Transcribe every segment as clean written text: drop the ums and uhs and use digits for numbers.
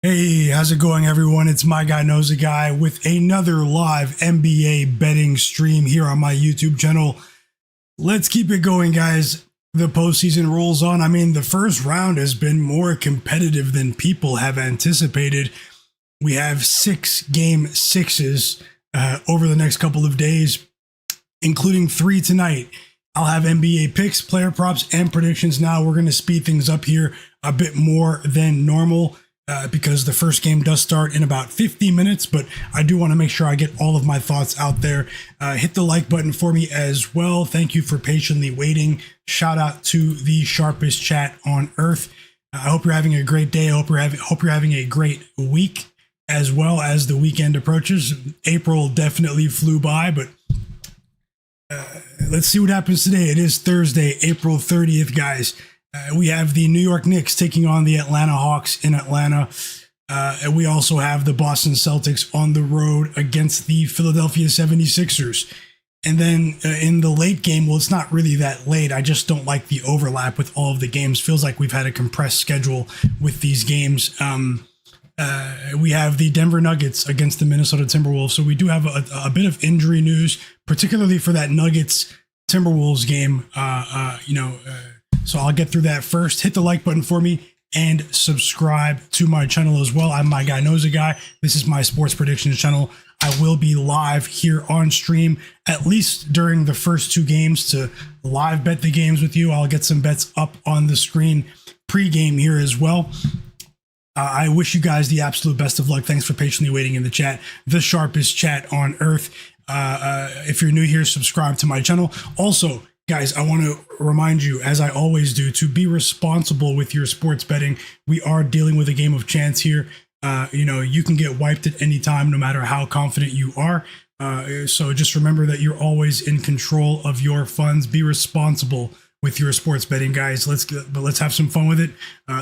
Hey, how's it going, everyone? It's my guy knows a guy with another live NBA betting stream here on my YouTube channel. Let's keep it going, guys. The postseason rolls on. I mean, the first round has been more competitive than people have anticipated. We have 6 game sixes over the next couple of days, including 3 tonight. I'll have NBA picks, player props, and predictions now. We're going to speed things up here a bit more than normal. Because the first game does start in about 50 minutes, but I do want to make sure I get all of my thoughts out there. Hit the like button for me as well. Thank you for patiently waiting. Shout out to the sharpest chat on earth. I hope you're having a great day. I hope you're having a great week as well as the weekend approaches. April definitely flew by, but let's see what happens today. It is Thursday, April 30th, guys. We have the New York Knicks taking on the Atlanta Hawks in Atlanta. And we also have the Boston Celtics on the road against the Philadelphia 76ers. And then in the late game, well, it's not really that late. I just don't like the overlap with all of the games. Feels like we've had a compressed schedule with these games. We have the Denver Nuggets against the Minnesota Timberwolves. So we do have a bit of injury news, particularly for that Nuggets Timberwolves game. So I'll get through that first. Hit the like button for me and subscribe to my channel as well. I'm My Guy Knows a Guy. This is my sports predictions channel. I will be live here on stream, at least during the first 2 games, to live bet the games with you. I'll get some bets up on the screen pre-game here as well. I wish you guys the absolute best of luck. Thanks for patiently waiting in the chat. The sharpest chat on earth. If you're new here, subscribe to my channel. Also, guys, I want to remind you, as I always do, to be responsible with your sports betting. We are dealing with a game of chance here. You can get wiped at any time, no matter how confident you are. So just remember that you're always in control of your funds. Be responsible with your sports betting, guys. Let's have some fun with it.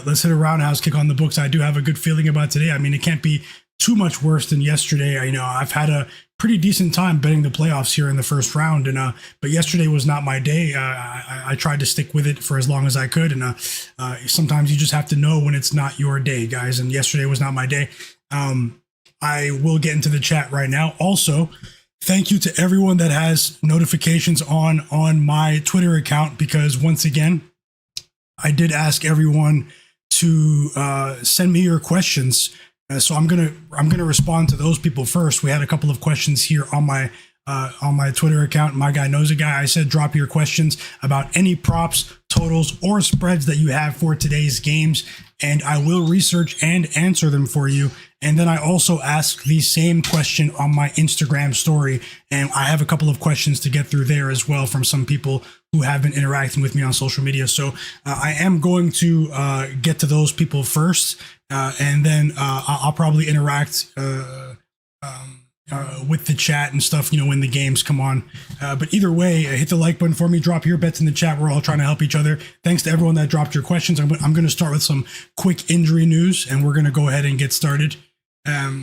Let's hit a roundhouse kick on the books. I do have a good feeling about today. I mean, it can't be too much worse than yesterday. I've had a pretty decent time betting the playoffs here in the first round, but yesterday was not my day. I tried to stick with it for as long as I could, and sometimes you just have to know when it's not your day, guys, and yesterday was not my day. I will get into the chat right now. Also, thank you to everyone that has notifications on my Twitter account, because once again, I did ask everyone to send me your questions. So I'm gonna respond to those people first. We had a couple of questions here on my Twitter account. My Guy Knows a Guy. I said drop your questions about any props, totals, or spreads that you have for today's games, and I will research and answer them for you. And then I also ask the same question on my Instagram story, and I have a couple of questions to get through there as well from some people who have been interacting with me on social media. So I am going to get to those people first, and then I'll probably interact with the chat and stuff, when the games come on. But either way, hit the like button for me. Drop your bets in the chat. We're all trying to help each other. Thanks to everyone that dropped your questions. I'm going to start with some quick injury news, and we're going to go ahead and get started. There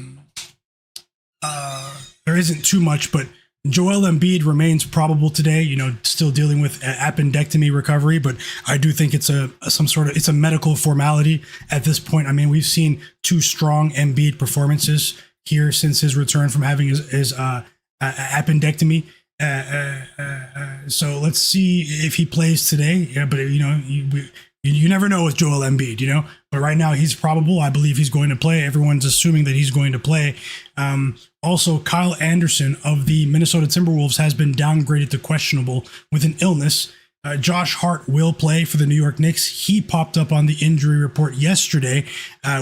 isn't too much, but Joel Embiid remains probable today, still dealing with appendectomy recovery, but I do think it's it's a medical formality at this point. I mean, we've seen 2 strong Embiid performances here since his return from having his appendectomy. So let's see if he plays today. Yeah, but you never know with Joel Embiid, but right now he's probable. I believe he's going to play. Everyone's assuming that he's going to play. Also, Kyle Anderson of the Minnesota Timberwolves has been downgraded to questionable with an illness. Josh Hart will play for the New York Knicks. He popped up on the injury report yesterday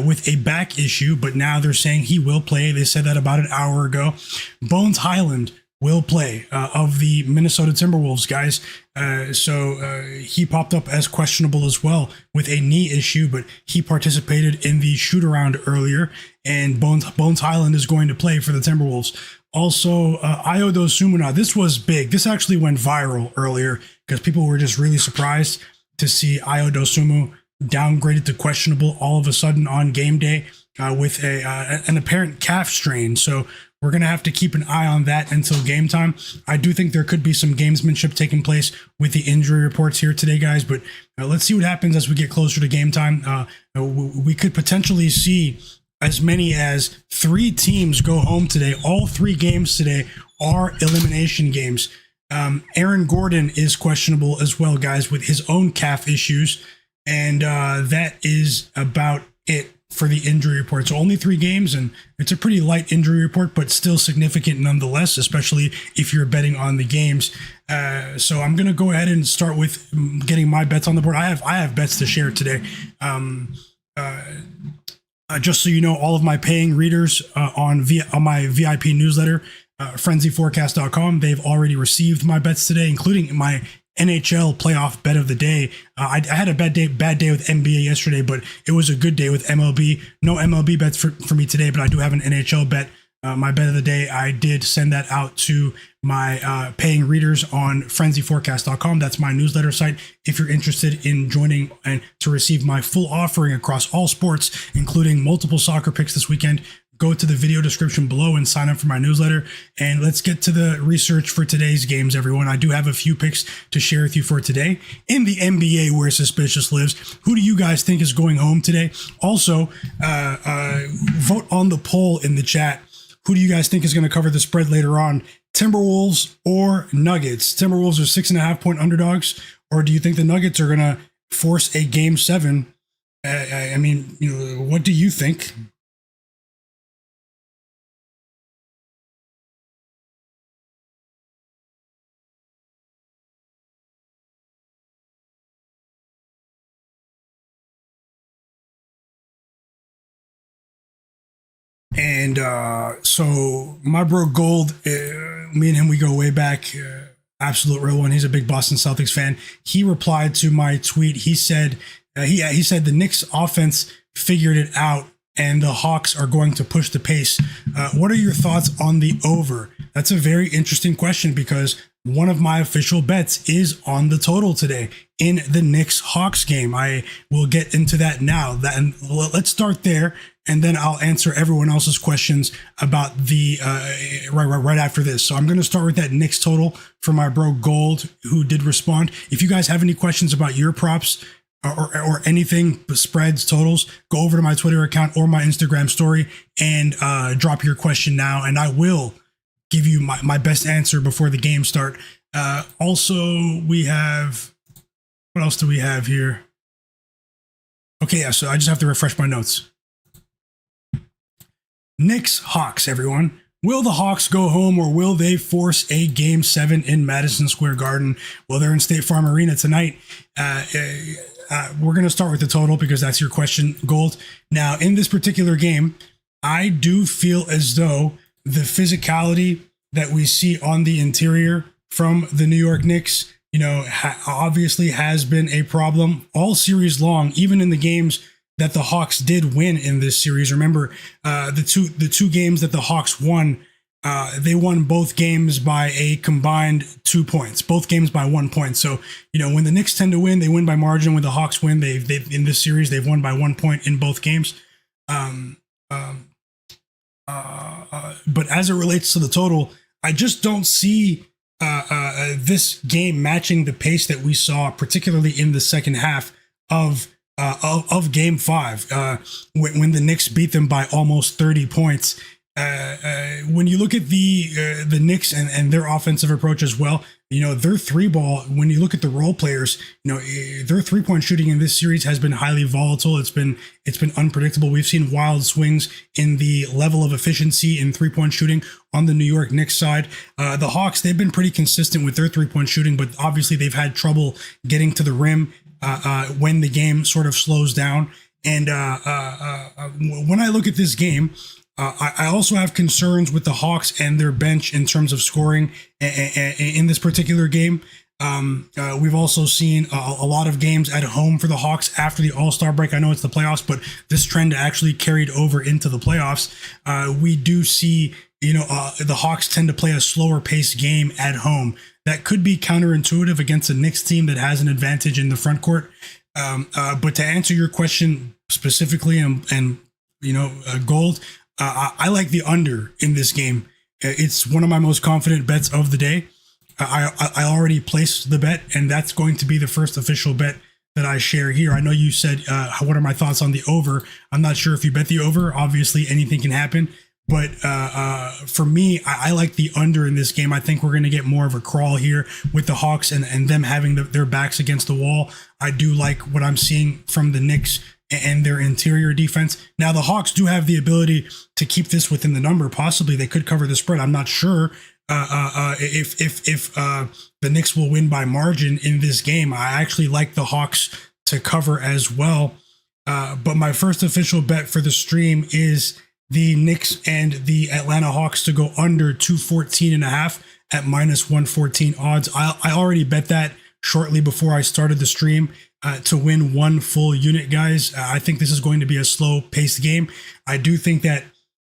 with a back issue, but now they're saying he will play. They said that about an hour ago. Bones Highland will play of the Minnesota Timberwolves, guys. So he popped up as questionable as well with a knee issue, but he participated in the shoot around earlier, and Bones Highland is going to play for the Timberwolves. Also, Dosunmu. Now, this was big. This actually went viral earlier because people were just really surprised to see Dosunmu downgraded to questionable all of a sudden on game day with an apparent calf strain. So we're going to have to keep an eye on that until game time. I do think there could be some gamesmanship taking place with the injury reports here today, guys, but let's see what happens as we get closer to game time. We could potentially see as many as 3 teams go home today. All 3 games today are elimination games. Aaron Gordon is questionable as well, guys, with his own calf issues. And that is about it for the injury report. So only 3 games, and it's a pretty light injury report, but still significant nonetheless, especially if you're betting on the games. So I'm going to go ahead and start with getting my bets on the board. I have bets to share today. Just so you know, all of my paying readers on my VIP newsletter, frenzyforecast.com, they've already received my bets today, including my NHL playoff bet of the day. I had a bad day with NBA yesterday, but it was a good day with MLB. No MLB bets for me today, but I do have an NHL bet. My bet of the day, I did send that out to my paying readers on frenzyforecast.com. That's my newsletter site. If you're interested in joining and to receive my full offering across all sports, including multiple soccer picks this weekend, go to the video description below and sign up for my newsletter. And let's get to the research for today's games, everyone. I do have a few picks to share with you for today. In the NBA, where suspicious lives, who do you guys think is going home today? Also, vote on the poll in the chat. Who do you guys think is going to cover the spread later on? Timberwolves or Nuggets? Timberwolves are 6.5-point underdogs, or do you think the Nuggets are going to force a game 7? I mean, what do you think? And so my bro Gold, me and him, we go way back. Absolute real one. He's a big Boston Celtics fan. He replied to my tweet. He said he said the Knicks offense figured it out and the Hawks are going to push the pace. What are your thoughts on the over? That's a very interesting question because one of my official bets is on the total today in the Knicks-Hawks game. I will get into that now. And let's start there, and then I'll answer everyone else's questions about the right after this. So I'm going to start with that Knicks total for my bro Gold, who did respond. If you guys have any questions about your props or anything, spreads, totals, go over to my Twitter account or my Instagram story and drop your question now, and I will give you my best answer before the game start. Also, we have, what else do we have here? Okay, yeah, so I just have to refresh my notes. Knicks, Hawks, everyone. Will the Hawks go home or will they force a game 7 in Madison Square Garden? Well, they're in State Farm Arena tonight. We're going to start with the total because that's your question, Gold. Now, in this particular game, I do feel as though the physicality that we see on the interior from the New York Knicks, obviously has been a problem all series long, even in the games that the Hawks did win in this series. Remember, the two games that the Hawks won, they won both games by a combined 2 points, both games by 1 point. So, when the Knicks tend to win, they win by margin. When the Hawks win, they've in this series, they've won by 1 point in both games. But as it relates to the total, I just don't see this game matching the pace that we saw, particularly in the second half of Game 5, when the Knicks beat them by almost 30 points. When you look at the Knicks and their offensive approach as well, their 3-ball, when you look at the role players, their 3-point shooting in this series has been highly volatile. It's been unpredictable. We've seen wild swings in the level of efficiency in 3-point shooting on the New York Knicks side. The Hawks, they've been pretty consistent with their 3-point shooting, but obviously they've had trouble getting to the rim when the game sort of slows down. And when I look at this game, I also have concerns with the Hawks and their bench in terms of scoring in this particular game. We've also seen a lot of games at home for the Hawks after the All-Star break. I know it's the playoffs, but this trend actually carried over into the playoffs. We do see, the Hawks tend to play a slower paced game at home. That could be counterintuitive against a Knicks team that has an advantage in the front court. But to answer your question specifically and Gold, I like the under in this game. It's one of my most confident bets of the day. I already placed the bet, and that's going to be the first official bet that I share here. I know you said, what are my thoughts on the over? I'm not sure if you bet the over. Obviously, anything can happen. But for me, I like the under in this game. I think we're going to get more of a crawl here with the Hawks and them having their backs against the wall. I do like what I'm seeing from the Knicks and their interior defense. Now, the Hawks do have the ability to keep this within the number. Possibly they could cover the spread. I'm not sure if the Knicks will win by margin in this game. I actually like the Hawks to cover as well. But my first official bet for the stream is the Knicks and the Atlanta Hawks to go under 214.5 at minus 114 odds. I already bet that shortly before I started the stream to win one full unit, guys. I think this is going to be a slow paced game. I do think that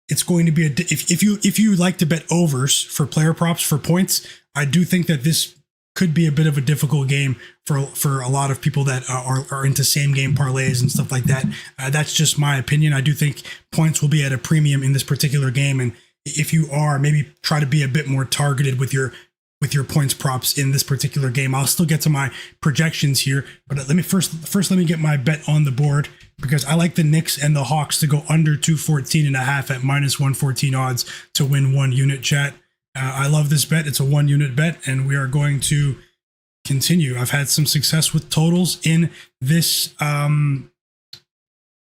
it's going to be if you like to bet overs for player props for points, I do think that this could be a bit of a difficult game for a lot of people that are into same game parlays and stuff like that. That's just my opinion. I do think points will be at a premium in this particular game, and if you are, maybe try to be a bit more targeted with your points props in this particular game. I'll still get to my projections here, but let me first let me get my bet on the board, because I like the Knicks and the Hawks to go under 214.5 at minus 114 odds to win one unit, chat. I love this bet. It's a 1 unit bet, and we are going to continue. I've had some success with totals in this in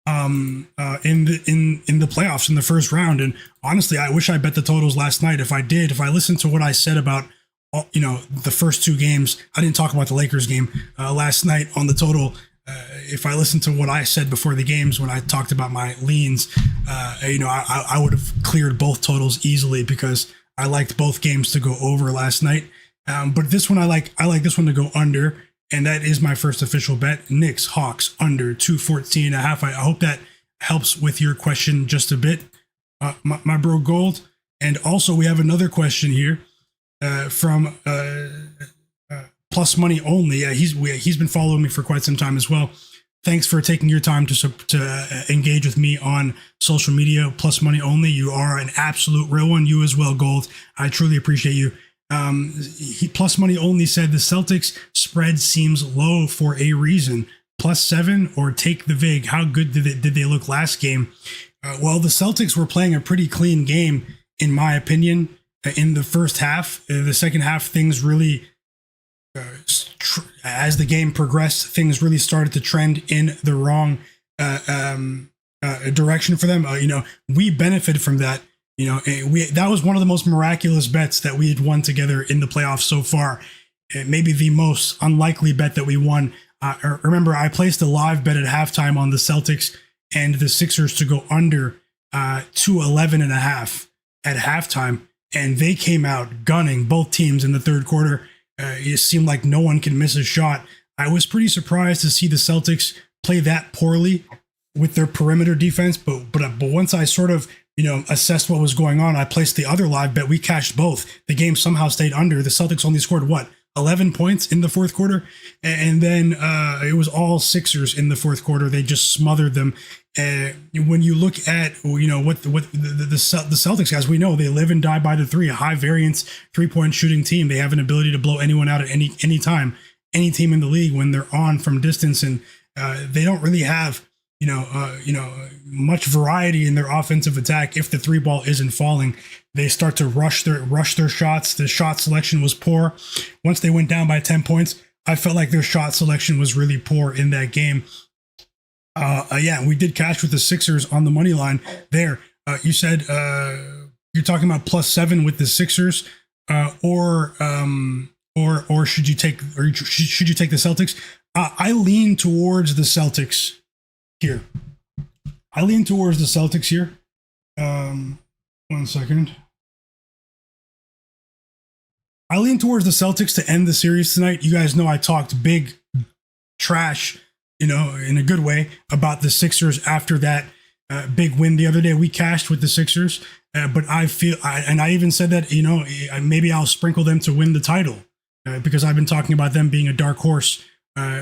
the playoffs in the first round. And honestly, I wish I bet the totals last night. If I listened to what I said about the first 2 games, I didn't talk about the Lakers game last night on the total. If I listened to what I said before the games when I talked about my leans, I would have cleared both totals easily, because I liked both games to go over last night. But this one, I like this one to go under, and that is my first official bet. Knicks, Hawks, under 214.5. I hope that helps with your question just a bit, my bro Gold. And also, we have another question here from Plus Money Only. He's been following me for quite some time as well. Thanks for taking your time to engage with me on social media. Plus Money Only, you are an absolute real one. You as well, Gold. I truly appreciate you. Plus Money Only said the Celtics spread seems low for a reason. +7 or take the vig. How good did they look last game? Well, the Celtics were playing a pretty clean game, in my opinion, in the first half. The second half, things really... as the game progressed, things really started to trend in the wrong direction for them. We benefited from that. That was one of the most miraculous bets that we had won together in the playoffs so far. Maybe the most unlikely bet that we won. Remember, I placed a live bet at halftime on the Celtics and the Sixers to go under 211.5 at halftime, and they came out gunning, both teams, in the third quarter. It seemed like no one can miss a shot. I was pretty surprised to see the Celtics play that poorly with their perimeter defense, but once I sort of assessed what was going on, I placed the other live bet. We cashed both. The game somehow stayed under. The Celtics only scored 11 points in the fourth quarter, and then it was all Sixers in the fourth quarter. They just smothered them. When you look at what the Celtics guys, we know they live and die by the three, a high variance 3-point shooting team. They have an ability to blow anyone out at any time, any team in the league when they're on from distance, and they don't really have much variety in their offensive attack. If the 3-ball isn't falling, they start to rush their shots. The shot selection was poor. Once they went down by 10 points, I felt like their shot selection was really poor in that game. We did cash with the Sixers on the money line there. You said you're talking about +7 with the Sixers, or should you take the Celtics? I lean towards the Celtics here. 1 second. I lean towards the Celtics to end the series tonight. You guys know I talked big trash, in a good way, about the Sixers after that big win the other day. We cashed with the Sixers, but I feel, and I even said that, maybe I'll sprinkle them to win the title because I've been talking about them being a dark horse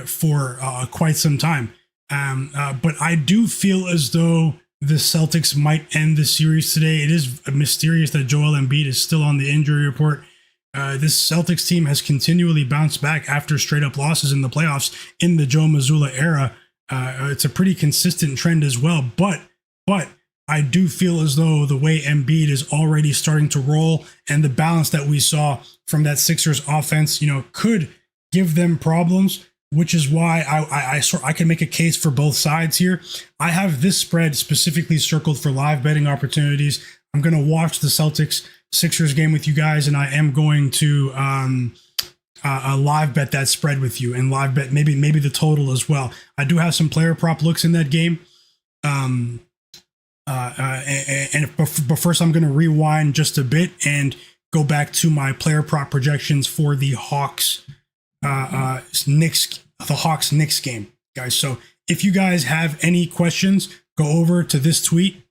for quite some time. But I do feel as though the Celtics might end the series today. It is mysterious that Joel Embiid is still on the injury report. This Celtics team has continually bounced back after straight up losses in the playoffs in the Joe Mazzulla era. It's a pretty consistent trend as well, but I do feel as though the way Embiid is already starting to roll and the balance that we saw from that Sixers offense, could give them problems, which is why I can make a case for both sides here. I have this spread specifically circled for live betting opportunities. I'm going to watch the Celtics Sixers game with you guys, and I am going to live bet that spread with you and live bet maybe the total as well. I do have some player prop looks in that game. But first I'm going to rewind just a bit and go back to my player prop projections for the Hawks Knicks game, guys. So if you guys have any questions, go over to this tweet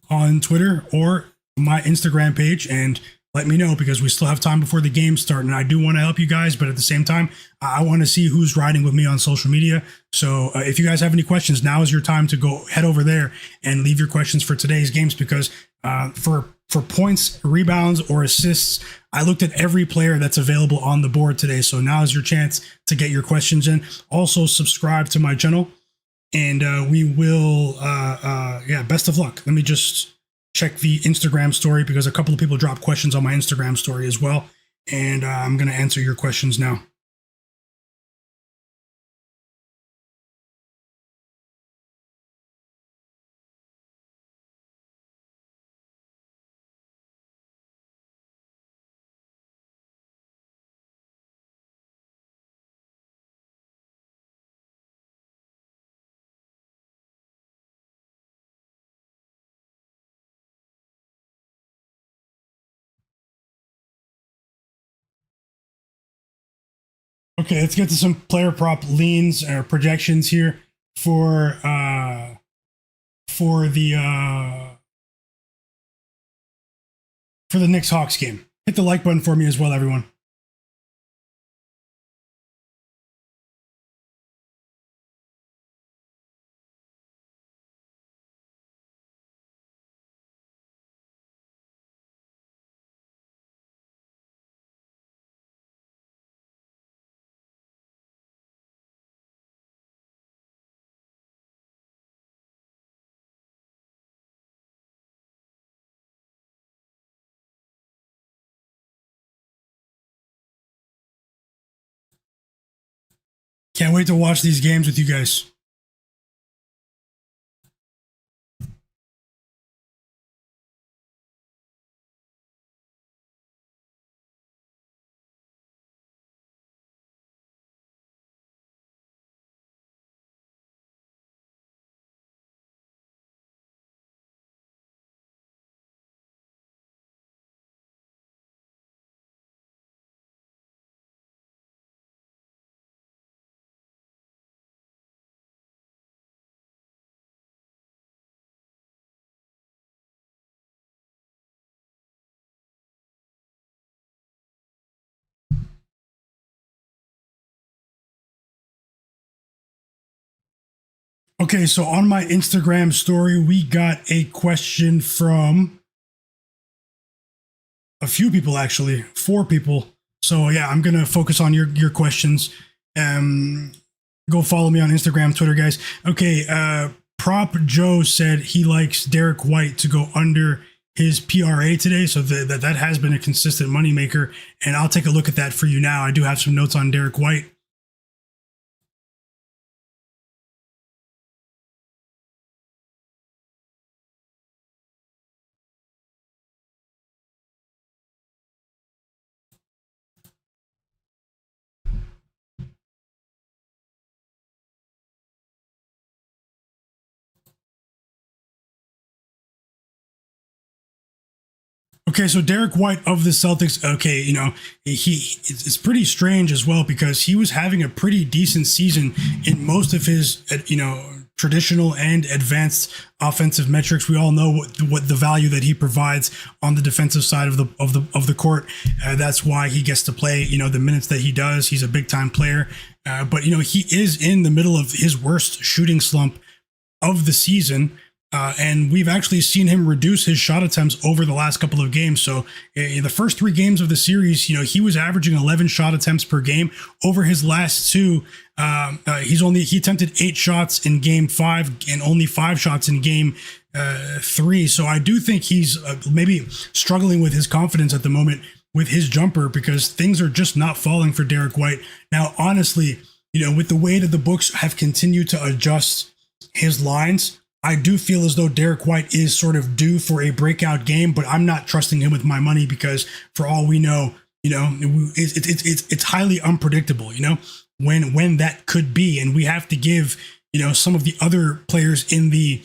on Twitter or my Instagram page and let me know, because we still have time before the game start, and I do want to help you guys, but at the same time, I want to see who's riding with me on social media. So if you guys have any questions, now is your time to go head over there and leave your questions for today's games, because for points, rebounds, or assists, I looked at every player that's available on the board today. So now is your chance to get your questions in. Also, subscribe to my channel, and we will, best of luck. Let me just check the Instagram story, because a couple of people dropped questions on my Instagram story as well. And I'm going to answer your questions now. Okay, let's get to some player prop leans or projections here for the Knicks Hawks game. Hit the like button for me as well, everyone. Can't wait to watch these games with you guys. Okay, so on my Instagram story, we got a question from a few people, actually, 4 people. So yeah, I'm gonna focus on your questions. Go follow me on Instagram, Twitter, guys. Okay, Prop Joe said he likes Derek White to go under his PRA today, so that has been a consistent moneymaker, and I'll take a look at that for you now. I do have some notes on Derek White. Okay, so Derek White of the Celtics. Okay, it's pretty strange as well, because he was having a pretty decent season in most of his traditional and advanced offensive metrics. We all know what the value that he provides on the defensive side of the court. That's why he gets to play the minutes that he does. He's a big time player, but he is in the middle of his worst shooting slump of the season. And we've actually seen him reduce his shot attempts over the last couple of games. So in the first 3 games of the series, he was averaging 11 shot attempts per game. Over his last 2, he attempted 8 shots in game 5 and only 5 shots in game 3. So I do think he's maybe struggling with his confidence at the moment with his jumper, because things are just not falling for Derek White. Now, honestly, with the way that the books have continued to adjust his lines, I do feel as though Derek White is sort of due for a breakout game, but I'm not trusting him with my money, because for all we know, it's highly unpredictable, when that could be. And we have to give, some of the other players in the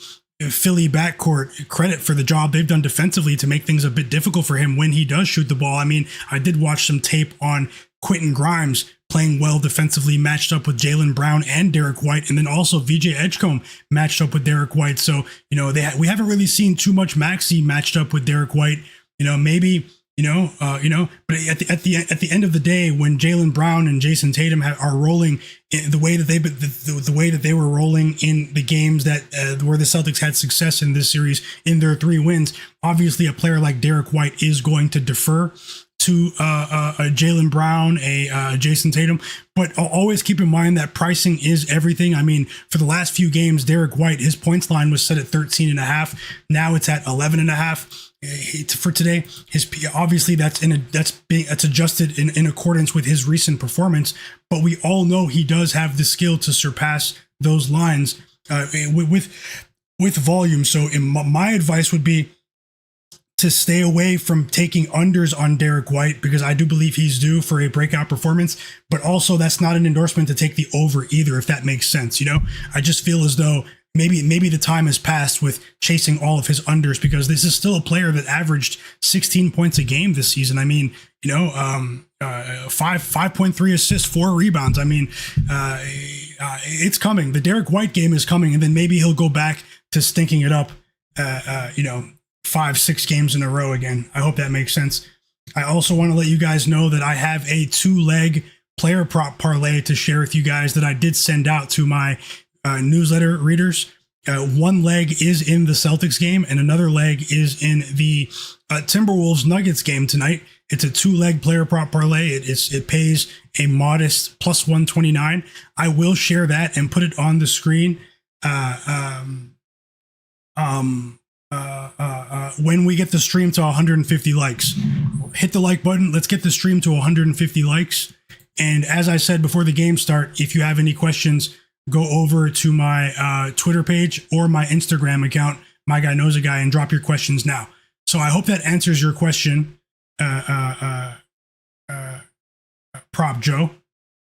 Philly backcourt credit for the job they've done defensively to make things a bit difficult for him when he does shoot the ball. I mean, I did watch some tape on Quentin Grimes playing well defensively, matched up with Jaylen Brown and Derek White, and then also VJ Edgecombe matched up with Derek White. So, we haven't really seen too much Maxey matched up with Derek White. Maybe, but at the end of the day, when Jaylen Brown and Jayson Tatum are rolling in the way that the way that they were rolling in the games that where the Celtics had success in this series in their 3 wins, obviously a player like Derek White is going to defer to Jaylen Brown, Jayson Tatum, but always keep in mind that pricing is everything. I mean, for the last few games, Derek White, his points line was set at 13.5. Now it's at 11.5 for today. Obviously that's adjusted in accordance with his recent performance, but we all know he does have the skill to surpass those lines with volume. So my advice would be to stay away from taking unders on Derek White, because I do believe he's due for a breakout performance, but also that's not an endorsement to take the over either, if that makes sense. I just feel as though maybe the time has passed with chasing all of his unders, because this is still a player that averaged 16 points a game this season. I mean, 5.3 assists, 4 rebounds. I mean, it's coming. The Derek White game is coming, and then maybe he'll go back to stinking it up, 5-6 games in a row again. I hope that makes sense. I also want to let you guys know that I have a 2-leg player prop parlay to share with you guys that I did send out to my newsletter readers. One leg is in the Celtics game, and another leg is in the Timberwolves Nuggets game tonight. It's a 2-leg player prop parlay. It pays a modest plus 129. I will share that and put it on the screen when we get the stream to 150 likes. Hit the like button. Let's get the stream to 150 likes. And as I said before the game start, if you have any questions, go over to my Twitter page or my Instagram account, My Guy Knows a Guy, and drop your questions now. So I hope that answers your question, Prop Joe,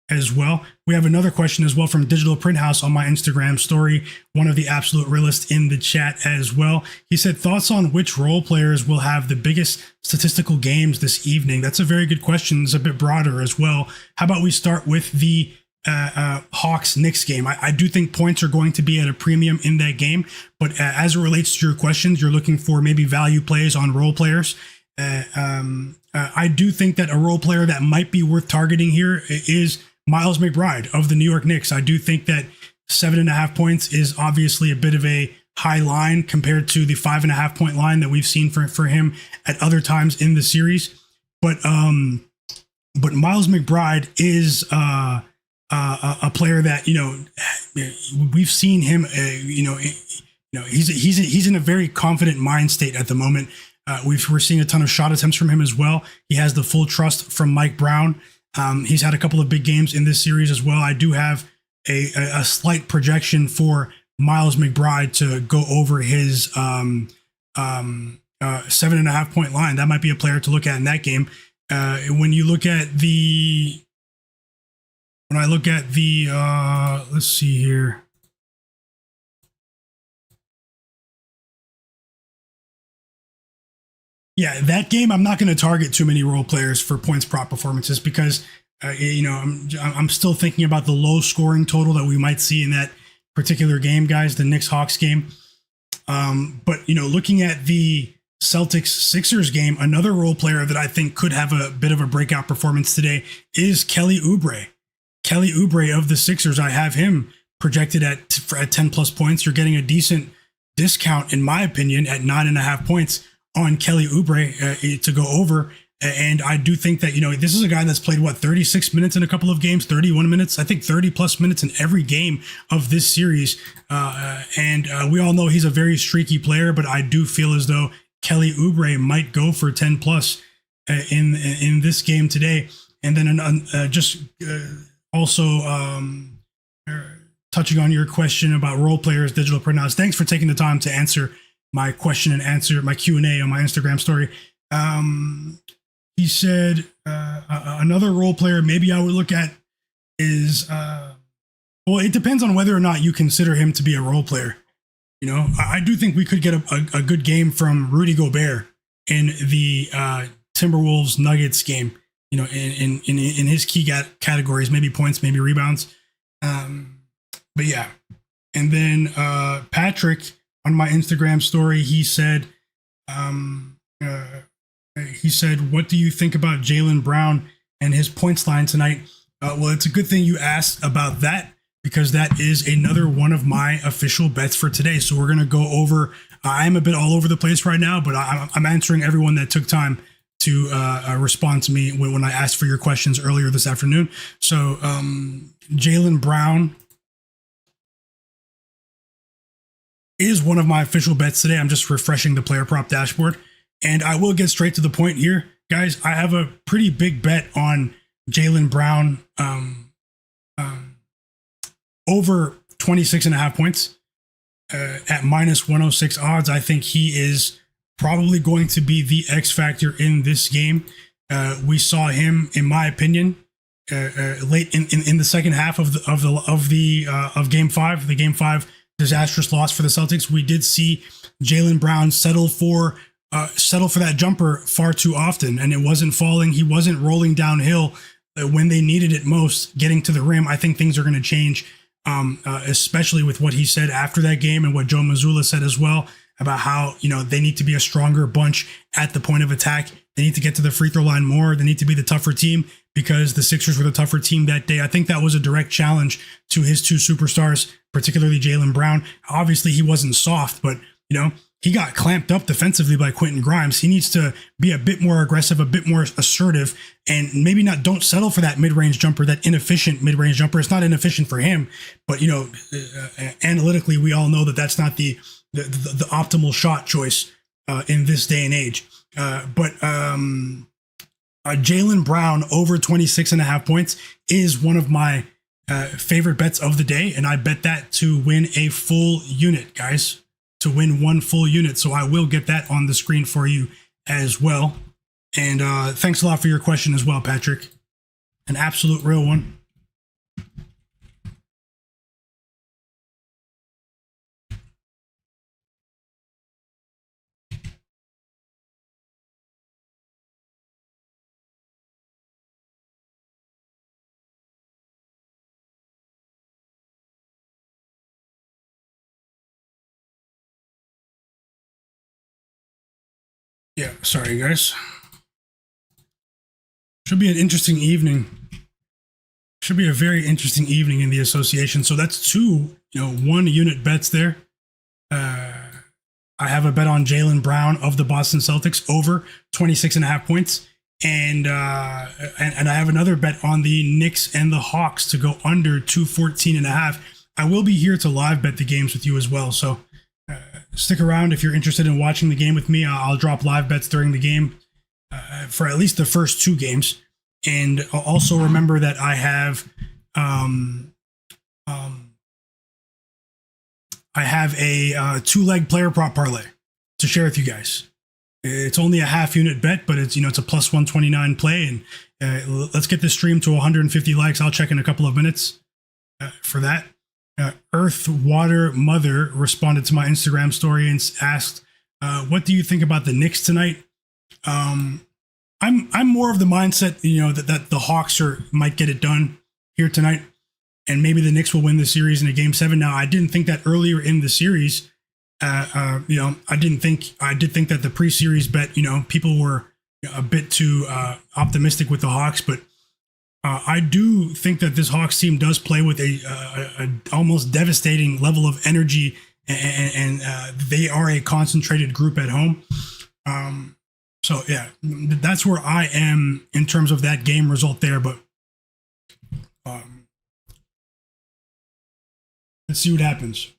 as well. We have another question as well from Digital Print House on my Instagram story, one of the absolute realists in the chat as well. He said, thoughts on which role players will have the biggest statistical games this evening? That's a very good question. It's a bit broader as well. How about we start with the Hawks-Knicks game? I do think points are going to be at a premium in that game, but as it relates to your questions, you're looking for maybe value plays on role players. I do think that a role player that might be worth targeting here is Miles McBride of the New York Knicks. I do think that 7.5 points is obviously a bit of a high line compared to the 5.5 point line that we've seen for him at other times in the series. But Miles McBride is a player that we've seen him. He's in a very confident mind state at the moment. We're seeing a ton of shot attempts from him as well. He has the full trust from Mike Brown. He's had a couple of big games in this series as well. I do have a slight projection for Miles McBride to go over his 7.5 point line. That might be a player to look at in that game. When I look at the, let's see here. Yeah, that game, I'm not going to target too many role players for points prop performances because, I'm still thinking about the low scoring total that we might see in that particular game, guys, the Knicks-Hawks game. But looking at the Celtics-Sixers game, another role player that I think could have a bit of a breakout performance today is Kelly Oubre. Kelly Oubre of the Sixers, I have him projected at 10 plus points. You're getting a decent discount, in my opinion, at 9.5 points on Kelly Oubre to go over. And I do think that, this is a guy that's played, 36 minutes in a couple of games, 31 minutes, I think 30 plus minutes in every game of this series. And we all know he's a very streaky player, but I do feel as though Kelly Oubre might go for 10 plus in this game today. And then also touching on your question about role players, digital printouts. Thanks for taking the time to answer my question and answer my Q&A on my Instagram story. He said another role player maybe I would look at is, it depends on whether or not you consider him to be a role player. I do think we could get a good game from Rudy Gobert in the Timberwolves Nuggets game, in his key categories, maybe points, maybe rebounds. But yeah. And then Patrick on my Instagram story, he said, what do you think about Jaylen Brown and his points line tonight? Well, it's a good thing you asked about that, because that is another one of my official bets for today. So we're going to go over, I'm a bit all over the place right now, but I'm answering everyone that took time to respond to me when I asked for your questions earlier this afternoon. So Jaylen Brown is one of my official bets today. I'm just refreshing the player prop dashboard. And I will get straight to the point here, guys. I have a pretty big bet on Jaylen Brown over 26.5 points at minus 106 odds. I think he is probably going to be the X factor in this game. We saw him, in my opinion, late in the second half of Game 5, the Game 5 disastrous loss for the Celtics. We did see Jaylen Brown settle for that jumper far too often, and it wasn't falling. He wasn't rolling downhill when they needed it most, getting to the rim. I think things are going to change, especially with what he said after that game and what Joe Mazzulla said as well about how, they need to be a stronger bunch at the point of attack. They need to get to the free throw line more. They need to be the tougher team, because the Sixers were the tougher team that day. I think that was a direct challenge to his two superstars, particularly Jaylen Brown. Obviously, he wasn't soft, but, he got clamped up defensively by Quentin Grimes. He needs to be a bit more aggressive, a bit more assertive, and maybe don't settle for that mid-range jumper, that inefficient mid-range jumper. It's not inefficient for him, but, analytically, we all know that that's not the optimal shot choice in this day and age. But Jaylen Brown over 26.5 points is one of my favorite bets of the day, and I bet that to win a full unit, guys. To win one full unit. So I will get that on the screen for you as well. And thanks a lot for your question as well, Patrick. An absolute real one. Yeah, sorry guys. Should be an interesting evening. Should be a very interesting evening in the association. So that's two, 1 unit bets there. I have a bet on Jaylen Brown of the Boston Celtics over 26.5 points. And I have another bet on the Knicks and the Hawks to go under 214.5. I will be here to live bet the games with you as well. So stick around if you're interested in watching the game with me. I'll drop live bets during the game for at least the first 2 games. And also remember that I have a 2-leg player prop parlay to share with you guys. It's only a half unit bet, but it's it's a plus 129 play. And let's get this stream to 150 likes. I'll check in a couple of minutes for that. Earth Water Mother responded to my Instagram story and asked, what do you think about the Knicks tonight? I'm more of the mindset, that the Hawks might get it done here tonight, and maybe the Knicks will win the series in a Game 7. Now, I didn't think that earlier in the series. I did think that the pre-series bet, people were a bit too optimistic with the Hawks, but I do think that this Hawks team does play with a almost devastating level of energy and they are a concentrated group at home. So yeah, that's where I am in terms of that game result there. But let's see what happens.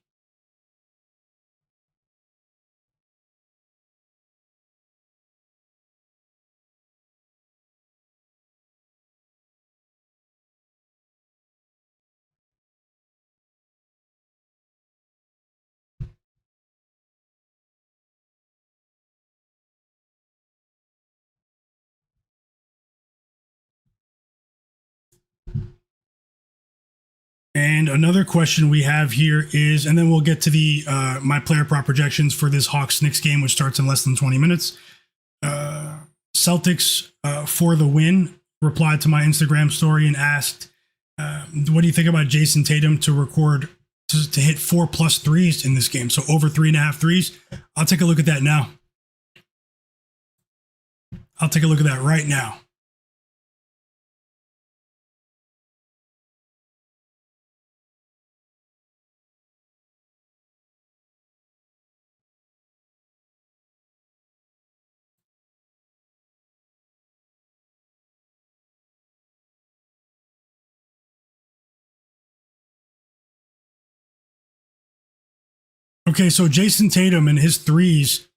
And another question we have here is, and then we'll get to the my player prop projections for this Hawks-Knicks game, which starts in less than 20 minutes. Celtics for the win replied to my Instagram story and asked, what do you think about Jayson Tatum to hit 4+ threes in this game? So over 3.5 threes. I'll take a look at that now. I'll take a look at that right now. Okay, so Jayson Tatum and his threes.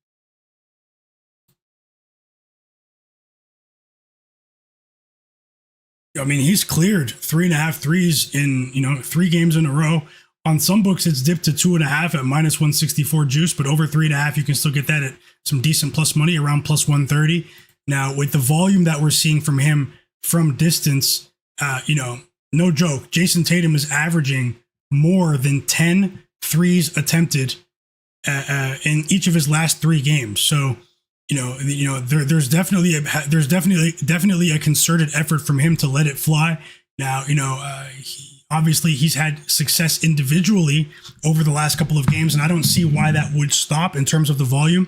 I mean, he's cleared 3.5 threes in 3 games in a row. On some books, it's dipped to 2.5 at -164 juice, but over 3.5, you can still get that at some decent plus money, around plus 130. Now, with the volume that we're seeing from him from distance, no joke, Jayson Tatum is averaging more than 10 threes attempted in each of his last 3 games. So, there's definitely a concerted effort from him to let it fly. Now, obviously he's had success individually over the last couple of games, and I don't see why that would stop in terms of the volume.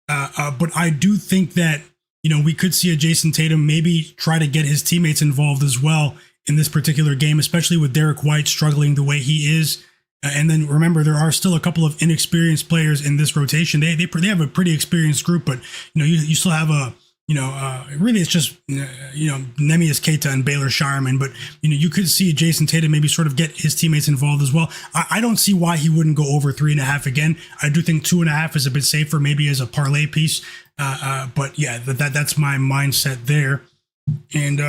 But I do think that, we could see a Jayson Tatum maybe try to get his teammates involved as well in this particular game, especially with Derek White struggling the way he is. And then remember, there are still a couple of inexperienced players in this rotation. They have a pretty experienced group, but you still have really it's just Neemias Queta and Baylor Shireman. But you could see Jayson Tatum maybe sort of get his teammates involved as well. I don't see why he wouldn't go over 3.5 again. I do think 2.5 is a bit safer, maybe as a parlay piece. But yeah, that's my mindset there. And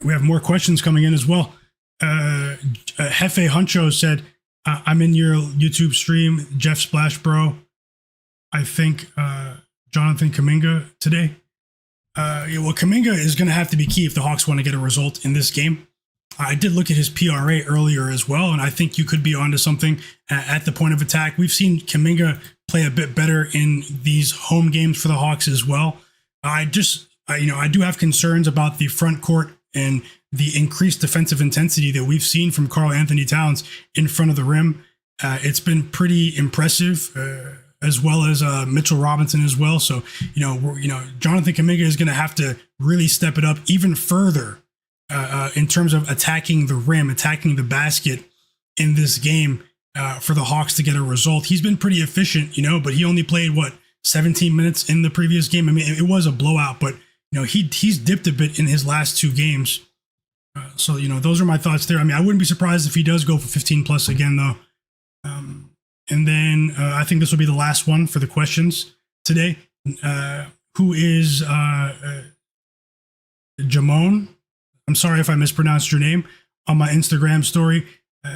we have more questions coming in as well. Hefe Huncho said, I'm in your YouTube stream, Jeff Splash Bro. I think Jonathan Kuminga today. Kuminga is going to have to be key if the Hawks want to get a result in this game. I did look at his PRA earlier as well, and I think you could be onto something at the point of attack. We've seen Kuminga play a bit better in these home games for the Hawks as well. I do have concerns about the front court and the increased defensive intensity that we've seen from Karl-Anthony Towns in front of the rim. It's been pretty impressive, as well as Mitchell Robinson as well. So, Jonathan Kuminga is going to have to really step it up even further in terms of attacking the rim, attacking the basket in this game for the Hawks to get a result. He's been pretty efficient, but he only played, 17 minutes in the previous game. I mean, it was a blowout, but he's dipped a bit in his last 2 games. So, those are my thoughts there. I mean, I wouldn't be surprised if he does go for 15 plus again, though. And then I think this will be the last one for the questions today. Who is Jamon? I'm sorry if I mispronounced your name. On my Instagram story,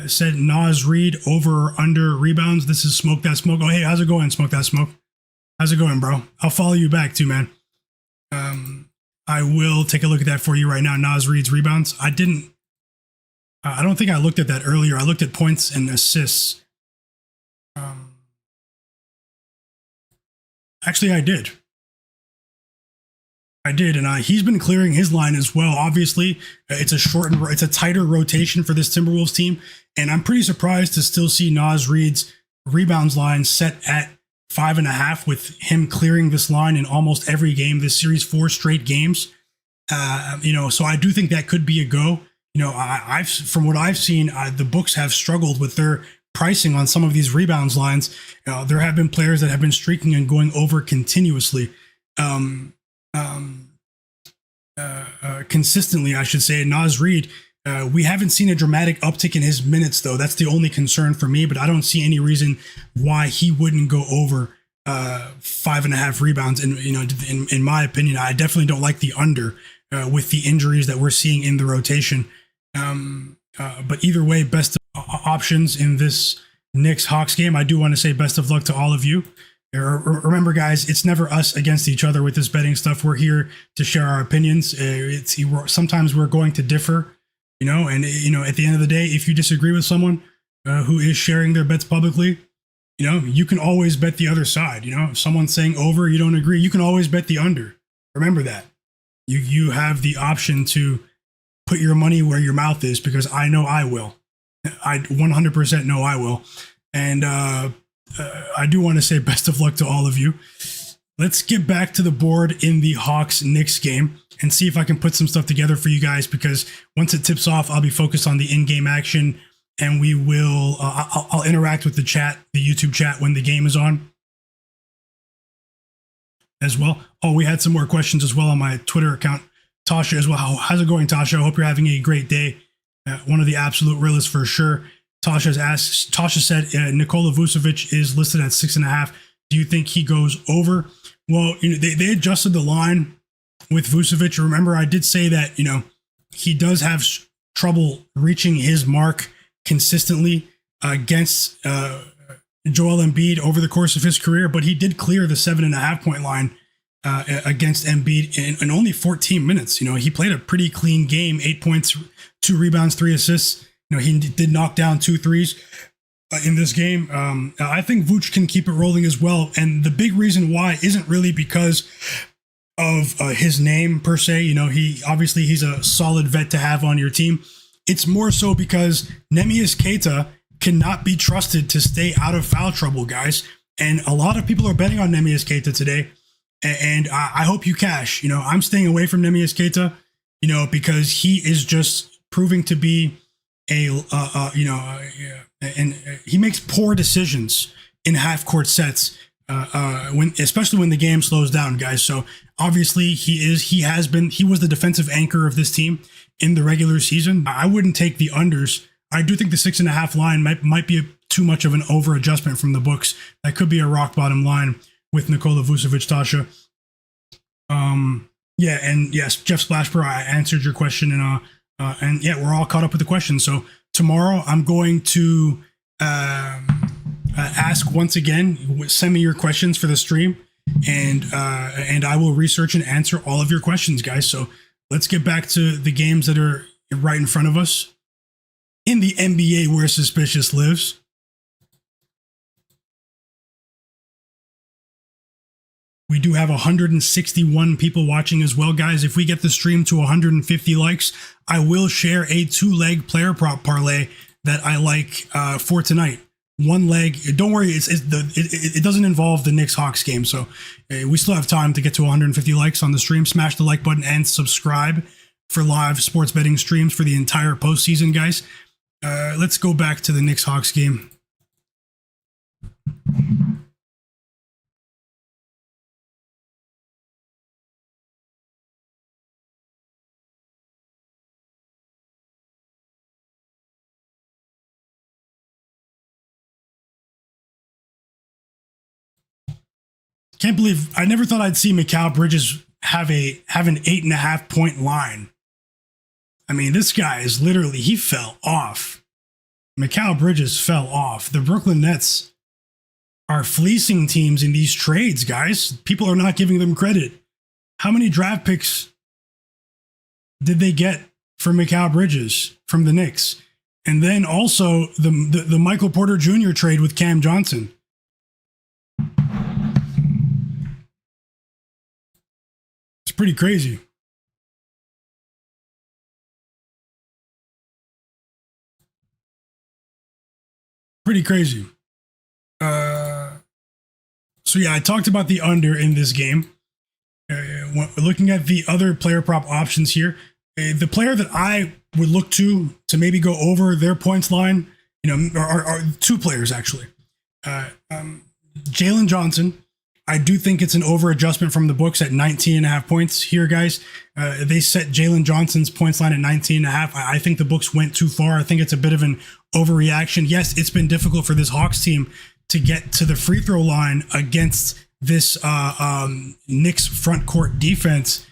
said Naz Reid over or under rebounds. This is Smoke That Smoke. Oh, hey, how's it going, Smoke That Smoke? How's it going, bro? I'll follow you back too, man. I will take a look at that for you right now. Naz Reid's rebounds. I don't think I looked at that earlier. I looked at points and assists. Actually, I did. And he's been clearing his line as well. Obviously, it's a tighter rotation for this Timberwolves team, and I'm pretty surprised to still see Naz Reid's rebounds line set at 5.5 with him clearing this line in almost every game this series, 4 straight games. So I do think that could be a go. I've from what I've seen, the books have struggled with their pricing on some of these rebounds lines. There have been players that have been streaking and going over continuously, consistently, I should say. Naz Reid, we haven't seen a dramatic uptick in his minutes, though. That's the only concern for me, but I don't see any reason why he wouldn't go over 5.5 rebounds. And, in my opinion, I definitely don't like the under with the injuries that we're seeing in the rotation. But either way, best options in this Knicks-Hawks game. I do want to say best of luck to all of you. Remember, guys, it's never us against each other with this betting stuff. We're here to share our opinions. Sometimes we're going to differ, and at the end of the day, if you disagree with someone who is sharing their bets publicly, you can always bet the other side. If someone's saying over, you don't agree, you can always bet the under. Remember that. You have the option to put your money where your mouth is, because I know I will. I 100% know I will. And I do want to say best of luck to all of you. Let's get back to the board in the Hawks-Knicks game and see if I can put some stuff together for you guys, because once it tips off, I'll be focused on the in-game action, and we will I'll interact with the chat, the YouTube chat, when the game is on as well. Oh, we had some more questions as well on my Twitter account. Tasha as well. How's it going, Tasha? I hope you're having a great day. One of the absolute realists for sure. Tasha said Nikola Vucevic is listed at 6.5. Do you think he goes over? Well, they adjusted the line with Vucevic. Remember, I did say that, he does have trouble reaching his mark consistently against Joel Embiid over the course of his career, but he did clear the 7.5 point line against Embiid in only 14 minutes. He played a pretty clean game, 8 points, 2 rebounds, 3 assists. He did knock down 2 threes in this game. I think Vooch can keep it rolling as well. And the big reason why isn't really because of his name per se. He's a solid vet to have on your team. It's more so because Neemias Queta cannot be trusted to stay out of foul trouble, guys. And a lot of people are betting on Neemias Queta today. And I hope you cash. I'm staying away from Neemias Queta, because he is just proving to be and he makes poor decisions in half-court sets, especially when the game slows down, guys. So obviously he was the defensive anchor of this team in the regular season. I wouldn't take the unders. I do think the 6.5 line might be too much of an over adjustment from the books. That could be a rock bottom line with Nikola Vucevic, Tasha. Yeah, and yes, Jeff Splashbro, I answered your question, and yeah, we're all caught up with the questions. So tomorrow I'm going to ask once again. Send me your questions for the stream, and I will research and answer all of your questions, guys. So let's get back to the games that are right in front of us in the NBA where suspicious lives. We do have 161 people watching as well, guys. If we get the stream to 150 likes, I will share a 2-leg player prop parlay that I like for tonight. 1 leg. Don't worry, it doesn't involve the Knicks-Hawks game, so we still have time to get to 150 likes on the stream. Smash the like button and subscribe for live sports betting streams for the entire postseason, guys. Let's go back to the Knicks-Hawks game. Can't believe I never thought I'd see Mikal Bridges have an 8.5 point line. I mean, this guy is literally, he fell off. Mikal Bridges fell off. The Brooklyn Nets are fleecing teams in these trades, guys. People are not giving them credit. How many draft picks did they get for Mikal Bridges from the Knicks? And then also the Michael Porter Jr. trade with Cam Johnson. Pretty crazy. Pretty crazy. So yeah, I talked about the under in this game. Looking at the other player prop options here, the player that I would look to maybe go over their points line, are two players actually. Jalen Johnson. I do think it's an over adjustment from the books at 19.5 points here, guys. They set Jalen Johnson's points line at 19.5. I think the books went too far. I think it's a bit of an overreaction. Yes, it's been difficult for this Hawks team to get to the free throw line against this Knicks front court defense.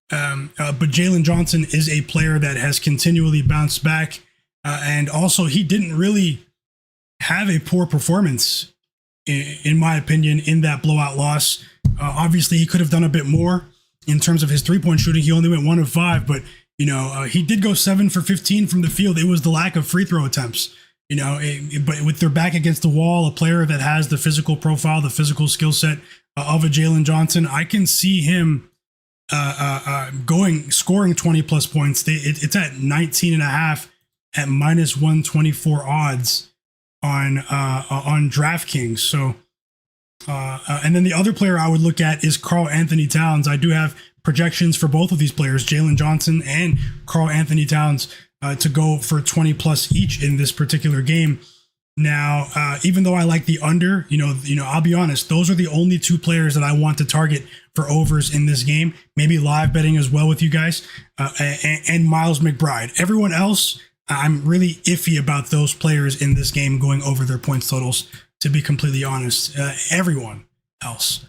But Jalen Johnson is a player that has continually bounced back. And also, he didn't really have a poor performance, in my opinion, in that blowout loss. Obviously, he could have done a bit more in terms of his three-point shooting. He only went 1 of 5, but he did go 7 for 15 from the field. It was the lack of free throw attempts. But with their back against the wall, a player that has the physical profile, the physical skill set of a Jalen Johnson, I can see him scoring 20 plus points. It's at 19.5 at minus 124 odds on DraftKings. So, and then the other player I would look at is Karl-Anthony Towns. I do have projections for both of these players, Jalen Johnson and Karl-Anthony Towns, to go for 20 plus each in this particular game. Now, even though I like the under, I'll be honest, those are the only two players that I want to target for overs in this game. Maybe live betting as well with you guys, and Miles McBride. Everyone else, I'm really iffy about those players in this game going over their points totals, to be completely honest. Everyone else.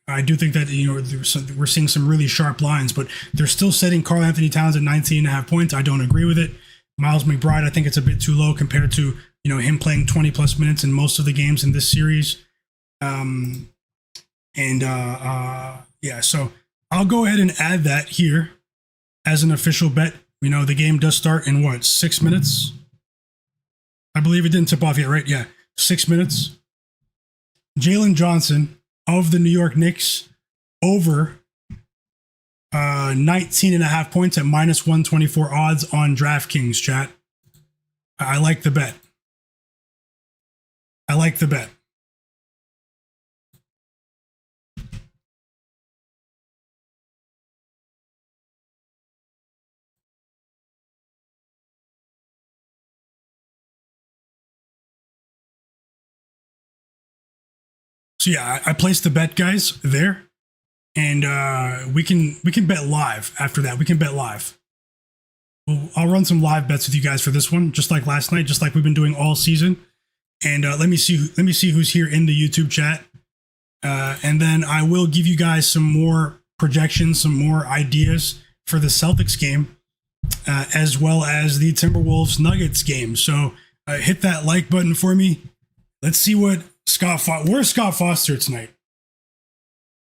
I do think that we're seeing some really sharp lines, but they're still setting Karl-Anthony Towns at 19.5 points. I don't agree with it. Miles McBride, I think it's a bit too low compared to him playing 20 plus minutes in most of the games in this series. So I'll go ahead and add that here as an official bet. The game does start in 6 minutes? I believe it didn't tip off yet, right? Yeah, 6 minutes. Jalen Johnson of the New York Knicks over 19.5 points at minus 124 odds on DraftKings, chat. I like the bet. So yeah, I placed the bet, guys, there. And we can bet live after that. We can bet live. I'll run some live bets with you guys for this one, just like last night, just like we've been doing all season. And let me see who's here in the YouTube chat. And then I will give you guys some more projections, some more ideas for the Celtics game, as well as the Timberwolves Nuggets game. So hit that like button for me. Let's see what where's Scott Foster tonight?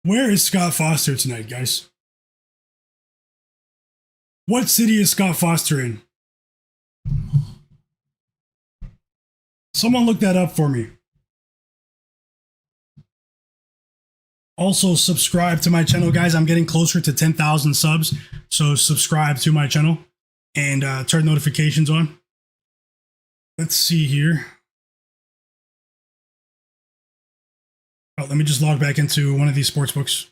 Where is Scott Foster tonight, guys? What city is Scott Foster in? Someone look that up for me. Also, subscribe to my channel, guys. I'm getting closer to 10,000 subs, so subscribe to my channel and turn notifications on. Let's see here. Oh, let me just log back into one of these sports books.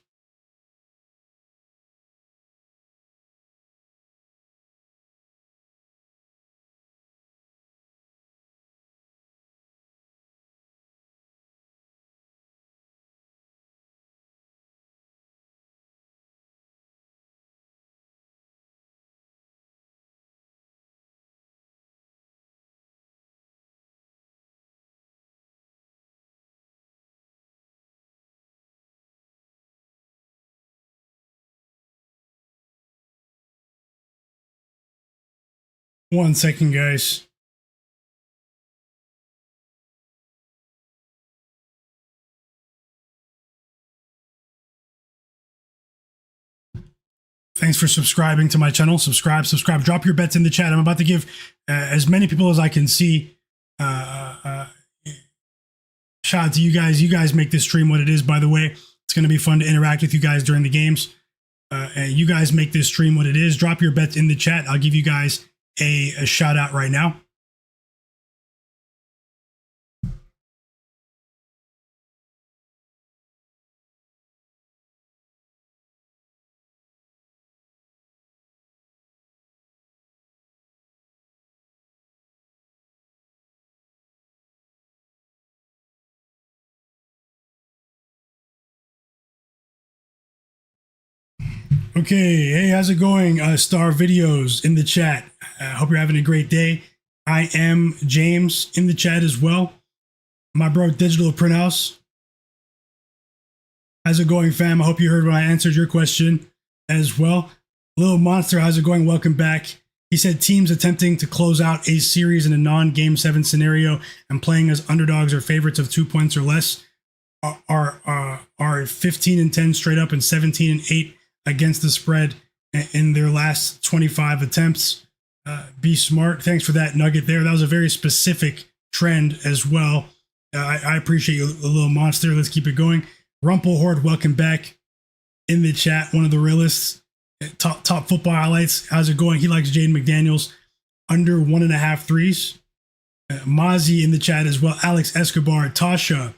One second, guys. Thanks for subscribing to my channel. Subscribe. Drop your bets in the chat. I'm about to give as many people as I can see. Shout out to you guys. You guys make this stream what it is, by the way. It's going to be fun to interact with you guys during the games. And you guys make this stream what it is. Drop your bets in the chat. I'll give you guys a shout out right now. Okay, hey, how's it going? Star Videos in the chat. Hope you're having a great day. I am James in the chat as well. My bro, Digital Print House. How's it going, fam? I hope you heard when I answered your question as well. Little Monster, how's it going? Welcome back. He said teams attempting to close out a series in a non-Game 7 scenario and playing as underdogs or favorites of 2 points or less are 15 and 10 straight up and 17 and 8 against the spread in their last 25 attempts. Be smart. Thanks for that nugget there. That was a very specific trend as well. I appreciate you, a Little Monster. Let's keep it going. Rumple Horde, welcome back in the chat. One of the realists. Top football highlights. How's it going? He likes Jaden McDaniels under 1.5 threes. Mozzie in the chat as well. Alex Escobar, Tasha,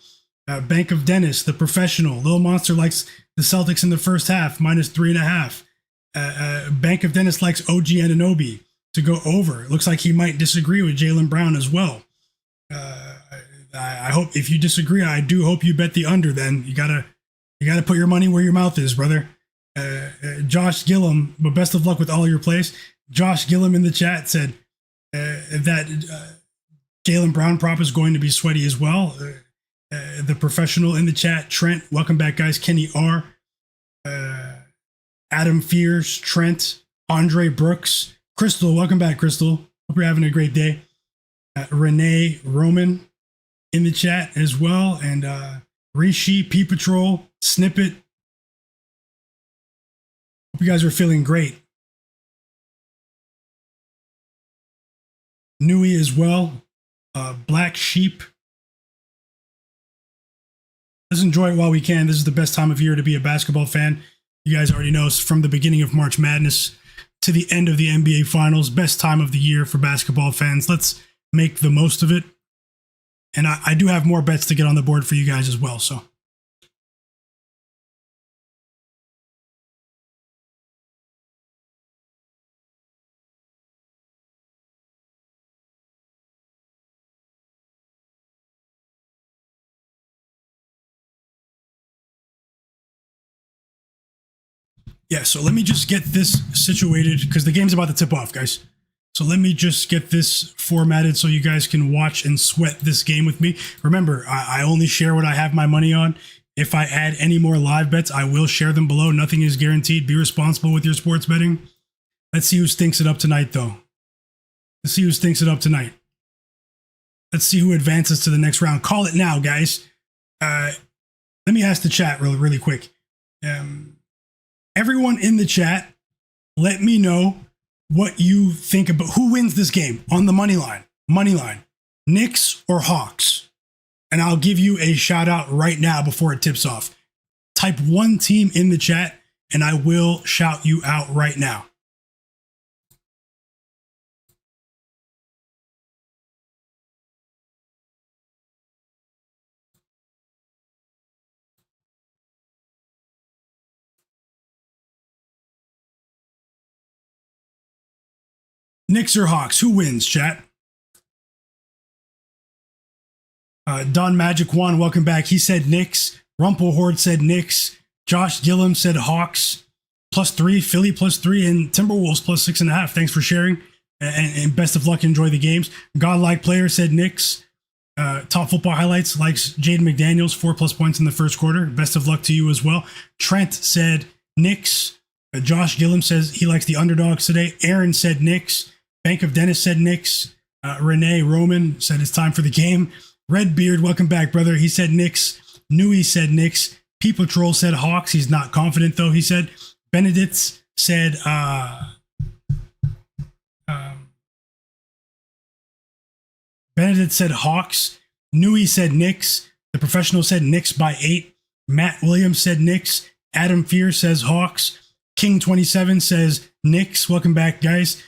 Bank of Dennis, the professional. Little Monster likes the Celtics in the first half, -3.5. Bank of Dennis likes OG Anunoby to go over. It looks like he might disagree with Jaylen Brown as well. I hope if you disagree, I do hope you bet the under. Then you gotta put your money where your mouth is, brother. Josh Gillum, but best of luck with all your plays. Josh Gillum in the chat said that Jaylen Brown prop is going to be sweaty as well. The professional in the chat, Trent, welcome back, guys. Kenny R, Adam Fears, Trent, Andre Brooks, Crystal, welcome back, Crystal. Hope you're having a great day. Renee Roman in the chat as well, and Rishi, P Patrol, Snippet. Hope you guys are feeling great. Nui as well. Black Sheep. Let's enjoy it while we can. This is the best time of year to be a basketball fan. You guys already know, from the beginning of March Madness to the end of the NBA Finals. Best time of the year for basketball fans. Let's make the most of it. And I do have more bets to get on the board for you guys as well. So. Yeah, so let me just get this situated because the game's about to tip off, guys. So let me just get this formatted so you guys can watch and sweat this game with me. Remember, I only share what I have my money on. If I add any more live bets, I will share them below. Nothing is guaranteed. Be responsible with your sports betting. Let's see who stinks it up tonight, though. Let's see who stinks it up tonight. Let's see who advances to the next round. Call it now, guys. Let me ask the chat really quick. Everyone in the chat, let me know what you think about who wins this game on the money line. Money line, Knicks or Hawks? And I'll give you a shout out right now before it tips off. Type one team in the chat and I will shout you out right now. Knicks or Hawks? Who wins, chat? Don Magic One, welcome back. He said Knicks. Rumple Horde said Knicks. Josh Gillum said Hawks. +3, Philly +3, and Timberwolves +6.5. Thanks for sharing. And best of luck. Enjoy the games. Godlike Player said Knicks. Top Football Highlights likes Jaden McDaniels, 4+ points in the first quarter. Best of luck to you as well. Trent said Knicks. Josh Gillum says he likes the underdogs today. Aaron said Knicks. Bank of Dennis said Knicks. Renee Roman said it's time for the game. Redbeard, welcome back, brother. He said Knicks. Nui said Knicks. P Patrol said Hawks. He's not confident, though, he said. Benedict said Benedict said Hawks. Nui said Knicks. The professional said Knicks by 8. Matt Williams said Knicks. Adam Fear says Hawks. King27 says Knicks. Welcome back, guys.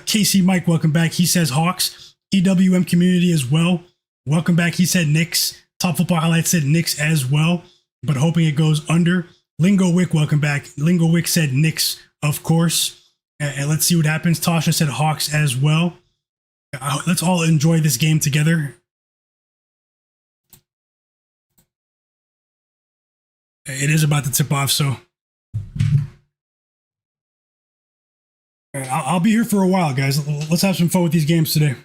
Casey Mike, welcome back. He says Hawks. EWM community as well. Welcome back. He said Knicks. Top Football Highlights said Knicks as well, but hoping it goes under. Lingo Wick, welcome back. Lingo Wick said Knicks, of course. And let's see what happens. Tasha said Hawks as well. Let's all enjoy this game together. It is about to tip off, so All right, I'll be here for a while, guys. Let's have some fun with these games today.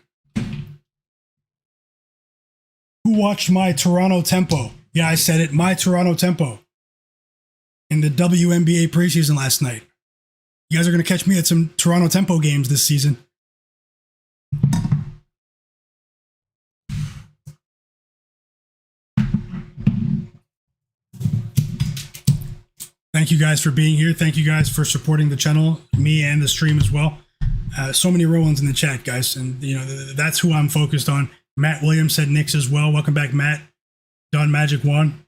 Who watched my Toronto tempo? Yeah, I said it. My Toronto tempo in the WNBA preseason last night. You guys are going to catch me at some Toronto tempo games this season. Thank you guys for being here. Thank you guys for supporting the channel, me and the stream as well. So many real ones in the chat, guys. And, you know, that's who I'm focused on. Matt Williams said Knicks as well. Welcome back, Matt. Don Magic 1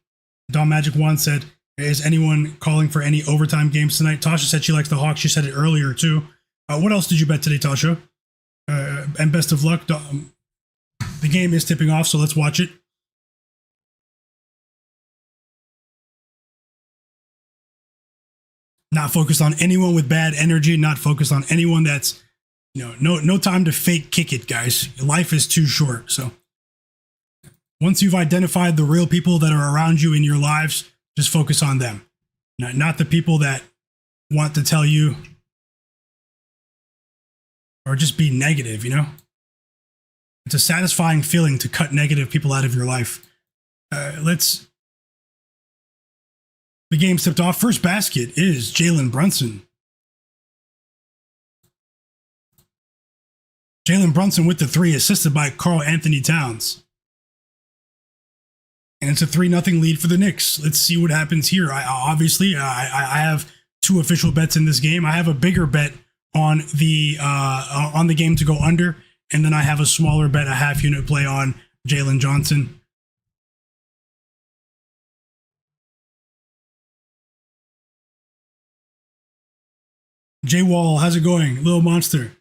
said, is anyone calling for any overtime games tonight? Tasha said she likes the Hawks. She said it earlier, too. What else did you bet today, Tasha? And best of luck. The game is tipping off, so let's watch it. Not focused on anyone with bad energy. Not focused on anyone that's, you know, no time to fake kick it, guys. Life is too short. So once you've identified the real people that are around you in your lives, just focus on them. Not the people that want to tell you or just be negative, you know? It's a satisfying feeling to cut negative people out of your life. The game tipped off. First basket is Jalen Brunson. Jalen Brunson with the three, assisted by Karl-Anthony Towns. And it's a 3-0 lead for the Knicks. Let's see what happens here. I have two official bets in this game. I have a bigger bet on the game to go under, and then I have a smaller bet, a half unit play on Jalen Johnson. J Wall, how's it going? Little monster.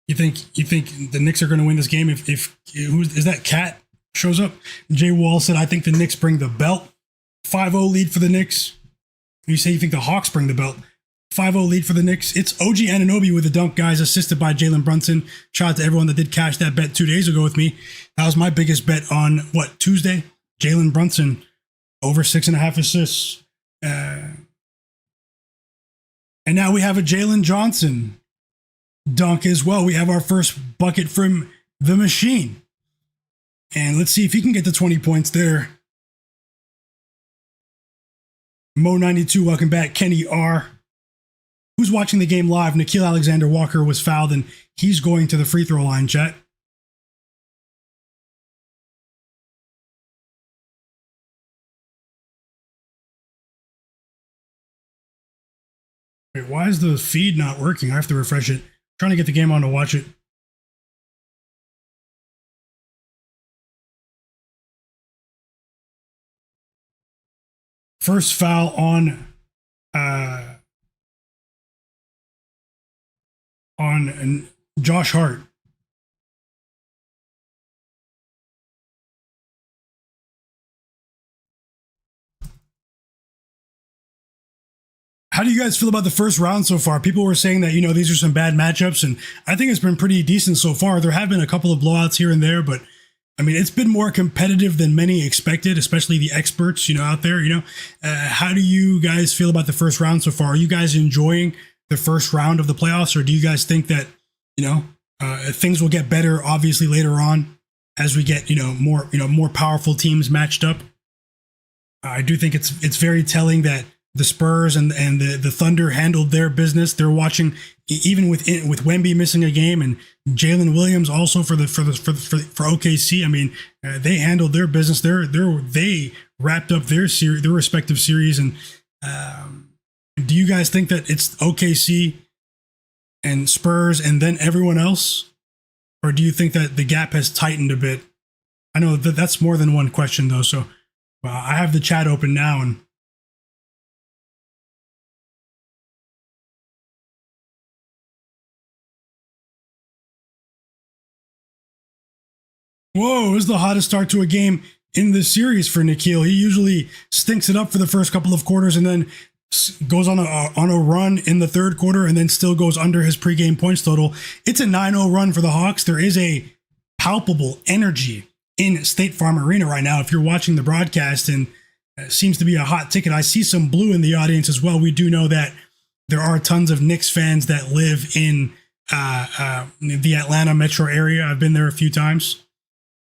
You think the Knicks are going to win this game if is that Cat shows up? J Wall said, I think the Knicks bring the belt. 5-0 lead for the Knicks. You say you think the Hawks bring the belt. 5-0 lead for the Knicks. It's OG Anunoby with the dunk, guys, assisted by Jalen Brunson. Shout out to everyone that did cash that bet 2 days ago with me. That was my biggest bet on, Tuesday? Jalen Brunson, over 6.5 assists. And now we have a Jalen Johnson dunk as well. We have our first bucket from the machine. And let's see if he can get the 20 points there. Mo92, welcome back. Kenny R. Who's watching the game live? Nikhil Alexander Walker was fouled, and he's going to the free throw line, chat. Wait, why is the feed not working? I have to refresh it. I'm trying to get the game on to watch it. First foul on Josh Hart. How do you guys feel about the first round so far? People were saying that, these are some bad matchups, and I think it's been pretty decent so far. There have been a couple of blowouts here and there, but it's been more competitive than many expected, especially the experts, out there, How do you guys feel about the first round so far? Are you guys enjoying the first round of the playoffs, or do you guys think that, things will get better, obviously, later on as we get, more powerful teams matched up? I do think it's very telling that the Spurs and the Thunder handled their business. They're watching, even with Wemby missing a game and Jalen Williams also for OKC. They handled their business. They wrapped up their respective series. And do you guys think that it's OKC and Spurs and then everyone else, or do you think that the gap has tightened a bit? I know that's more than one question though. So I have the chat open now, and whoa, this is the hottest start to a game in this series for Nikhil. He usually stinks it up for the first couple of quarters and then goes on a run in the third quarter and then still goes under his pregame points total. It's a 9-0 run for the Hawks. There is a palpable energy in State Farm Arena right now if you're watching the broadcast, and it seems to be a hot ticket. I see some blue in the audience as well. We do know that there are tons of Knicks fans that live in the Atlanta metro area. I've been there a few times.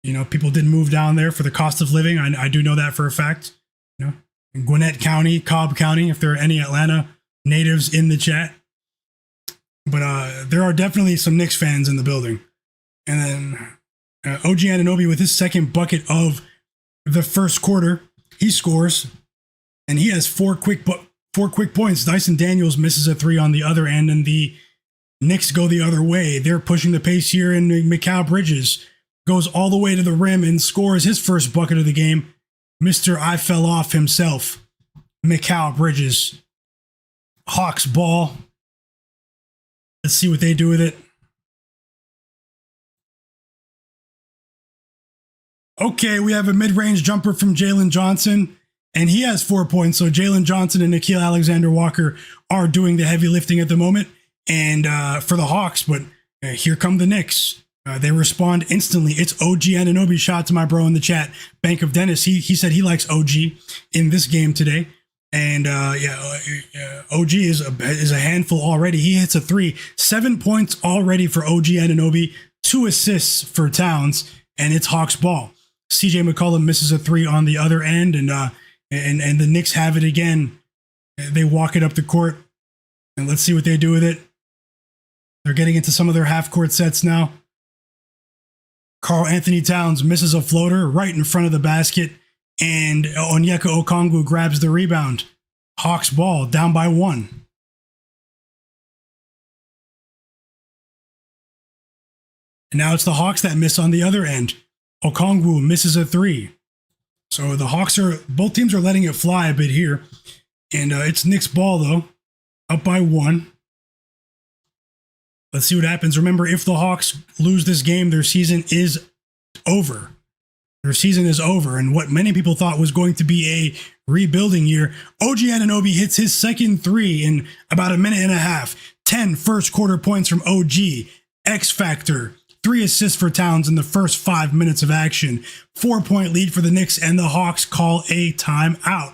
You know, people did move down there for the cost of living. I do know that for a fact. You know, in Gwinnett County, Cobb County, if there are any Atlanta natives in the chat. But there are definitely some Knicks fans in the building. And then OG Anunoby with his second bucket of the first quarter, he scores, and he has four quick points. Dyson Daniels misses a three on the other end, and the Knicks go the other way. They're pushing the pace here, and Mikal Bridges goes all the way to the rim and scores his first bucket of the game. Mr. I Fell Off himself, Mikal Bridges. Hawks ball. Let's see what they do with it. Okay, we have a mid-range jumper from Jalen Johnson, and he has 4 points. So Jalen Johnson and Nickeil Alexander-Walker are doing the heavy lifting at the moment, and for the Hawks. But here come the Knicks. They respond instantly. It's OG Anunoby. Shout out to my bro in the chat, Bank of Dennis. He said he likes OG in this game today. And OG is a handful already. He hits a three. 7 points already for OG Anunoby. 2 assists for Towns, and it's Hawks ball. CJ McCollum misses a three on the other end, and the Knicks have it again. They walk it up the court, and let's see what they do with it. They're getting into some of their half-court sets now. Karl-Anthony Towns misses a floater right in front of the basket, and Onyeka Okongwu grabs the rebound. Hawks ball, down by 1. And now it's the Hawks that miss on the other end. Okongwu misses a three. So the Hawks both teams are letting it fly a bit here. And it's Knicks ball, though, up by 1. Let's see what happens. Remember, if the Hawks lose this game, their season is over. Their season is over. And what many people thought was going to be a rebuilding year, OG Anunoby hits his second three in about a minute and a half. 10 first quarter points from OG. X Factor. 3 assists for Towns in the first 5 minutes of action. 4-point lead for the Knicks, and the Hawks call a timeout.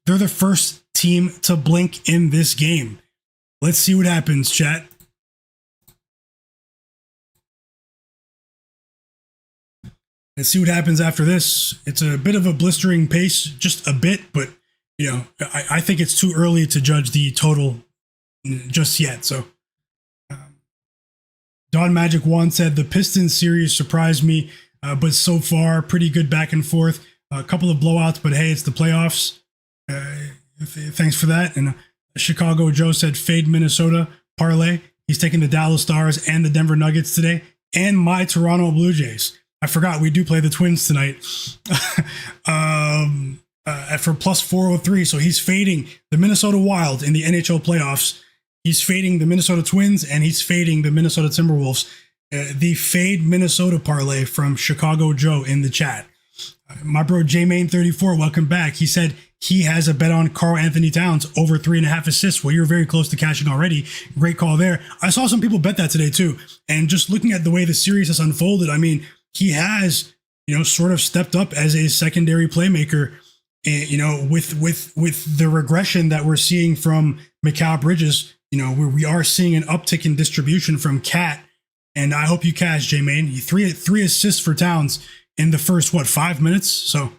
They're the first team to blink in this game. Let's see what happens, chat. Let's see what happens after this. It's a bit of a blistering pace, just a bit, but you know, I think it's too early to judge the total just yet. So, Don Magic 1 said the Pistons series surprised me, but so far pretty good back and forth. A couple of blowouts, but hey, it's the playoffs. Thanks for that. And Chicago Joe said fade Minnesota parlay. He's taking the Dallas Stars and the Denver Nuggets today, and my Toronto Blue Jays. I forgot we do play the Twins tonight for plus 403. So he's fading the Minnesota Wild in the NHL playoffs. He's fading the Minnesota Twins, and he's fading the Minnesota Timberwolves. The fade Minnesota parlay from Chicago Joe in the chat. My bro J-Main34, welcome back. He said he has a bet on Karl-Anthony Towns over 3.5 assists. Well, you're very close to cashing already. Great call there. I saw some people bet that today too. And just looking at the way the series has unfolded, I mean, he has, you know, sort of stepped up as a secondary playmaker. You know, with the regression that we're seeing from Mikal Bridges, you know, we are seeing an uptick in distribution from Cat, and I hope you cash, J-Main. Three assists for Towns in the first, 5 minutes? So,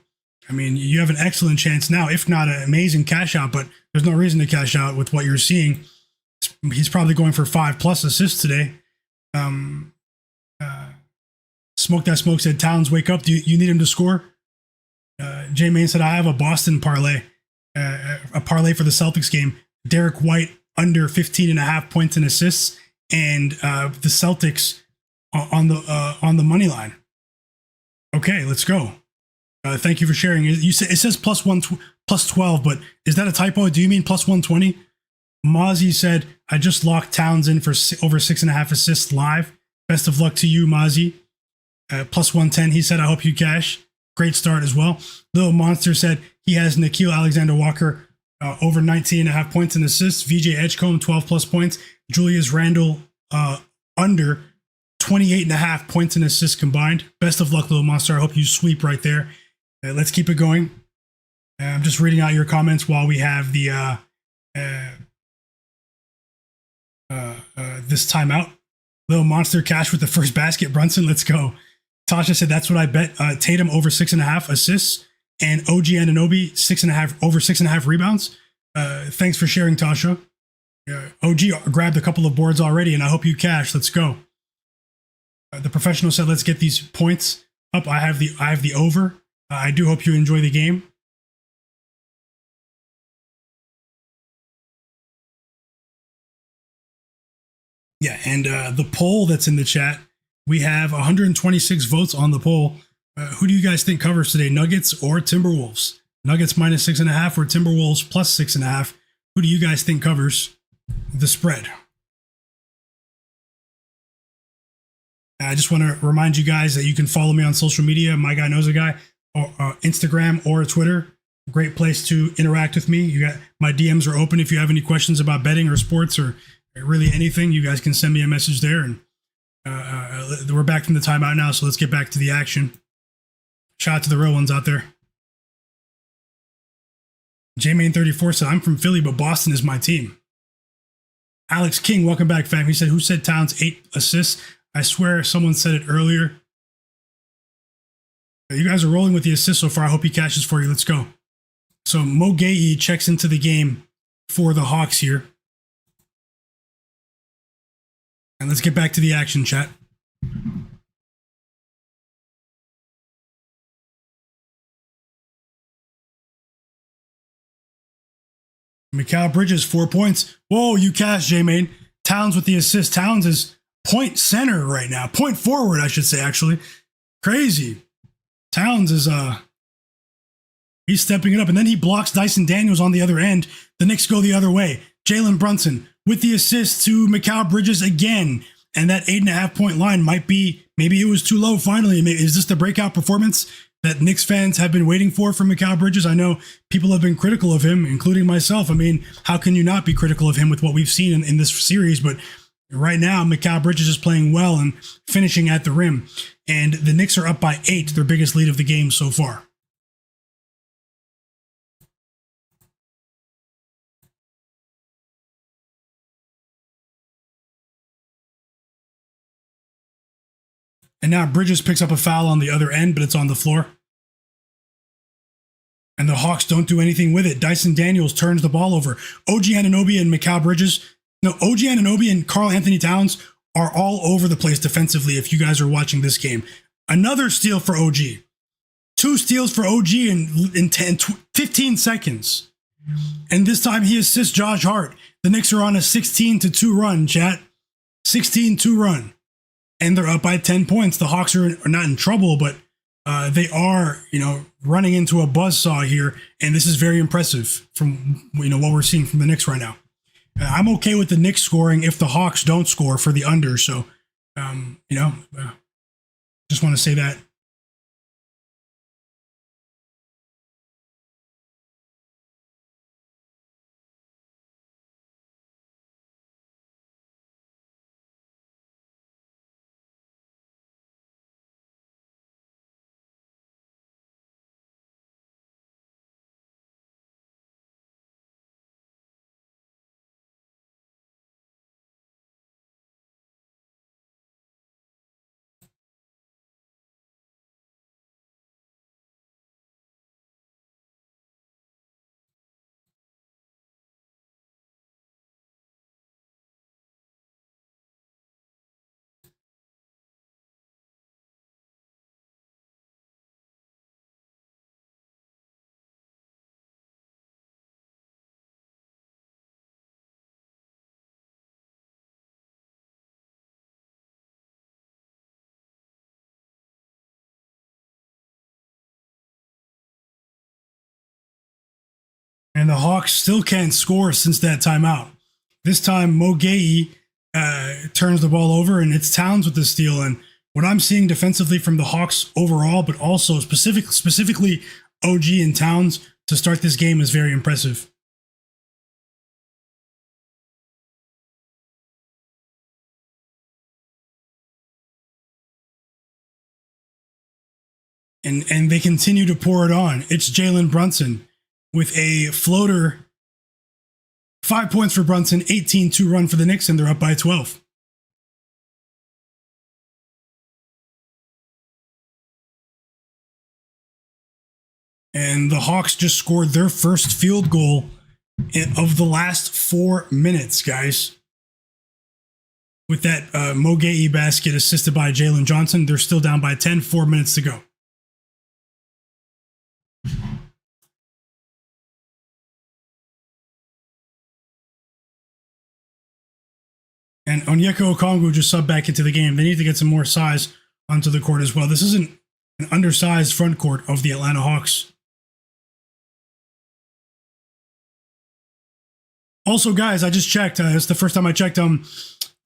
I mean, you have an excellent chance now, if not an amazing cash out, but there's no reason to cash out with what you're seeing. He's probably going for 5+ assists today. Smoke That Smoke said, Towns, wake up. Do you need him to score? J-Main said, I have a Boston parlay, a parlay for the Celtics game. Derek White under 15.5 points and assists, and the Celtics on the money line. Okay, let's go. Thank you for sharing. You say it says plus 12, but is that a typo? Do you mean plus 120? Mozzie said, I just locked Towns in for over 6.5 assists live. Best of luck to you, Mozzie. Plus 110, he said, I hope you cash. Great start as well. Little Monster said he has Nickeil Alexander-Walker over 19.5 points and assists. VJ Edgecombe, 12+ points. Julius Randle under 28.5 points and assists combined. Best of luck, Little Monster. I hope you sweep right there. Let's keep it going. I'm just reading out your comments while we have the this timeout. Little monster cash with the first basket. Brunson, let's go. Tasha said that's what I bet. Tatum over 6.5 assists and OG Anunoby 6.5 over 6.5 rebounds. Thanks for sharing, Tasha. OG grabbed a couple of boards already, and I hope you cash. Let's go. The professional said, "Let's get these points up." I have the over. I do hope you enjoy the game. Yeah, and the poll that's in the chat, we have 126 votes on the poll. Who do you guys think covers today, Nuggets or Timberwolves? Nuggets minus 6.5 or Timberwolves plus 6.5? Who do you guys think covers the spread? I just want to remind you guys that you can follow me on social media. My Guy Knows a Guy, or Instagram or Twitter. Great place to interact with me. You got my DMs are open if you have any questions about betting or sports or really anything. You guys can send me a message there. And we're back from the timeout now, so let's get back to the action. Shout out to the real ones out there. JMain34 said, "I'm from Philly, but Boston is my team." Alex King, welcome back, fam. He said, "Who said Towns 8 assists? I swear someone said it earlier." You guys are rolling with the assist so far. I hope he cashes for you. Let's go. So Mo Gaye checks into the game for the Hawks here. And let's get back to the action, chat. Mikal Bridges, 4 points. Whoa, you cash, J-Main. Towns with the assist. Towns is point center right now. Point forward, I should say, actually. Crazy. Towns is, he's stepping it up. And then he blocks Dyson Daniels on the other end. The Knicks go the other way. Jalen Brunson with the assist to Mikal Bridges again. And that 8.5 point line might be, maybe it was too low finally. Is this the breakout performance that Knicks fans have been waiting for from Mikal Bridges? I know people have been critical of him, including myself. I mean, how can you not be critical of him with what we've seen in this series? But right now, Mikal Bridges is playing well and finishing at the rim. And the Knicks are up by 8, their biggest lead of the game so far. And now Bridges picks up a foul on the other end, but it's on the floor. And the Hawks don't do anything with it. Dyson Daniels turns the ball over. OG Anunoby and Mikal Bridges. No, OG Anunoby and Karl-Anthony Towns are all over the place defensively if you guys are watching this game. Another steal for OG. 2 steals for OG in 15 seconds. And this time he assists Josh Hart. The Knicks are on a 16-2 run, chat. 16-2 run. And they're up by 10 points. The Hawks are not in trouble, but they are, running into a buzzsaw here. And this is very impressive from, what we're seeing from the Knicks right now. I'm okay with the Knicks scoring if the Hawks don't score for the under. So, just want to say that. And the Hawks still can't score since that timeout. This time, Mo Gaye turns the ball over, and it's Towns with the steal. And what I'm seeing defensively from the Hawks overall, but also specifically OG and Towns to start this game is very impressive. And they continue to pour it on. It's Jalen Brunson with a floater 5 points for Brunson, 18-2 run for the Knicks, and they're up by 12. And the Hawks just scored their first field goal of the last 4 minutes, guys. With that Mogei basket assisted by Jalen Johnson, they're still down by 10, 4 minutes to go. And Onyeka Okongwu just subbed back into the game. They need to get some more size onto the court as well. This isn't an undersized front court of the Atlanta Hawks. Also, guys, I just checked. It's the first time I checked.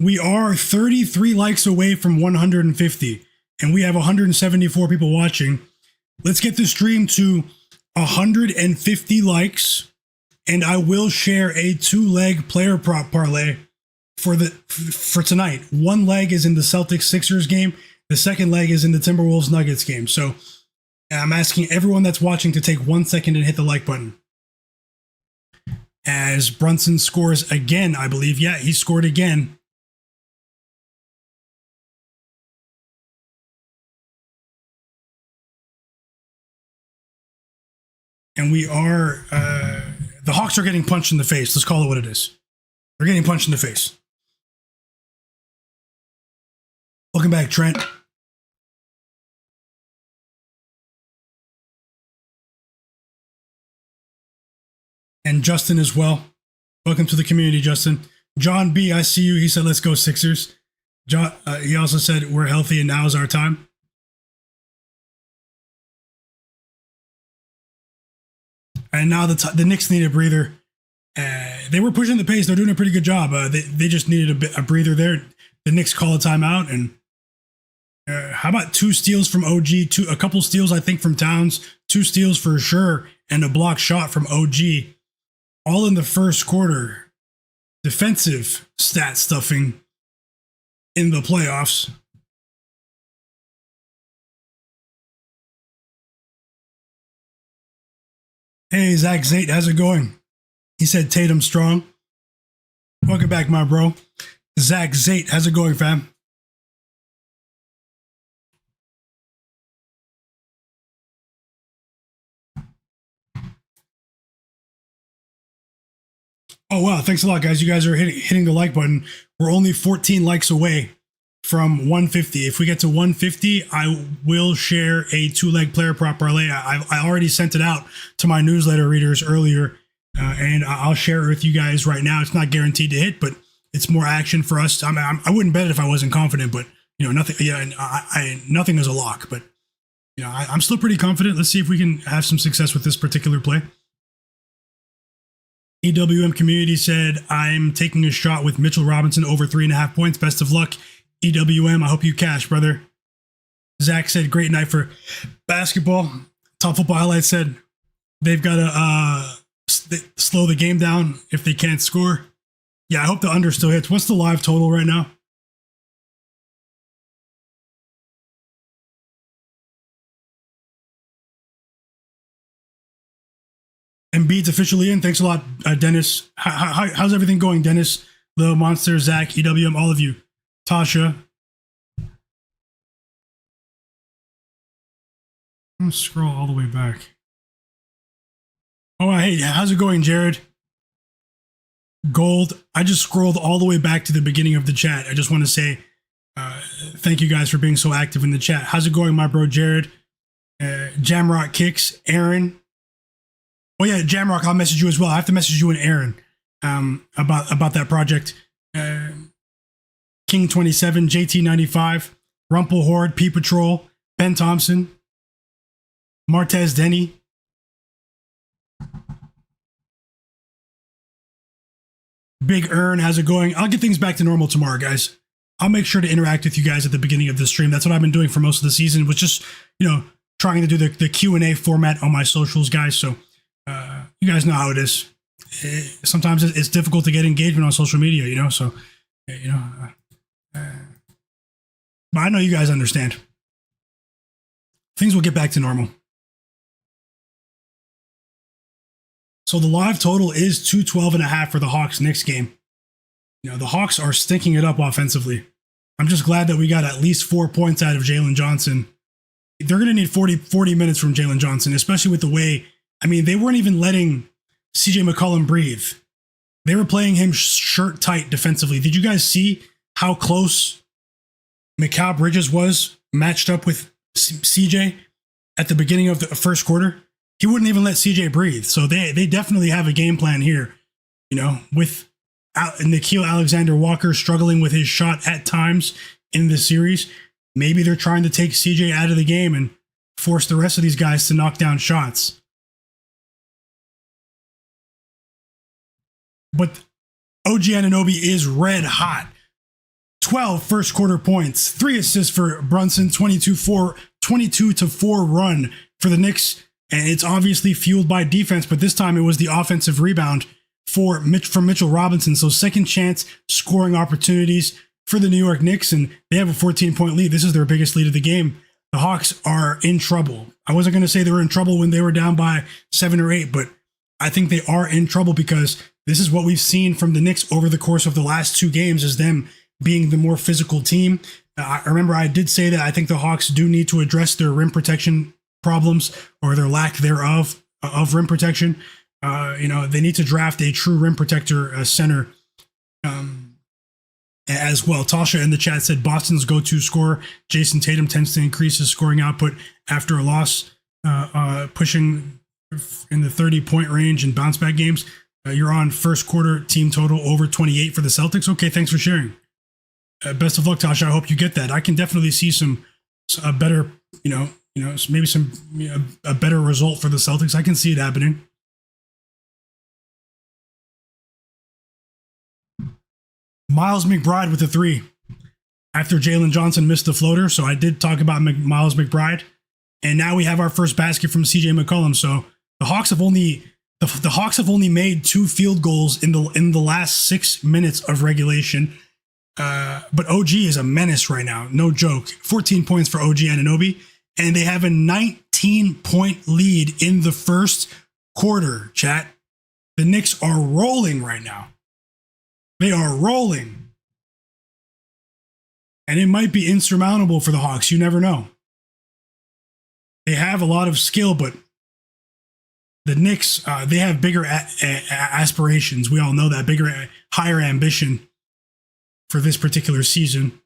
We are 33 likes away from 150, and we have 174 people watching. Let's get the stream to 150 likes, and I will share a 2-leg player prop parlay for tonight. One leg is in the Celtics-Sixers game. The second leg is in the Timberwolves-Nuggets game. So I'm asking everyone that's watching to take 1 second and hit the like button. As Brunson scores again, I believe. Yeah, he scored again. And we are, the Hawks are getting punched in the face. Let's call it what it is. They're getting punched in the face. Welcome back, Trent. And Justin as well. Welcome to the community, Justin. John B, I see you. He said, let's go Sixers. John, he also said, we're healthy and now is our time. And now the Knicks need a breather. They were pushing the pace. They're doing a pretty good job. They just needed a breather there. The Knicks call a timeout. And how about 2 steals from OG? A couple steals, I think, from Towns. 2 steals for sure. And a block shot from OG. All in the first quarter. Defensive stat stuffing in the playoffs. Hey, Zach Zate, how's it going? He said Tatum strong. Welcome back, my bro. Zach Zate, how's it going, fam? Oh, wow. Thanks a lot, guys. You guys are hitting the like button. We're only 14 likes away from 150. If we get to 150, I will share a 2-leg player prop parlay. I already sent it out to my newsletter readers earlier, and I'll share it with you guys right now. It's not guaranteed to hit, but it's more action for us. I wouldn't bet it if I wasn't confident, but nothing. Yeah, nothing is a lock, but I'm still pretty confident. Let's see if we can have some success with this particular play. EWM community said, I'm taking a shot with Mitchell Robinson over 3.5 points. Best of luck, EWM. I hope you cash, brother. Zach said, great night for basketball. Top Football Highlights said, they've got to slow the game down if they can't score. Yeah, I hope the under still hits. What's the live total right now? Embiid's officially in. Thanks a lot, Dennis. How's everything going, Dennis? Little Monster, Zach, EWM, all of you. Tasha. I'm going to scroll all the way back. Oh, hey, how's it going, Jared? Gold. I just scrolled all the way back to the beginning of the chat. I just want to say thank you guys for being so active in the chat. How's it going, my bro, Jared? Jamrock Kicks, Aaron. Oh yeah, Jamrock, I'll message you as well. I have to message you and Aaron about that project. King 27, JT 95, Rumple Horde, P Patrol, Ben Thompson, Martez Denny. Big Earn, how's it going? I'll get things back to normal tomorrow, guys. I'll make sure to interact with you guys at the beginning of the stream. That's what I've been doing for most of the season, was just, trying to do the Q&A format on my socials, guys. So you guys know how it is. Sometimes it's difficult to get engagement on social media, so, but I know you guys understand. Things will get back to normal. So the live total is 212.5 for the Hawks Knicks game. You know, the Hawks are stinking it up offensively. I'm just glad that we got at least 4 points out of Jalen Johnson. They're going to need 40 minutes from Jalen Johnson, especially with the way, I mean, they weren't even letting CJ McCollum breathe. They were playing him shirt tight defensively. Did you guys see how close Mikal Bridges was matched up with CJ at the beginning of the first quarter? He wouldn't even let CJ breathe. So they definitely have a game plan here, you know, with Nickeil Alexander-Walker struggling with his shot at times in this series. Maybe they're trying to take CJ out of the game and force the rest of these guys to knock down shots. But OG Anunoby is red hot. 12 first quarter points, 3 assists for Brunson, 22-4 run for the Knicks. And it's obviously fueled by defense, but this time it was the offensive rebound from Mitchell Robinson. So second chance scoring opportunities for the New York Knicks, and they have a 14-point lead. This is their biggest lead of the game. The Hawks are in trouble. I wasn't going to say they were in trouble when they were down by 7 or 8, but I think they are in trouble because this is what we've seen from the Knicks over the course of the last 2 games, is them being the more physical team. I remember I did say that I think the Hawks do need to address their rim protection problems, or their lack thereof of rim protection. You know, they need to draft a true rim protector center as well. Tasha in the chat said Boston's go-to scorer, Jayson Tatum, tends to increase his scoring output after a loss, pushing in the 30-point range in bounce-back games. You're on first quarter team total over 28 for the Celtics. Okay, thanks for sharing. Best of luck, Tasha. I hope you get that. I can definitely see a better, maybe a better result for the Celtics. I can see it happening. Miles McBride with the 3 after Jalen Johnson missed the floater. So I did talk about Miles McBride, and now we have our first basket from CJ McCollum. So the Hawks have only made 2 field goals in the last 6 minutes of regulation. But OG is a menace right now. No joke. 14 points for OG Anunoby, and they have a 19-point lead in the first quarter, chat. The Knicks are rolling right now. They are rolling. And it might be insurmountable for the Hawks. You never know. They have a lot of skill, but the Knicks, they have bigger aspirations. We all know that. Higher ambition for this particular season.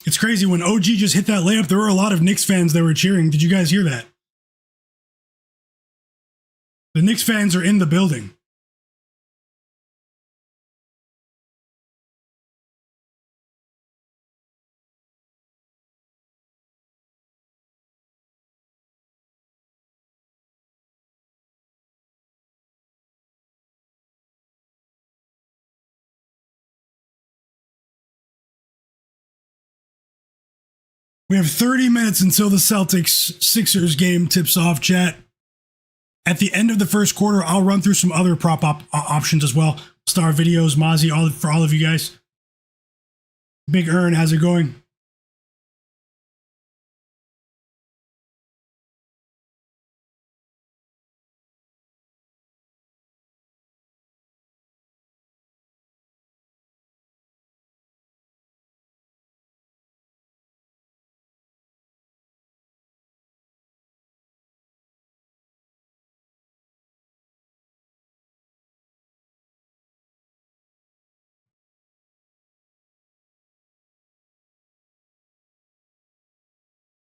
It's crazy. When OG just hit that layup, there were a lot of Knicks fans that were cheering. Did you guys hear that? The Knicks fans are in the building. We have 30 minutes until the Celtics-Sixers game tips off, chat. At the end of the first quarter, I'll run through some other prop options as well. Star videos, Mozzie, for all of you guys. Big Earn, how's it going?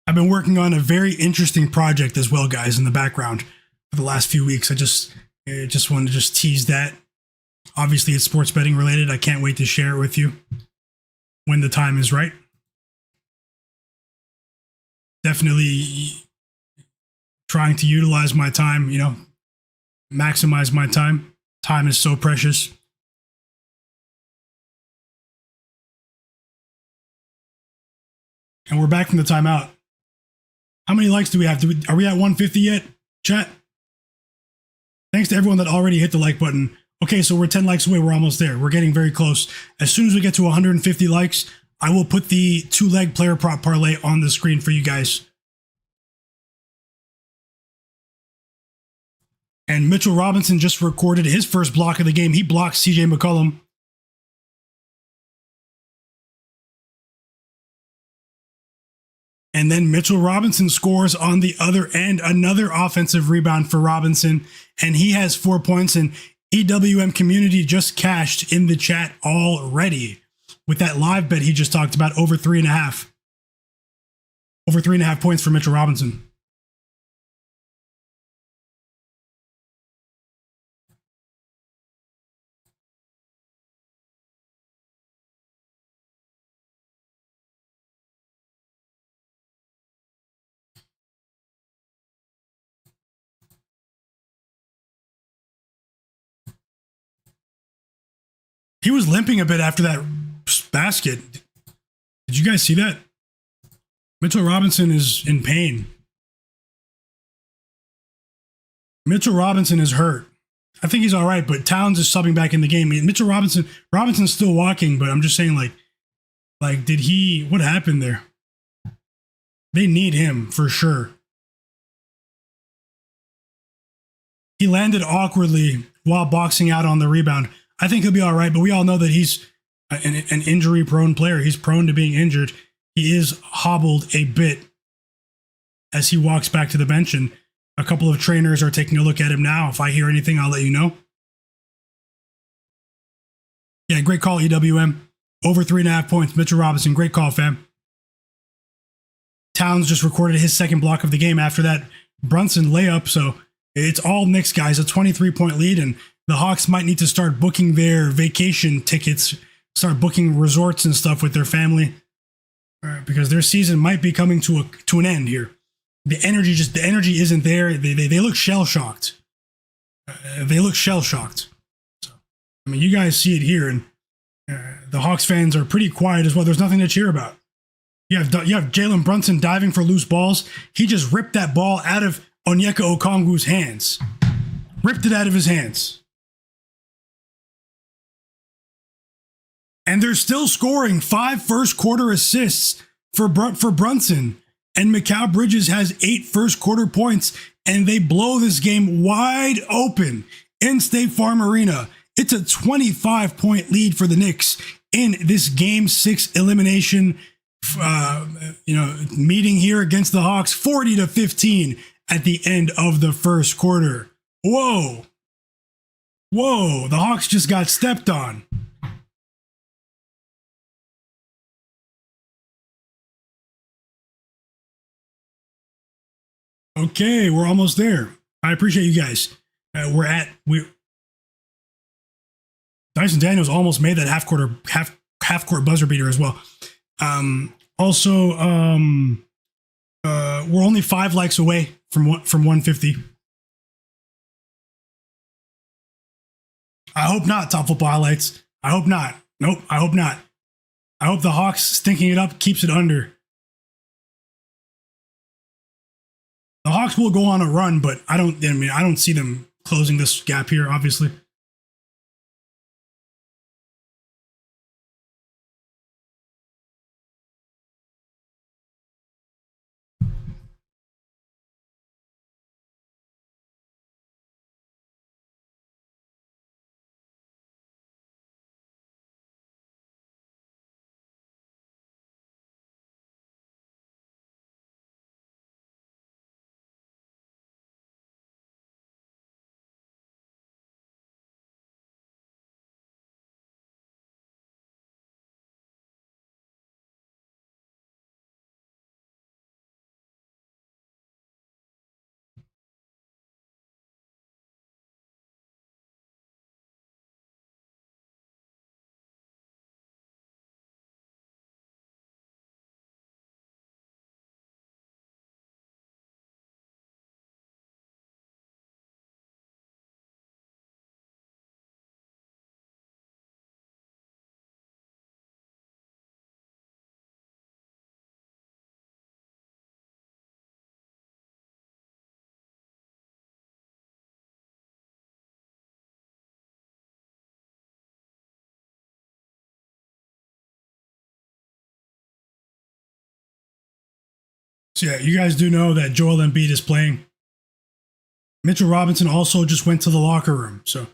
I've been working on a very interesting project as well, guys, in the background for the last few weeks. I just wanted to tease that. Obviously, it's sports betting related. I can't wait to share it with you when the time is right. Definitely trying to utilize my time, maximize my time. Time is so precious. And we're back from the timeout. How many likes do we have? Are we at 150 yet, chat? Thanks to everyone that already hit the like button. Okay, so we're 10 likes away. We're almost there. We're getting very close. As soon as we get to 150 likes, I will put the 2-leg player prop parlay on the screen for you guys. And Mitchell Robinson just recorded his first block of the game. He blocked CJ McCollum. And then Mitchell Robinson scores on the other end, another offensive rebound for Robinson. And he has 4 points. And EWM community just cashed in the chat already with that live bet he just talked about, over 3.5. Over 3.5 points for Mitchell Robinson. He was limping a bit after that basket. Did you guys see that? Mitchell Robinson is in pain. Mitchell Robinson is hurt. I think he's all right, but Towns is subbing back in the game. I mean, Mitchell Robinson's still walking, but I'm just saying, what happened there? They need him for sure. He landed awkwardly while boxing out on the rebound. I think he'll be all right, but we all know that he's an injury-prone player. He's prone to being injured. He is hobbled a bit as he walks back to the bench, and a couple of trainers are taking a look at him now. If I hear anything, I'll let you know. Yeah, great call, EWM. Over 3.5 points. Mitchell Robinson, great call, fam. Towns just recorded his second block of the game after that Brunson layup, so it's all Knicks, guys. A 23-point lead, and the Hawks might need to start booking their vacation tickets, start booking resorts and stuff with their family, because their season might be coming to an end here. The energy isn't there. They look shell shocked. They look shell shocked. So, I mean, you guys see it here, and the Hawks fans are pretty quiet as well. There's nothing to cheer about. You have Jalen Brunson diving for loose balls. He just ripped that ball out of Onyeka Okongwu's hands. Ripped it out of his hands. And they're still scoring 5 first-quarter assists for Brunson. And Mikal Bridges has 8 first-quarter points, and they blow this game wide open in State Farm Arena. It's a 25-point lead for the Knicks in this Game 6 elimination meeting here against the Hawks, 40-15 at the end of the first quarter. Whoa, the Hawks just got stepped on. Okay, we're almost there. I appreciate you guys. Dyson Daniels almost made that half court buzzer beater as well. We're only 5 likes away from 150. I hope not, Top Football Highlights. I hope not. Nope, I hope not. I hope the Hawks stinking it up keeps it under. The Hawks will go on a run, but I don't see them closing this gap here, obviously. So yeah, you guys do know that Joel Embiid is playing. Mitchell Robinson also just went to the locker room, so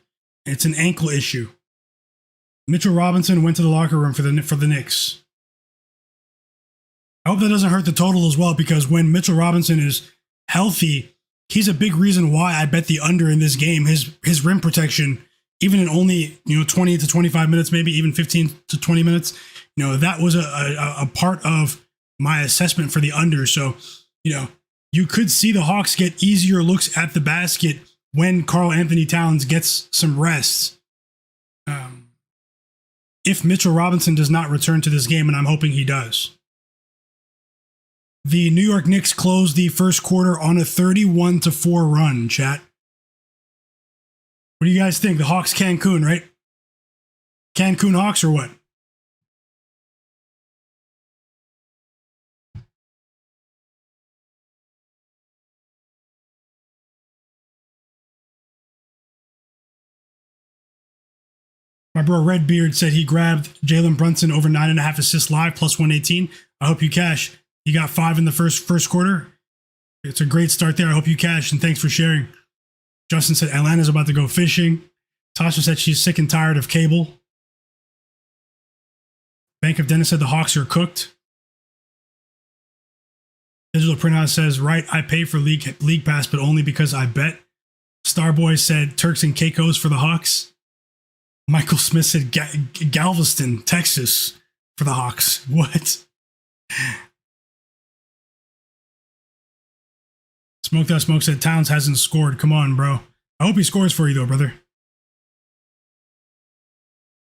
it's an ankle issue. Mitchell Robinson went to the locker room for the Knicks. I hope that doesn't hurt the total as well, because when Mitchell Robinson is healthy, he's a big reason why I bet the under in this game. His rim protection, even in only 20 to 25 minutes, maybe even 15 to 20 minutes, that was a part of my assessment for the under. So, you could see the Hawks get easier looks at the basket when Karl-Anthony Towns gets some rest. If Mitchell Robinson does not return to this game, and I'm hoping he does. The New York Knicks closed the first quarter on a 31-4 run, chat. What do you guys think? The Hawks Cancun, right? Cancun Hawks or what? My bro Redbeard said he grabbed Jalen Brunson over 9.5 assists live, plus 118. I hope you cash. He got 5 in the first quarter. It's a great start there. I hope you cash, and thanks for sharing. Justin said Atlanta's about to go fishing. Tasha said she's sick and tired of cable. Bank of Dennis said the Hawks are cooked. Digital Printhouse says, right, I pay for league pass, but only because I bet. Starboy said Turks and Caicos for the Hawks. Michael Smith said Galveston, Texas for the Hawks. What? Smoke That Smoke said Towns hasn't scored. Come on, bro. I hope he scores for you, though, brother.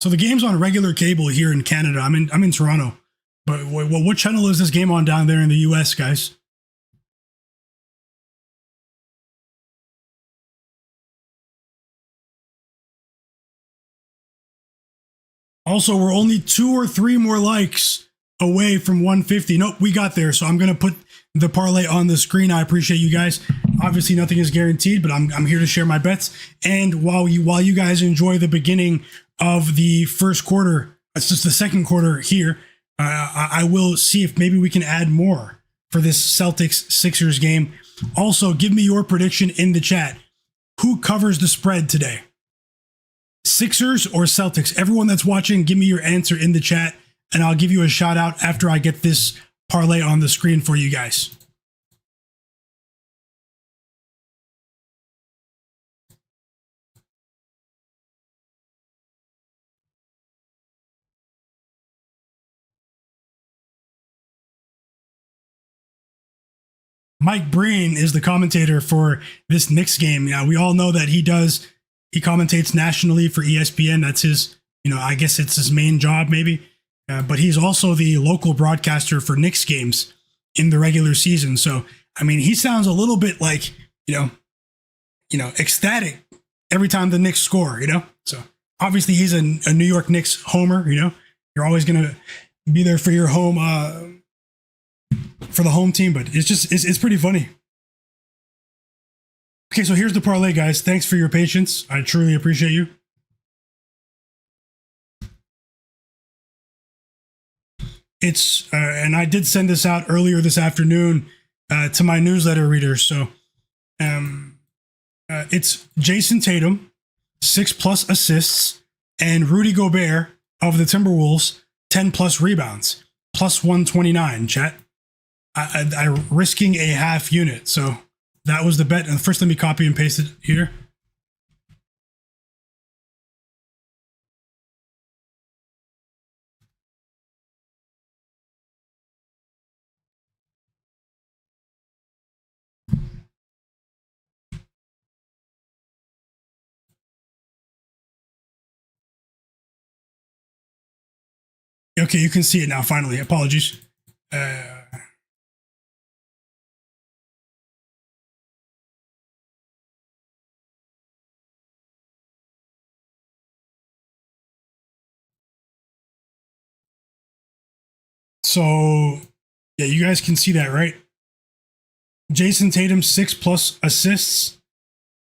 So the game's on regular cable here in Canada. I'm in Toronto. But what channel is this game on down there in the US, guys? Also, we're only 2 or 3 more likes away from 150. Nope, we got there. So I'm going to put the parlay on the screen. I appreciate you guys. Obviously, nothing is guaranteed, but I'm here to share my bets. And while you guys enjoy the beginning of the first quarter, it's just the second quarter here, I will see if maybe we can add more for this Celtics-Sixers game. Also, give me your prediction in the chat. Who covers the spread today? Sixers or Celtics? Everyone that's watching, give me your answer in the chat, and I'll give you a shout out after I get this parlay on the screen for you guys. Mike Breen is the commentator for this Knicks game. Yeah, we all know that he commentates nationally for ESPN. That's his, I guess it's his main job maybe. But he's also the local broadcaster for Knicks games in the regular season. So, he sounds a little bit like, ecstatic every time the Knicks score, So obviously he's a New York Knicks homer, You're always going to be there for your home, for the home team, but it's pretty funny. Okay, so here's the parlay, guys. Thanks for your patience. I truly appreciate you. It's and I did send this out earlier this afternoon to my newsletter readers. So it's Jayson Tatum, 6+ assists, and Rudy Gobert of the Timberwolves, 10+ rebounds, plus 129, chat. I risking a half unit. So that was the bet. And first, let me copy and paste it here. Okay, you can see it now, finally. Apologies. So, yeah, you guys can see that, right? Jayson Tatum, 6+ assists,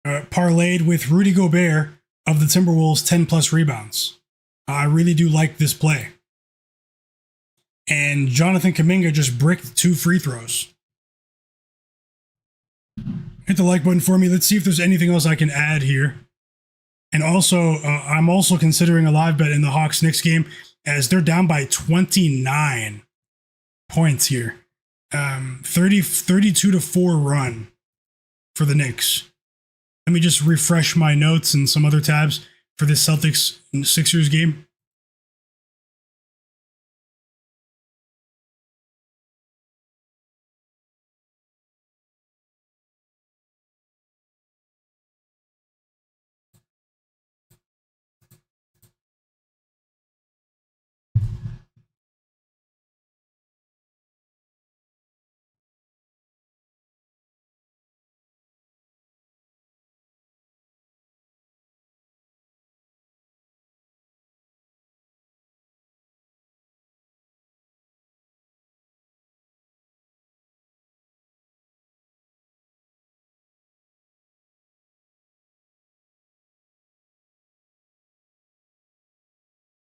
parlayed with Rudy Gobert of the Timberwolves, 10+ rebounds. I really do like this play. And Jonathan Kuminga just bricked 2 free throws. Hit the like button for me. Let's see if there's anything else I can add here. And also, I'm also considering a live bet in the Hawks-Knicks game as they're down by 29 points here. 32-4 run for the Knicks. Let me just refresh my notes and some other tabs for this Celtics and Sixers game.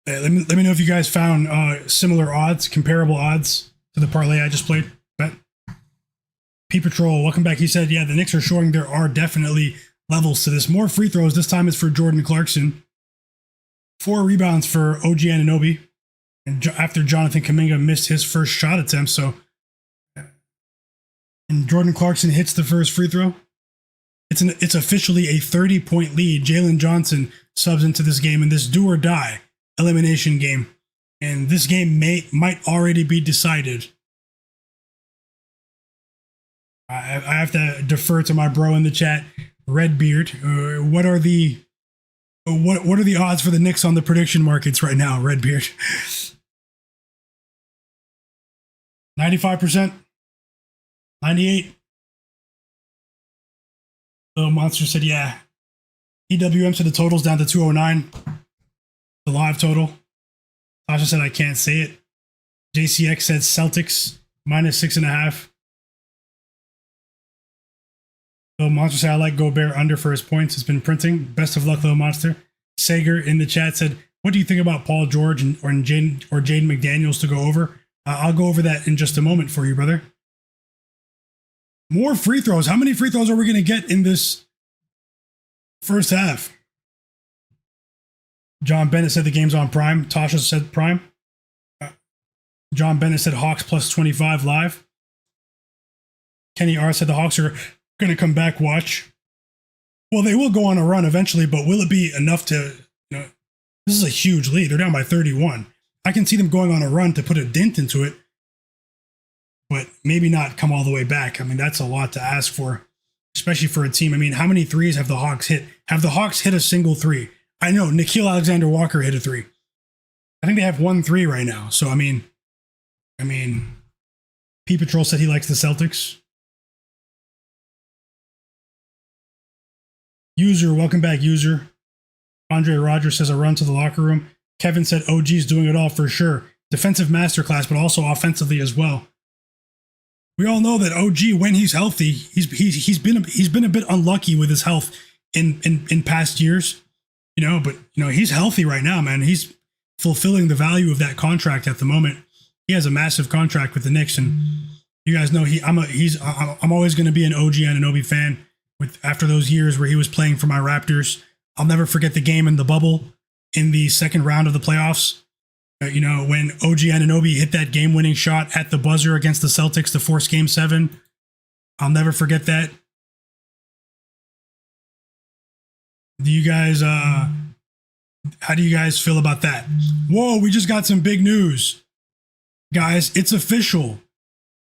Let me know if you guys found similar odds, comparable odds to the parlay I just played. Bet. P Patrol, welcome back. He said, yeah, the Knicks are showing there are definitely levels to this. More free throws. This time it's for Jordan Clarkson. 4 rebounds for OG Anunoby. And after Jonathan Kuminga missed his first shot attempt, so. And Jordan Clarkson hits the first free throw. It's officially a 30-point lead. Jalen Johnson subs into this game in this do or die elimination game, and this game might already be decided. I have to defer to my bro in the chat, Redbeard. What are the odds for the Knicks on the prediction markets right now, Redbeard? 95%, 98%. Little Monster said, yeah. EWM said the total's down to 209. The live total. Tasha said I can't say it. JCX said Celtics -6.5. Little Monster said I like Gobert under for his points. It's been printing. Best of luck, Little Monster. Sager in the chat said, what do you think about Paul George or Jaden McDaniels to go over? I'll go over that in just a moment for you, brother. More free throws. How many free throws are we going to get in this first half? John Bennett said the game's on Prime. Tasha said Prime. John Bennett said Hawks +25 live. Kenny R said the Hawks are going to come back, watch. Well, they will go on a run eventually, but will it be enough to, this is a huge lead. They're down by 31. I can see them going on a run to put a dent into it, but maybe not come all the way back. I mean, that's a lot to ask for, especially for a team. I mean, how many threes have the Hawks hit? Have the Hawks hit a single three? I know Nickeil Alexander-Walker hit a 3. I think they have 1 3 right now. So, I mean, P Patrol said he likes the Celtics. User, welcome back, User. Andre Rogers says a run to the locker room. Kevin said OG's doing it all for sure. Defensive masterclass, but also offensively as well. We all know that OG, when he's healthy, he's been a bit unlucky with his health in past years. But he's healthy right now, man. He's fulfilling the value of that contract at the moment. He has a massive contract with the Knicks, and you guys know I'm always going to be an OG Anunoby fan. After those years where he was playing for my Raptors, I'll never forget the game in the bubble in the second round of the playoffs. When OG Anunoby hit that game-winning shot at the buzzer against the Celtics to force Game 7. I'll never forget that. How do you guys feel about that? Whoa, we just got some big news. Guys, it's official.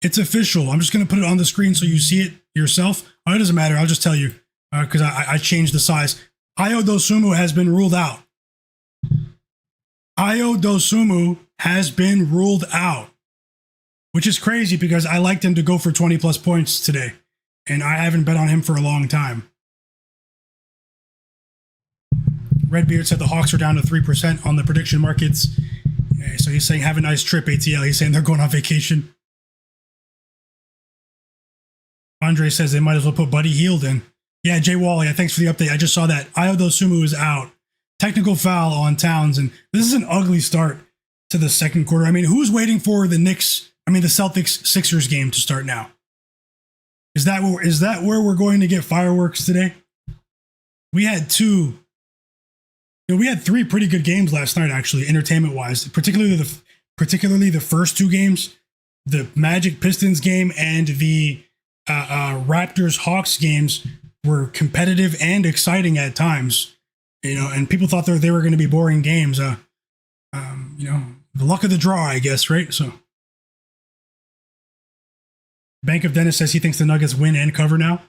It's official. I'm just going to put it on the screen so you see it yourself. Oh, it doesn't matter. I'll just tell you because I changed the size. Ayo Dosunmu has been ruled out. Ayo Dosunmu has been ruled out, which is crazy because I liked him to go for 20-plus points today, and I haven't bet on him for a long time. Redbeard said the Hawks are down to 3% on the prediction markets. So he's saying, have a nice trip, ATL. He's saying they're going on vacation. Andre says they might as well put Buddy Hield in. Yeah, Jay Wally, thanks for the update. I just saw that. Ayo Dosunmu is out. Technical foul on Towns, and this is an ugly start to the second quarter. I mean, who's waiting for the Celtics-Sixers game to start now? Is that where we're going to get fireworks today? We had two. We had three pretty good games last night, actually, entertainment-wise. Particularly the first two games, the Magic Pistons game and the Raptors Hawks games were competitive and exciting at times. And people thought they were going to be boring games. The luck of the draw, I guess, right? So, Bank of Dennis says he thinks the Nuggets win and cover now.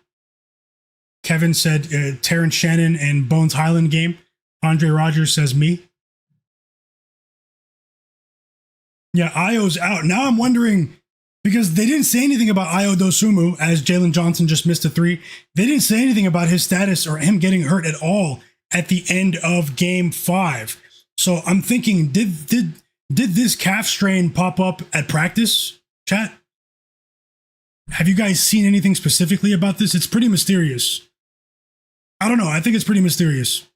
Kevin said Terrence Shannon and Bones Highland game. Andre Rogers says me. Yeah, Io's out. Now I'm wondering, because they didn't say anything about Io Dosunmu as Jalen Johnson just missed a three. They didn't say anything about his status or him getting hurt at all at the end of game 5. So I'm thinking, did this calf strain pop up at practice, chat? Have you guys seen anything specifically about this? It's pretty mysterious. I don't know. I think it's pretty mysterious.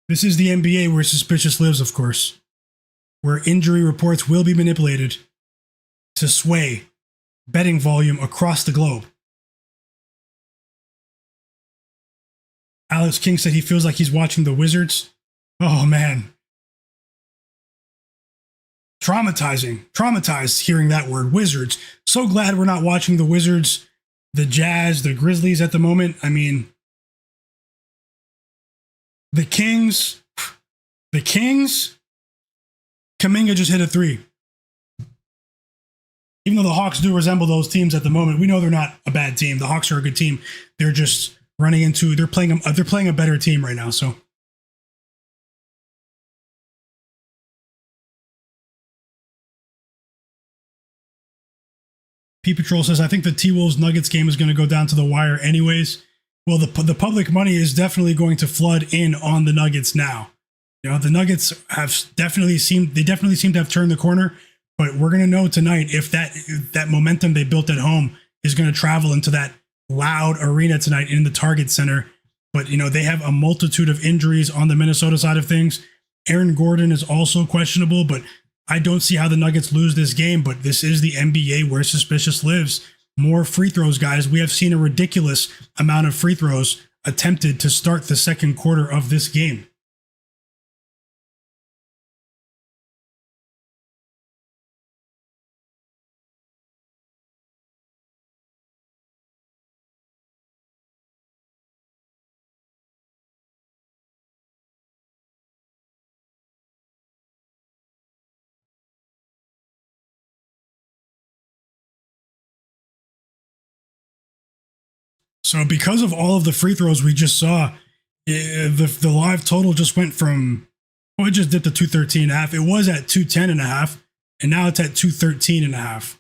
This is the NBA where suspicious lives, of course, where injury reports will be manipulated to sway betting volume across the globe. Alex King said he feels like he's watching the Wizards. Oh, man. Traumatized hearing that word, Wizards. So glad we're not watching the Wizards, the Jazz, the Grizzlies at the moment. I mean, the Kings, Kuminga just hit a three. Even though the Hawks do resemble those teams at the moment, we know they're not a bad team. The Hawks are a good team. They're just they're playing a better team right now. So P Patrol says, I think the T-Wolves Nuggets game is going to go down to the wire anyways. Well, the public money is definitely going to flood in on the Nuggets now. The Nuggets definitely seem to have turned the corner, but we're going to know tonight if that momentum they built at home is going to travel into that loud arena tonight in the Target Center. But, they have a multitude of injuries on the Minnesota side of things. Aaron Gordon is also questionable, but I don't see how the Nuggets lose this game. But this is the NBA where suspicious lives. More free throws, guys. We have seen a ridiculous amount of free throws attempted to start the second quarter of this game. So because of all of the free throws we just saw, the live total just went from, it just dipped to 213.5. It was at 210.5, and now it's at 213.5.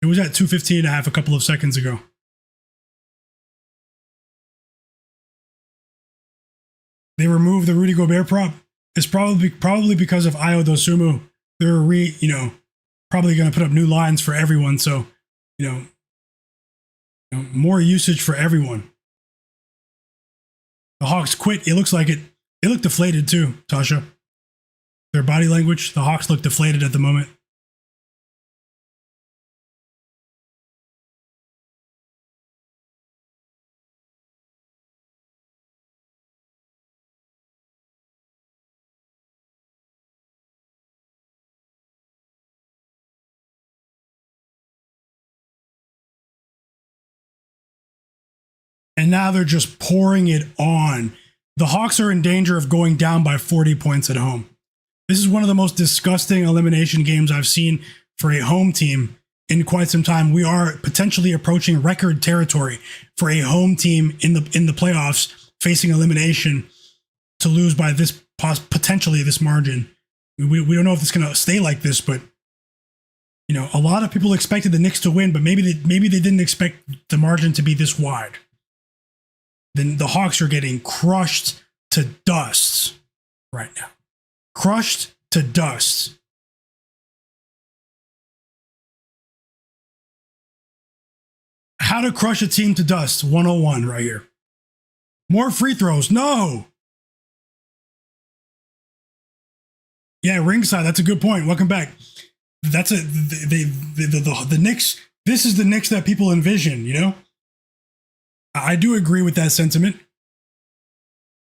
It was at 215.5 a couple of seconds ago. They removed the Rudy Gobert prop. It's probably because of Io Dosunmu. They're probably going to put up new lines for everyone. So, more usage for everyone. The Hawks quit. It looks like it. They look deflated too, Tasha. Their body language, the Hawks look deflated at the moment. And now they're just pouring it on. The Hawks are in danger of going down by 40 points at home. This is one of the most disgusting elimination games I've seen for a home team in quite some time. We are potentially approaching record territory for a home team in the playoffs facing elimination to lose by potentially this margin. We don't know if it's going to stay like this, but a lot of people expected the Knicks to win, but maybe they didn't expect the margin to be this wide. Then the Hawks are getting crushed to dust right now. Crushed to dust. How to crush a team to dust 101 right here. More free throws. No. Yeah, ringside. That's a good point. Welcome back. That's the Knicks. This is the Knicks that people envision. You know, I do agree with that sentiment.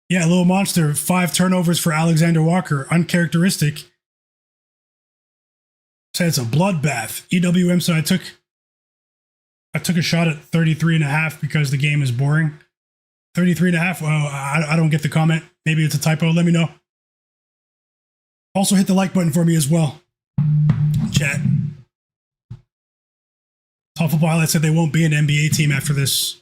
Yeah, little monster. 5 turnovers for Alexander Walker. Uncharacteristic. Said it's a bloodbath. EWM said I took a shot at 33.5 because the game is boring. 33.5. Well, I don't get the comment. Maybe it's a typo. Let me know. Also hit the like button for me as well. Chat. Top Football Highlights said they won't be an NBA team after this.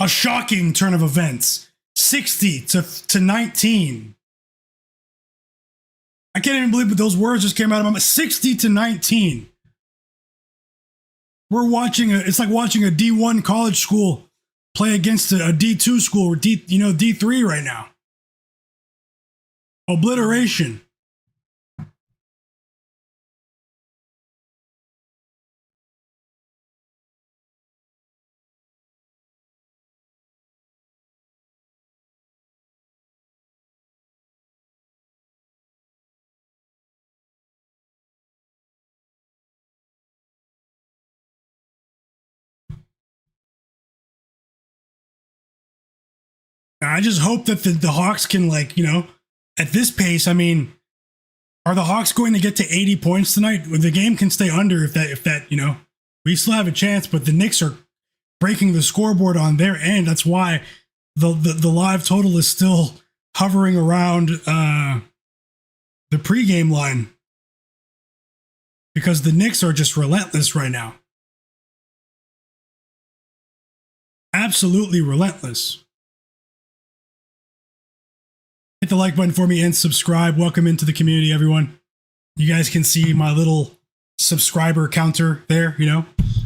A shocking turn of events. 60 to 19. I can't even believe that those words just came out of my mouth. 60 to 19. We're watching it's like watching a D1 college school play against a D2 school or D3 right now. Obliteration. I just hope that the Hawks can, like, at this pace, I mean, are the Hawks going to get to 80 points tonight? The game can stay under if that, we still have a chance, but the Knicks are breaking the scoreboard on their end. That's why the live total is still hovering around the pregame line, because the Knicks are just relentless right now. Absolutely relentless. Hit the like button for me and subscribe. Welcome into the community, everyone. You guys can see my little subscriber counter there,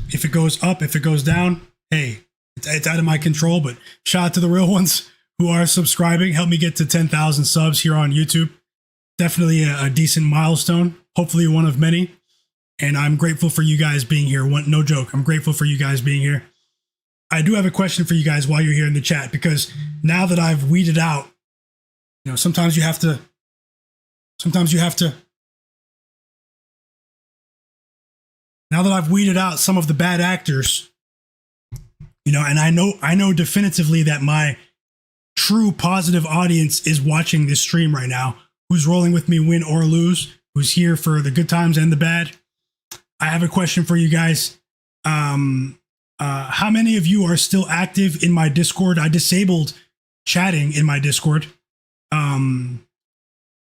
If it goes up, if it goes down, hey, it's out of my control, but shout out to the real ones who are subscribing. Help me get to 10,000 subs here on YouTube. Definitely a decent milestone. Hopefully one of many. And I'm grateful for you guys being here. No joke. I'm grateful for you guys being here. I do have a question for you guys while you're here in the chat, because now that I've weeded out, sometimes you have to, now that I've weeded out some of the bad actors, and I know definitively that my true positive audience is watching this stream right now, who's rolling with me, win or lose, who's here for the good times and the bad. I have a question for you guys. How many of you are still active in my Discord? I disabled chatting in my Discord.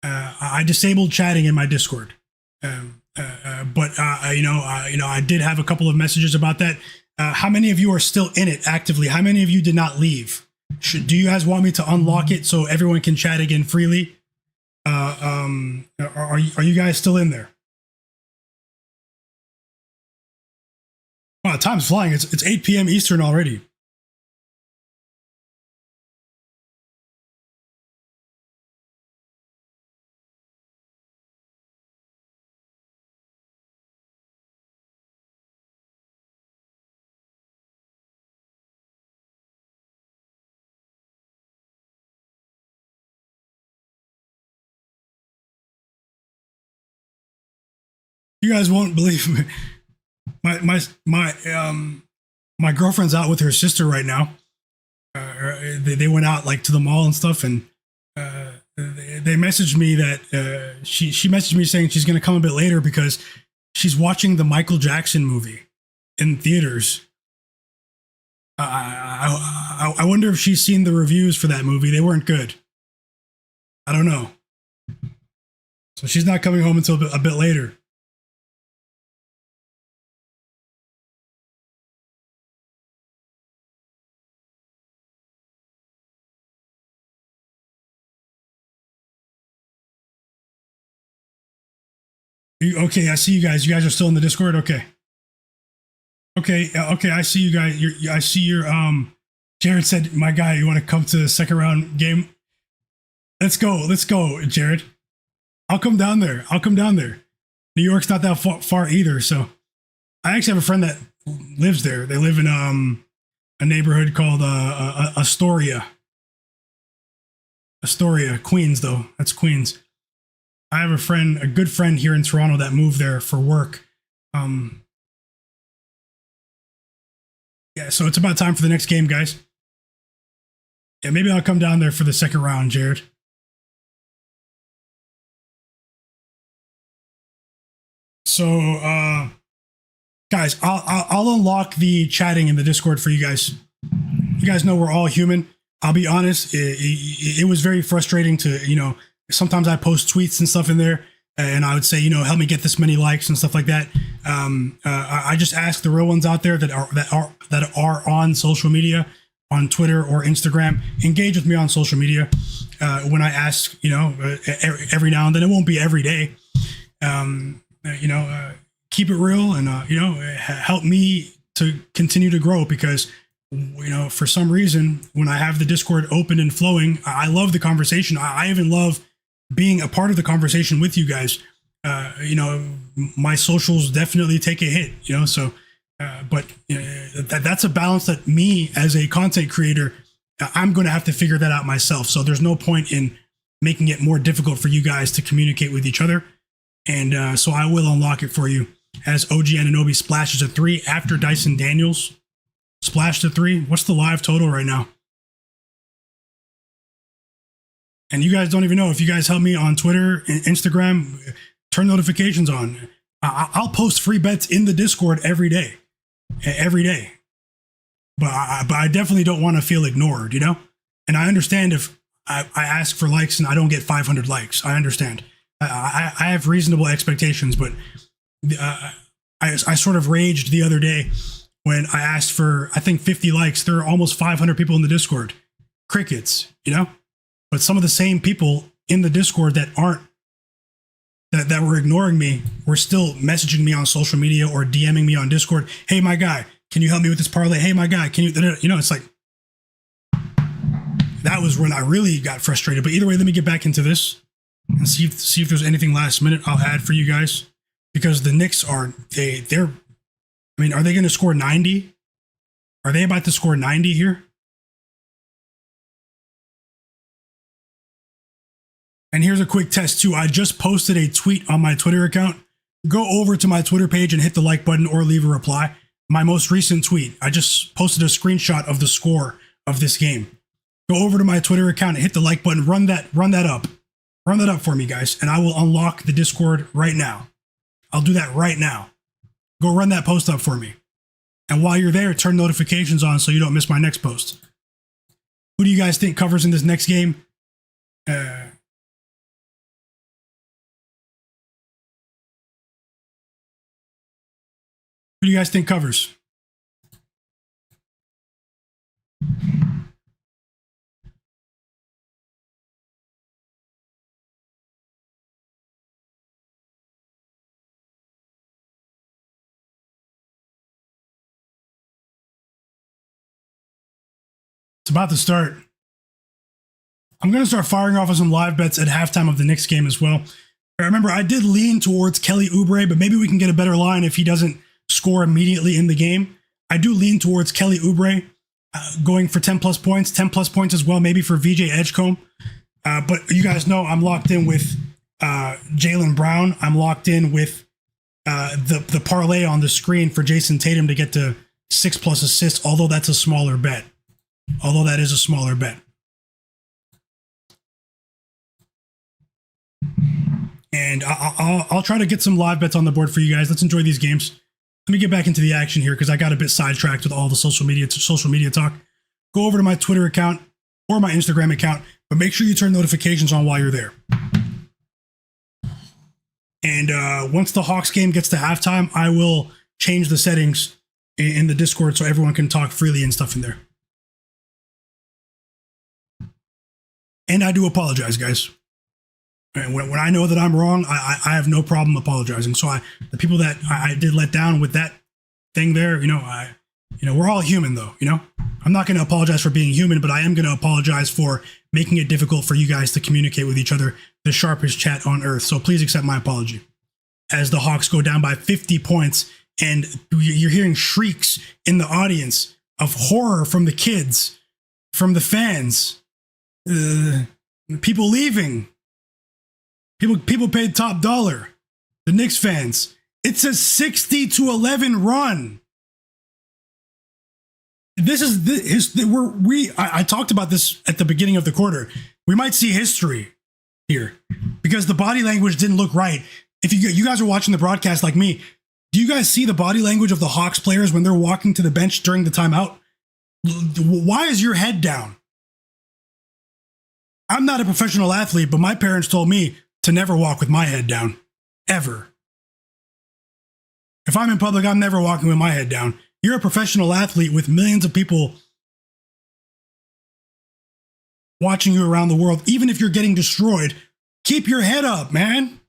I disabled chatting in my Discord, but I did have a couple of messages about that. How many of you are still in it actively? How many of you did not leave? Do you guys want me to unlock it so everyone can chat again freely? Are you guys still in there? Wow, time's flying. It's 8 p.m. Eastern already. You guys won't believe me. My girlfriend's out with her sister right now. They went out like to the mall and stuff, and they messaged me that she messaged me saying she's going to come a bit later because she's watching the Michael Jackson movie in theaters. I wonder if she's seen the reviews for that movie. They weren't good. I don't know. So she's not coming home until a bit later. Okay, I see you guys. You guys are still in the Discord? Okay. Okay, I see you guys. I see your Jared said, my guy, you want to come to the second round game? Let's go, Jared. I'll come down there. New York's not that far either. So I actually have a friend that lives there. They live in a neighborhood called Astoria. Astoria, Queens, though. That's Queens. I have a good friend here in Toronto that moved there for work. Yeah, so it's about time for the next game, guys. Yeah, maybe I'll come down there for the second round, Jared. So, guys, I'll unlock the chatting in the Discord for you guys. You guys know we're all human. I'll be honest, it was very frustrating to, sometimes I post tweets and stuff in there, and I would say, help me get this many likes and stuff like that. I just ask the real ones out there that are on social media, on Twitter or Instagram, engage with me on social media. When I ask, every now and then, it won't be every day. Keep it real and help me to continue to grow, because for some reason, when I have the Discord open and flowing, I love the conversation. I even love being a part of the conversation with you guys. My socials definitely take a hit, but that's a balance that me as a content creator, I'm going to have to figure that out myself. So there's no point in making it more difficult for you guys to communicate with each other. And so I will unlock it for you as OG Anunoby splashes a 3 after Dyson Daniels splashed a 3. What's the live total right now? And you guys don't even know. If you guys help me on Twitter and Instagram, turn notifications on. I'll post free bets in the Discord every day. But I definitely don't want to feel ignored, And I understand if I ask for likes and I don't get 500 likes. I understand. I have reasonable expectations, but I sort of raged the other day when I asked for, I think, 50 likes. There are almost 500 people in the Discord. Crickets, But some of the same people in the Discord that were ignoring me were still messaging me on social media or DMing me on Discord. Hey, my guy, can you help me with this parlay? Hey, my guy, can you? It's like, that was when I really got frustrated. But either way, let me get back into this and see if there's anything last minute I'll add for you guys, because the Knicks are they are they going to score 90? Are they about to score 90 here? And here's a quick test too. I just posted a tweet on my Twitter account. Go over to my Twitter page and hit the like button or leave a reply. My most recent tweet, I just posted a screenshot of the score of this game. Go over to my Twitter account and hit the like button. Run that up. Run that up for me, guys, and I will unlock the Discord right now. I'll do that right now. Go run that post up for me. And while you're there, turn notifications on so you don't miss my next post. Who do you guys think covers in this next game? Who do you guys think covers? It's about to start. I'm going to start firing off of some live bets at halftime of the Knicks game as well. Remember, I did lean towards Kelly Oubre, but maybe we can get a better line if he doesn't score immediately in the game. I do lean towards Kelly Oubre going for 10 plus points as well, maybe for VJ Edgecombe. But you guys know I'm locked in with Jaylen Brown. I'm locked in with the parlay on the screen for Jayson Tatum to get to 6+ assists, although that's a smaller bet. Although that is a smaller bet. And I'll try to get some live bets on the board for you guys. Let's enjoy these games. Let me get back into the action here because I got a bit sidetracked with all the social media talk. Go over to my Twitter account or my Instagram account, but make sure you turn notifications on while you're there. And once the Hawks game gets to halftime, I will change the settings in the Discord so everyone can talk freely and stuff in there. And I do apologize, guys. And when I know that I'm wrong, I have no problem apologizing. So the people that I did let down with that thing there, We're all human though, I'm not going to apologize for being human, but I am going to apologize for making it difficult for you guys to communicate with each other, the sharpest chat on earth. So please accept my apology. As the Hawks go down by 50 points, and you're hearing shrieks in the audience of horror from the kids, from the fans, people leaving. People paid top dollar. The Knicks fans. It's a 60-11 run. I talked about this at the beginning of the quarter. We might see history here because the body language didn't look right. If you guys are watching the broadcast like me, do you guys see the body language of the Hawks players when they're walking to the bench during the timeout? Why is your head down? I'm not a professional athlete, but my parents told me to never walk with my head down, ever. If I'm in public, I'm never walking with my head down. You're a professional athlete with millions of people watching you around the world. Even if you're getting destroyed, keep your head up, man.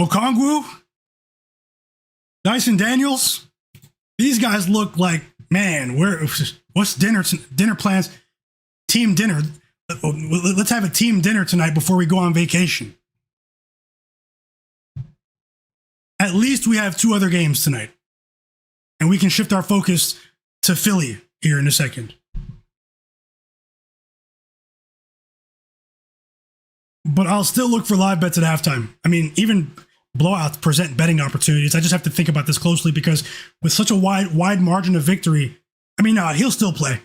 Okongwu, Dyson Daniels, these guys look like, man, what's dinner plans? Team dinner. Let's have a team dinner tonight before we go on vacation. At least we have 2 other games tonight. And we can shift our focus to Philly here in a second. But I'll still look for live bets at halftime. I mean, even blowouts present betting opportunities. I just have to think about this closely because with such a wide margin of victory, he'll still play.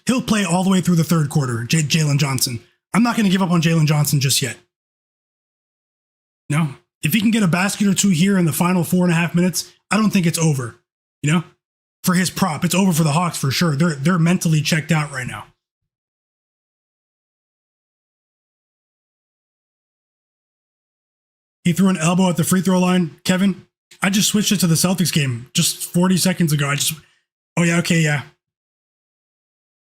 He'll play all the way through the third quarter, Jalen Johnson. I'm not going to give up on Jalen Johnson just yet. No. If he can get a basket or 2 here in the final 4.5 minutes, I don't think it's over. For his prop, it's over for the Hawks for sure. They're mentally checked out right now. He threw an elbow at the free throw line, Kevin. I just switched it to the Celtics game just 40 seconds ago. Yeah.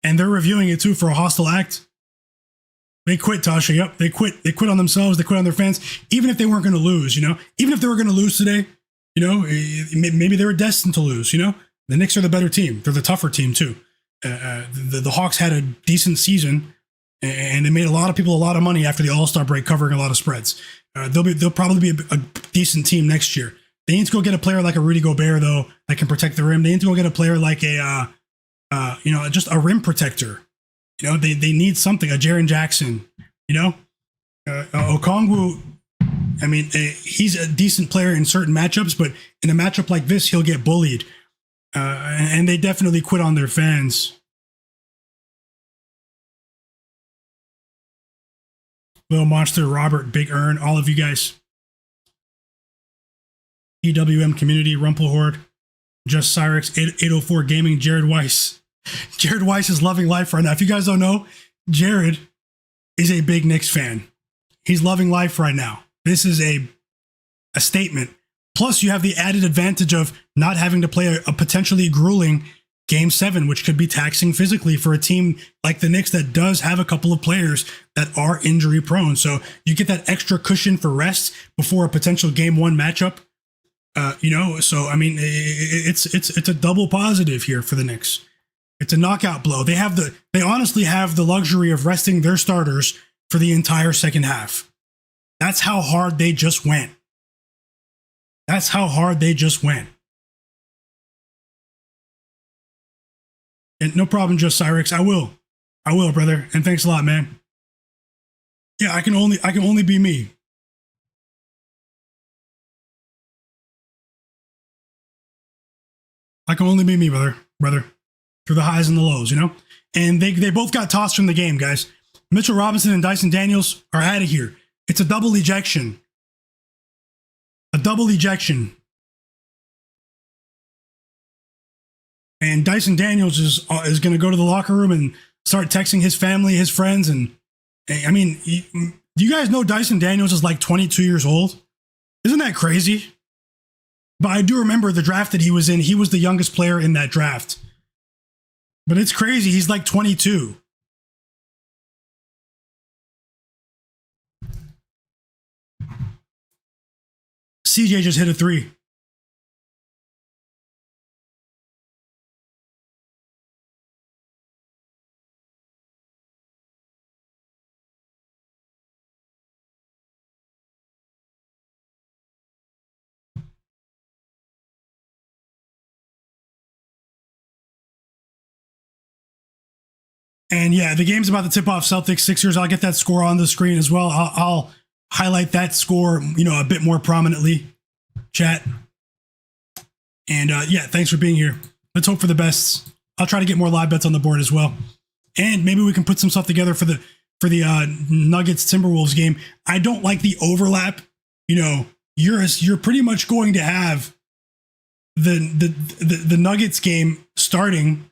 And they're reviewing it too for a hostile act. They quit, Tasha. Yep, they quit. They quit on themselves. They quit on their fans. Even if they weren't going to lose, even if they were going to lose today, maybe they were destined to lose, The Knicks are the better team. They're the tougher team, too. The Hawks had a decent season, and they made a lot of people a lot of money after the All-Star break covering a lot of spreads. They'll probably be a decent team next year. They need to go get a player like a Rudy Gobert, though, that can protect the rim. They need to go get a player like just a rim protector. They need something, a Jaren Jackson, Okongwu. He's a decent player in certain matchups, but in a matchup like this, he'll get bullied. And they definitely quit on their fans. Little Monster, Robert, Big Earn, all of you guys. EWM Community, Rumpelhorde, Just Cyrex, 804 Gaming, Jared Weiss. Jared Weiss is loving life right now. If you guys don't know, Jared is a big Knicks fan. He's loving life right now. This is a statement. Plus, you have the added advantage of not having to play a potentially grueling Game 7, which could be taxing physically for a team like the Knicks that does have a couple of players that are injury prone. So you get that extra cushion for rest before a potential Game 1 matchup. It's a double positive here for the Knicks. It's a knockout blow. They honestly have the luxury of resting their starters for the entire second half. That's how hard they just went. And no problem, Just Cyrex. I will, brother. And thanks a lot, man. Yeah, I can only be me. I can only be me, brother. Through the highs and the lows, And they both got tossed from the game, guys. Mitchell Robinson and Dyson Daniels are out of here. It's a double ejection. And Dyson Daniels is going to go to the locker room and start texting his family, his friends. And do you guys know Dyson Daniels is like 22 years old? Isn't that crazy? But I do remember the draft that he was in. He was the youngest player in that draft. But it's crazy. He's like 22. CJ just hit a 3. And yeah, the game's about to tip off. Celtics Sixers. I'll get that score on the screen as well. I'll highlight that score, a bit more prominently. Chat. And yeah, thanks for being here. Let's hope for the best. I'll try to get more live bets on the board as well. And maybe we can put some stuff together for the Nuggets Timberwolves game. I don't like the overlap. You're pretty much going to have the Nuggets game starting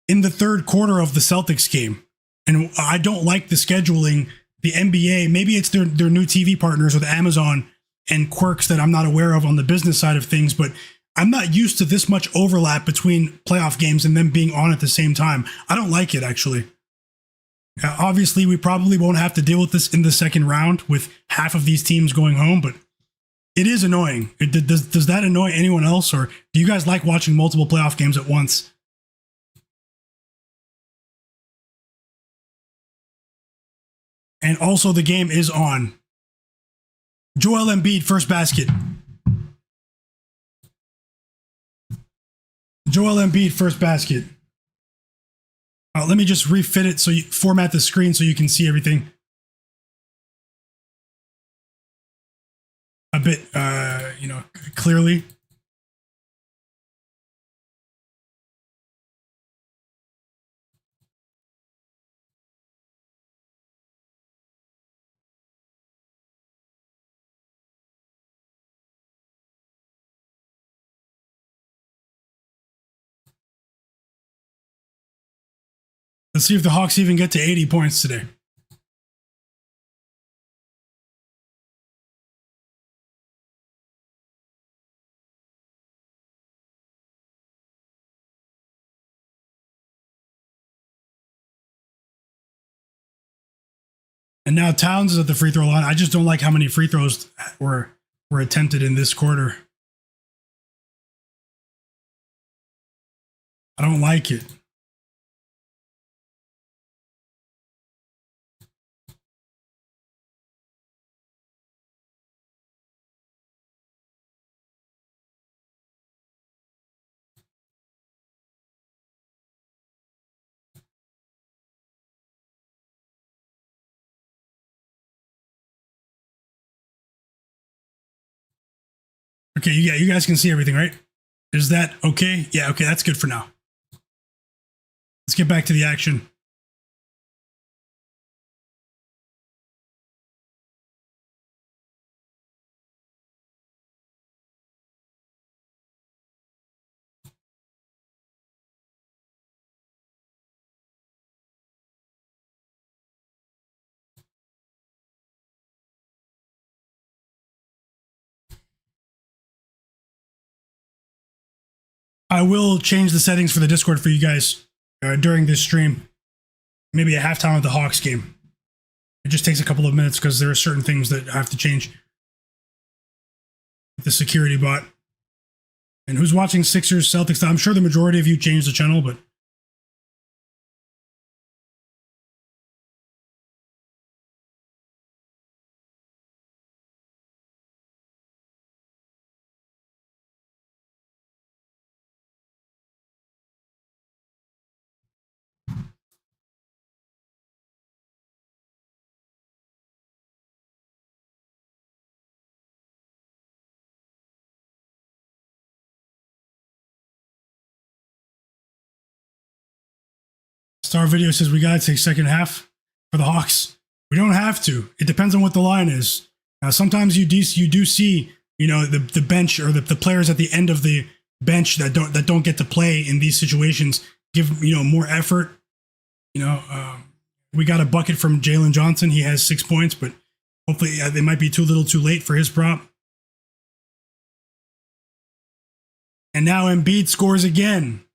in the third quarter of the Celtics game. And I don't like the scheduling. The NBA, maybe it's their new TV partners with Amazon and quirks that I'm not aware of on the business side of things, but I'm not used to this much overlap between playoff games and them being on at the same time. I don't like it, actually. Obviously, we probably won't have to deal with this in the second round with half of these teams going home, but it is annoying. Does that annoy anyone else, or do you guys like watching multiple playoff games at once? And also, the game is on. Joel Embiid, first basket. Joel Embiid, first basket. Let me just refit it so you format the screen so you can see everything a bit, clearly. Let's see if the Hawks even get to 80 points today. And now Towns is at the free throw line. I just don't like how many free throws were attempted in this quarter. I don't like it. Okay, yeah, you guys can see everything, right? Is that okay? Yeah, okay, that's good for now. Let's get back to the action. I will change the settings for the Discord for you guys during this stream. Maybe a halftime of the Hawks game. It just takes a couple of minutes because there are certain things that I have to change. The security bot. And who's watching Sixers, Celtics? I'm sure the majority of you changed the channel, but Star Video says we got to take second half for the Hawks. We don't have to. It depends on what the line is. Now, sometimes you do see, the bench or the players at the end of the bench that don't get to play in these situations give more effort. We got a bucket from Jalen Johnson. He has 6 points, but hopefully they might be too little, too late for his prop. And now Embiid scores again,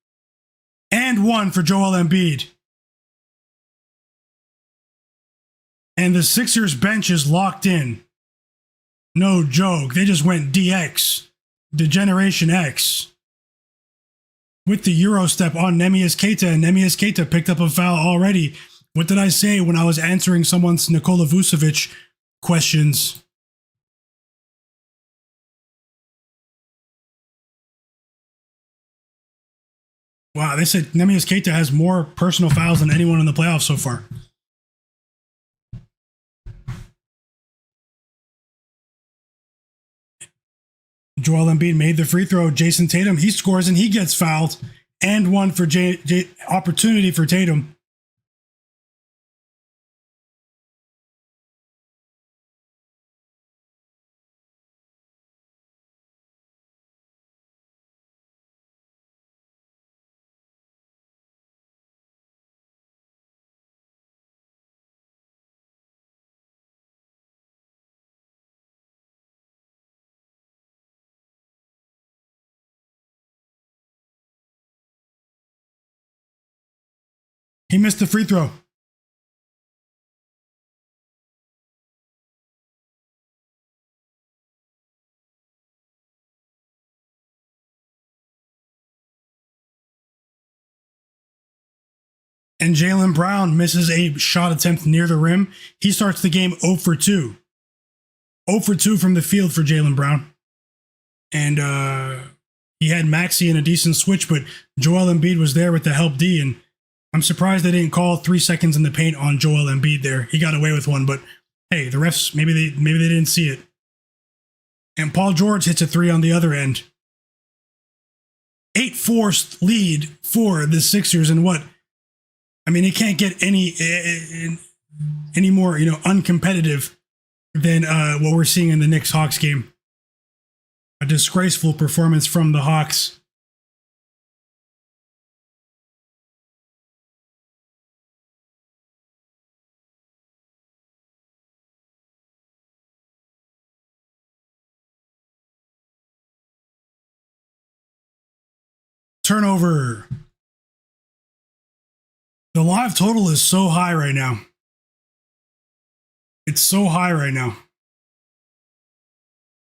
and one for Joel Embiid. And the Sixers bench is locked in. No joke. They just went DX, Degeneration X, with the Euro step on Neemias Queta. And Neemias Queta picked up a foul already. What did I say when I was answering someone's Nikola Vucevic questions? Wow, they said Neemias Keita has more personal fouls than anyone in the playoffs so far. Joel Embiid made the free throw. Jayson Tatum, he scores and he gets fouled. And one for opportunity for Tatum. He missed the free throw. And Jaylen Brown misses a shot attempt near the rim. He starts the game 0 for 2. 0 for 2 from the field for Jaylen Brown. And he had Maxey in a decent switch, but Joel Embiid was there with the help D, and I'm surprised they didn't call 3 seconds in the paint on Joel Embiid there. He got away with one, but hey, the refs, maybe they didn't see it. And Paul George hits a 3 on the other end. 8-4 lead for the Sixers, and what? I mean, it can't get any more, uncompetitive than what we're seeing in the Knicks-Hawks game. A disgraceful performance from the Hawks. Turnover. The live total is so high right now. It's so high right now.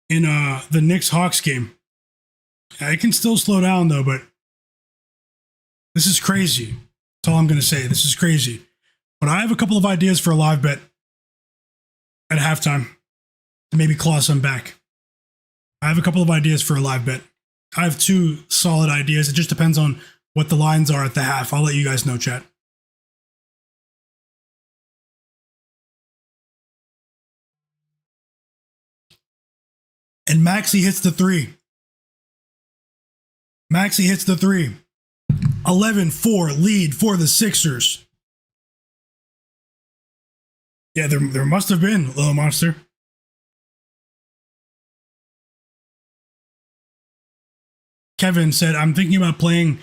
In the Knicks-Hawks game. It can still slow down, though, but this is crazy. That's all I'm going to say. This is crazy. But I have a couple of ideas for a live bet at halftime to maybe claw some back. I have a couple of ideas for a live bet. I have 2 solid ideas. It just depends on what the lines are at the half. I'll let you guys know, chat. And Maxey hits the 3. Maxey hits the 3. 11-4 lead for the Sixers. Yeah, there must have been, little monster. Kevin said, I'm thinking about playing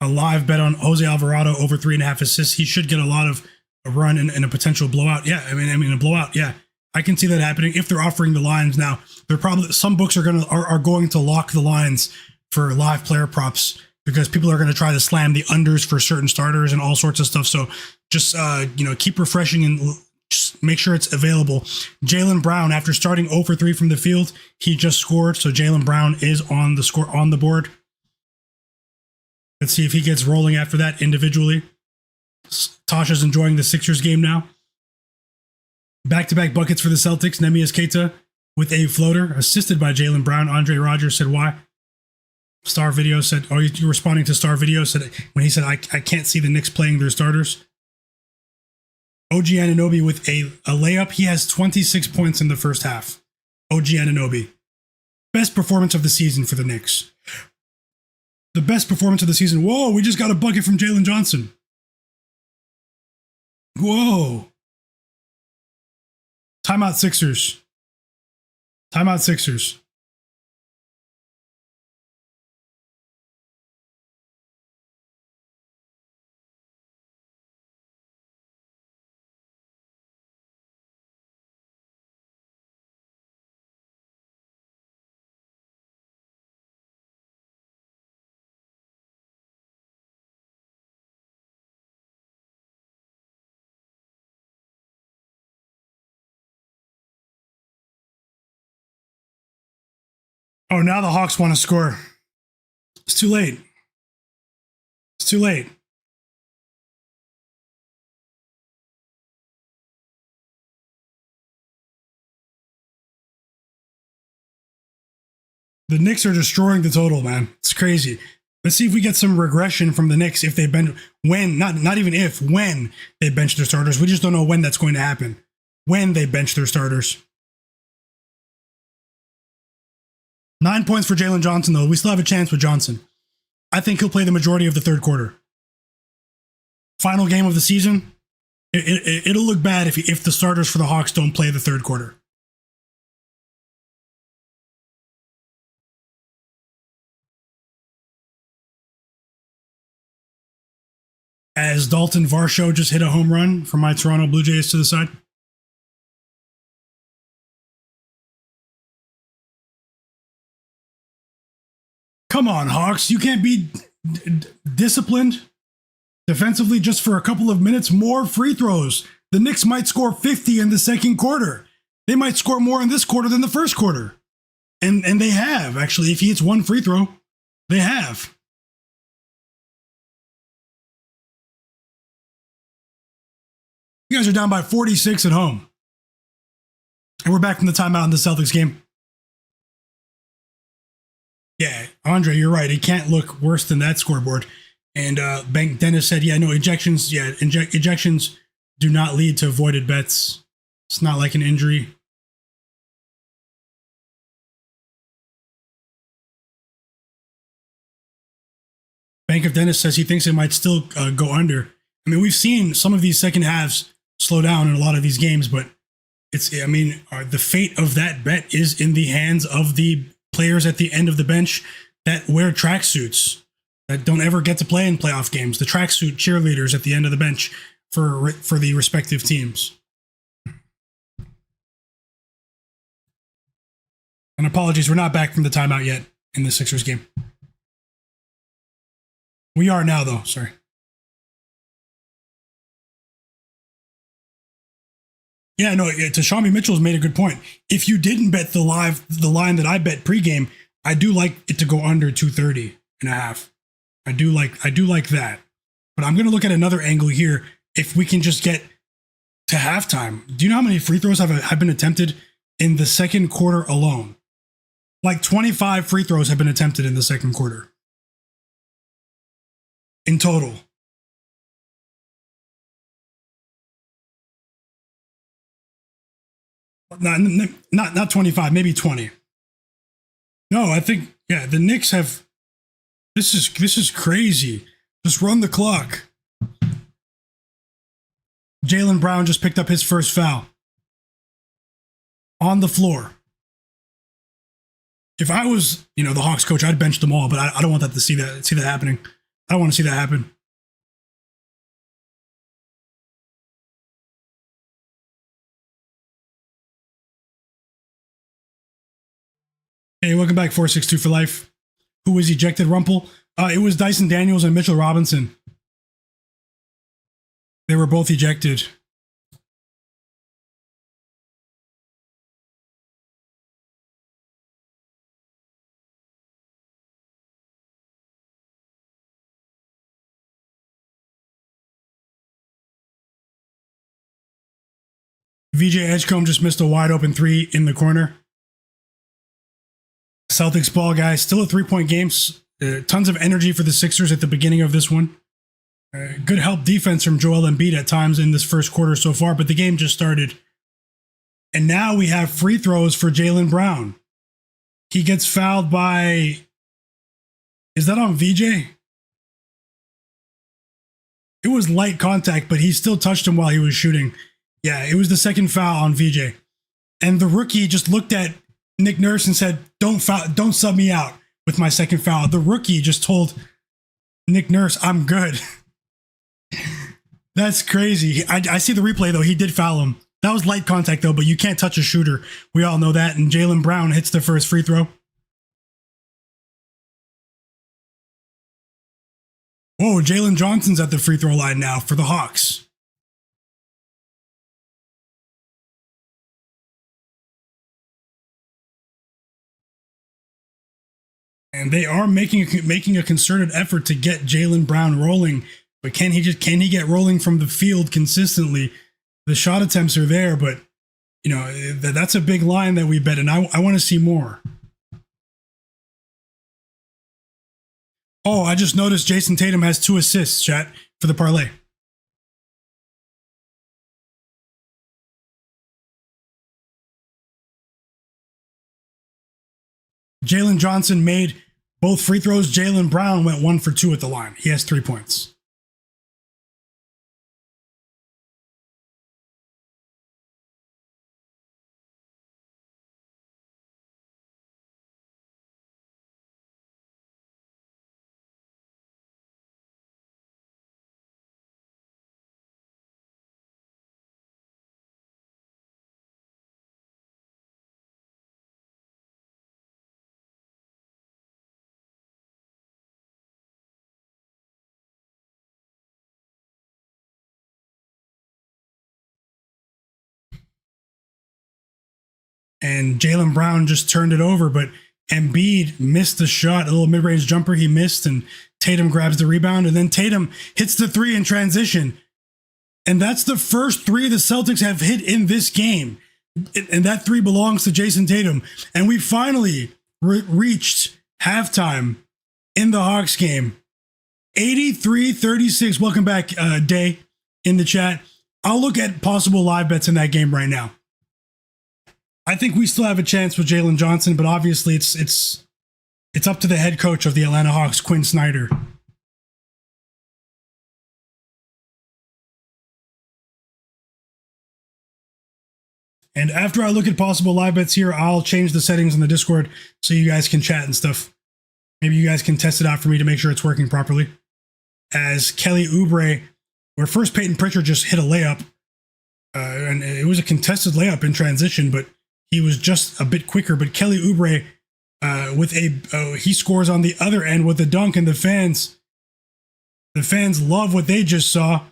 a live bet on Jose Alvarado over 3.5 assists. He should get a lot of a run and a potential blowout. Yeah, I mean a blowout. Yeah, I can see that happening if they're offering the lines now. They're probably, some books are going to lock the lines for live player props because people are going to try to slam the unders for certain starters and all sorts of stuff. So just keep refreshing and just make sure it's available. Jaylen Brown, after starting 0 for 3 from the field, he just scored. So Jaylen Brown is on the board. Let's see if he gets rolling after that individually. Tasha's enjoying the Sixers game now. Back-to-back buckets for the Celtics. Neemias Keita with a floater, assisted by Jaylen Brown. Andre Rogers said, why? Star Video said, oh, you're responding to Star Video, said when he said, I can't see the Knicks playing their starters. OG Anunoby with a layup. He has 26 points in the first half. OG Anunoby. Best performance of the season for the Knicks. The best performance of the season. Whoa, we just got a bucket from Jalen Johnson. Whoa. Timeout Sixers. Timeout Sixers. Oh, now the Hawks want to score. It's too late. It's too late. The Knicks are destroying the total, man. It's crazy. Let's see if we get some regression from the Knicks if they bench when, not even if, when they bench their starters. We just don't know when that's going to happen. When they bench their starters. 9 points for Jalen Johnson, though. We still have a chance with Johnson. I think he'll play the majority of the third quarter. Final game of the season, it'll look bad if the starters for the Hawks don't play the third quarter. As Dalton Varsho just hit a home run from my Toronto Blue Jays to the side. Come on, Hawks. You can't be disciplined defensively just for a couple of minutes. More free throws. The Knicks might score 50 in the second quarter. They might score more in this quarter than the first quarter. And they have, actually. If he hits one free throw, they have. You guys are down by 46 at home. And we're back from the timeout in the Celtics game. Yeah, Andre, you're right. It can't look worse than that scoreboard. And Bank Dennis said, yeah, no, ejections do not lead to avoided bets. It's not like an injury. Bank of Dennis says he thinks it might still go under. I mean, we've seen some of these second halves slow down in a lot of these games, but the fate of that bet is in the hands of the players at the end of the bench that wear tracksuits that don't ever get to play in playoff games. The tracksuit cheerleaders at the end of the bench for the respective teams. And apologies, we're not back from the timeout yet in the Sixers game. We are now, though. Sorry. Yeah, no, Tashami Mitchell's made a good point. If you didn't bet the line that I bet pregame, I do like it to go under 230.5. I do like that. But I'm going to look at another angle here. If we can just get to halftime. Do you know how many free throws have been attempted in the second quarter alone? Like 25 free throws have been attempted in the second quarter. In total. Not 25, maybe 20. No, I think, yeah, the Knicks have, this is crazy. Just run the clock. Jaylen Brown just picked up his first foul. On the floor. If I was, the Hawks coach, I'd bench them all, but I don't want that to see that happening. I don't want to see that happen. Hey, welcome back, 462 for life. Who was ejected, Rumpel? It was Dyson Daniels and Mitchell Robinson. They were both ejected. VJ Edgecombe just missed a wide open three in the corner. Celtics ball, guys. Still a 3-point game. Tons of energy for the Sixers at the beginning of this one. Good help defense from Joel Embiid at times in this first quarter so far, but the game just started. And now we have free throws for Jaylen Brown. He gets fouled by... Is that on VJ? It was light contact, but he still touched him while he was shooting. Yeah, it was the second foul on VJ. And the rookie just looked at Nick Nurse and said, don't sub me out with my second foul. The rookie just told Nick Nurse, I'm good. That's crazy. I see the replay, though. He did foul him. That was light contact, though, but you can't touch a shooter. We all know that. And Jaylen Brown hits the first free throw. Whoa, Jalen Johnson's at the free throw line now for the Hawks. And they are making a concerted effort to get Jaylen Brown rolling, but can he get rolling from the field consistently? The shot attempts are there, but that's a big line that we bet, and I want to see more. Oh, I just noticed Jayson Tatum has 2 assists, chat, for the parlay. Jalen Johnson made both free throws. Jaylen Brown went 1 for 2 at the line. He has 3 points. And Jaylen Brown just turned it over, but Embiid missed the shot, a little mid-range jumper he missed, and Tatum grabs the rebound, and then Tatum hits the 3 in transition. And that's the first 3 the Celtics have hit in this game. And that 3 belongs to Jayson Tatum. And we finally reached halftime in the Hawks game. 83-36. Welcome back, Day, in the chat. I'll look at possible live bets in that game right now. I think we still have a chance with Jalen Johnson, but obviously it's up to the head coach of the Atlanta Hawks, Quinn Snyder. And after I look at possible live bets here, I'll change the settings on the Discord so you guys can chat and stuff. Maybe you guys can test it out for me to make sure it's working properly. As Kelly Oubre, where first Payton Pritchard just hit a layup, and it was a contested layup in transition, but he was just a bit quicker. But Kelly Oubre, he scores on the other end with a dunk, and the fans love what they just saw.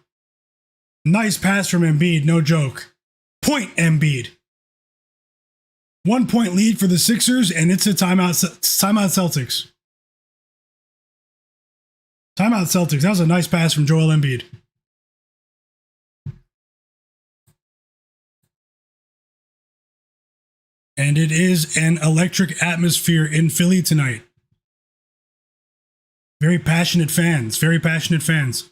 Nice pass from Embiid, no joke. Point Embiid. 1 point lead for the Sixers, and it's a timeout Celtics. Timeout Celtics. That was a nice pass from Joel Embiid. And it is an electric atmosphere in Philly tonight. Very passionate fans. Very passionate fans.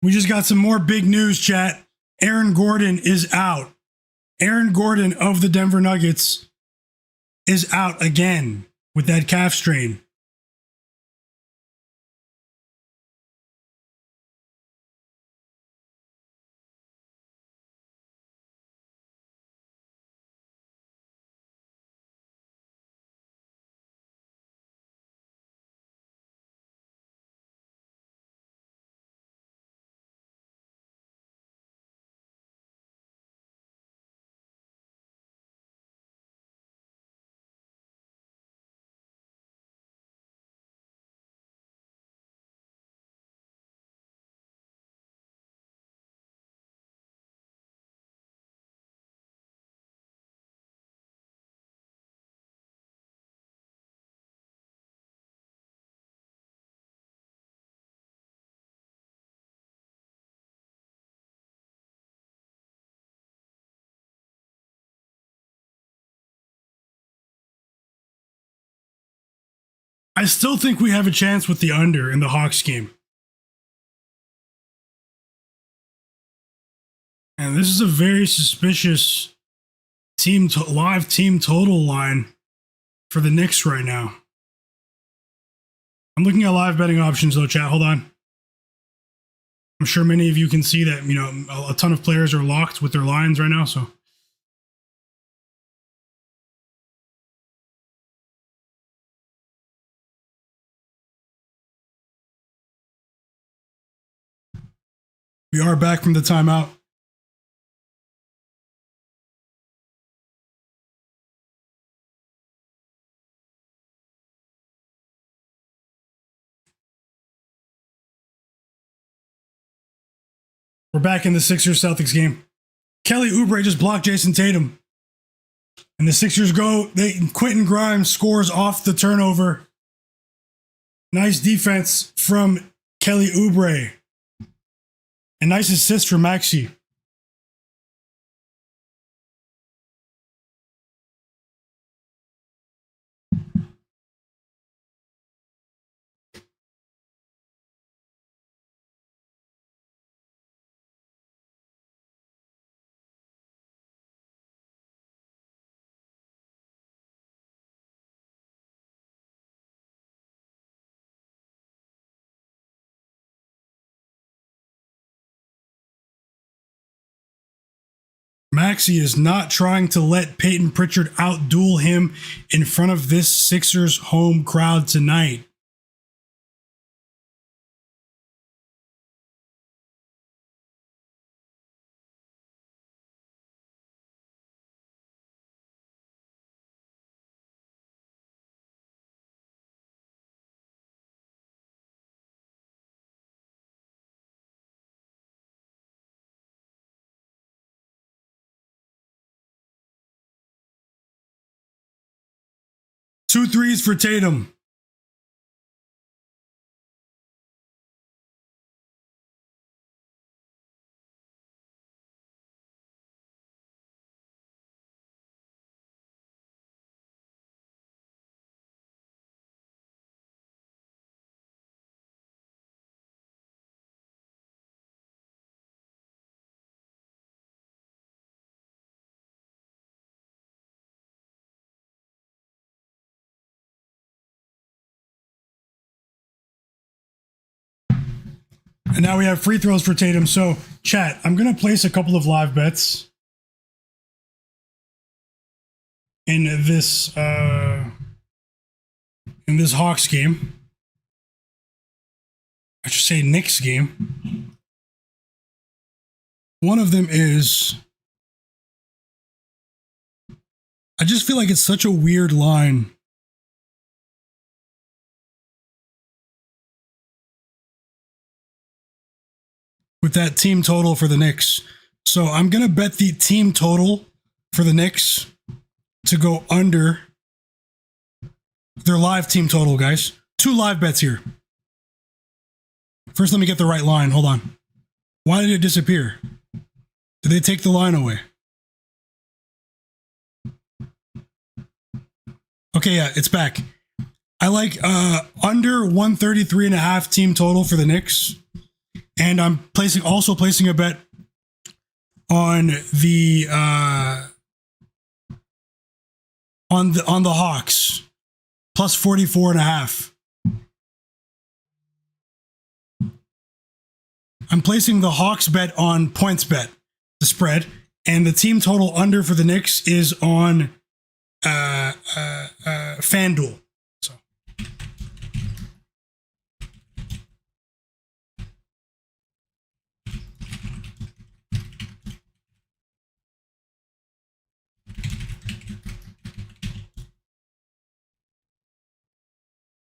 We just got some more big news, chat. Aaron Gordon is out. Aaron Gordon of the Denver Nuggets is out again with that calf strain. I still think we have a chance with the under in the Hawks game. And this is a very suspicious live team total line for the Knicks right now. I'm looking at live betting options though, chat. Hold on. I'm sure many of you can see that, a ton of players are locked with their lines right now, so. We are back from the timeout. We're back in the Sixers-Celtics game. Kelly Oubre just blocked Jayson Tatum. And the Sixers go. Quentin Grimes scores off the turnover. Nice defense from Kelly Oubre. A nice assist from Maxey. Maxey is not trying to let Payton Pritchard outduel him in front of this Sixers home crowd tonight. Two threes for Tatum. And now we have free throws for Tatum. So, chat, I'm going to place a couple of live bets in this Hawks game. I should say Knicks game. One of them is, I just feel like it's such a weird line. With that team total for the Knicks. So I'm going to bet the team total for the Knicks to go under their live team total, guys. Two live bets here. First, let me get the right line. Hold on. Why did it disappear? Did they take the line away? Okay, yeah, it's back. I like under 133.5 team total for the Knicks. And I'm also placing a bet on the Hawks plus 44.5. I'm placing the Hawks bet on points bet, the spread, and the team total under for the Knicks is on FanDuel. So.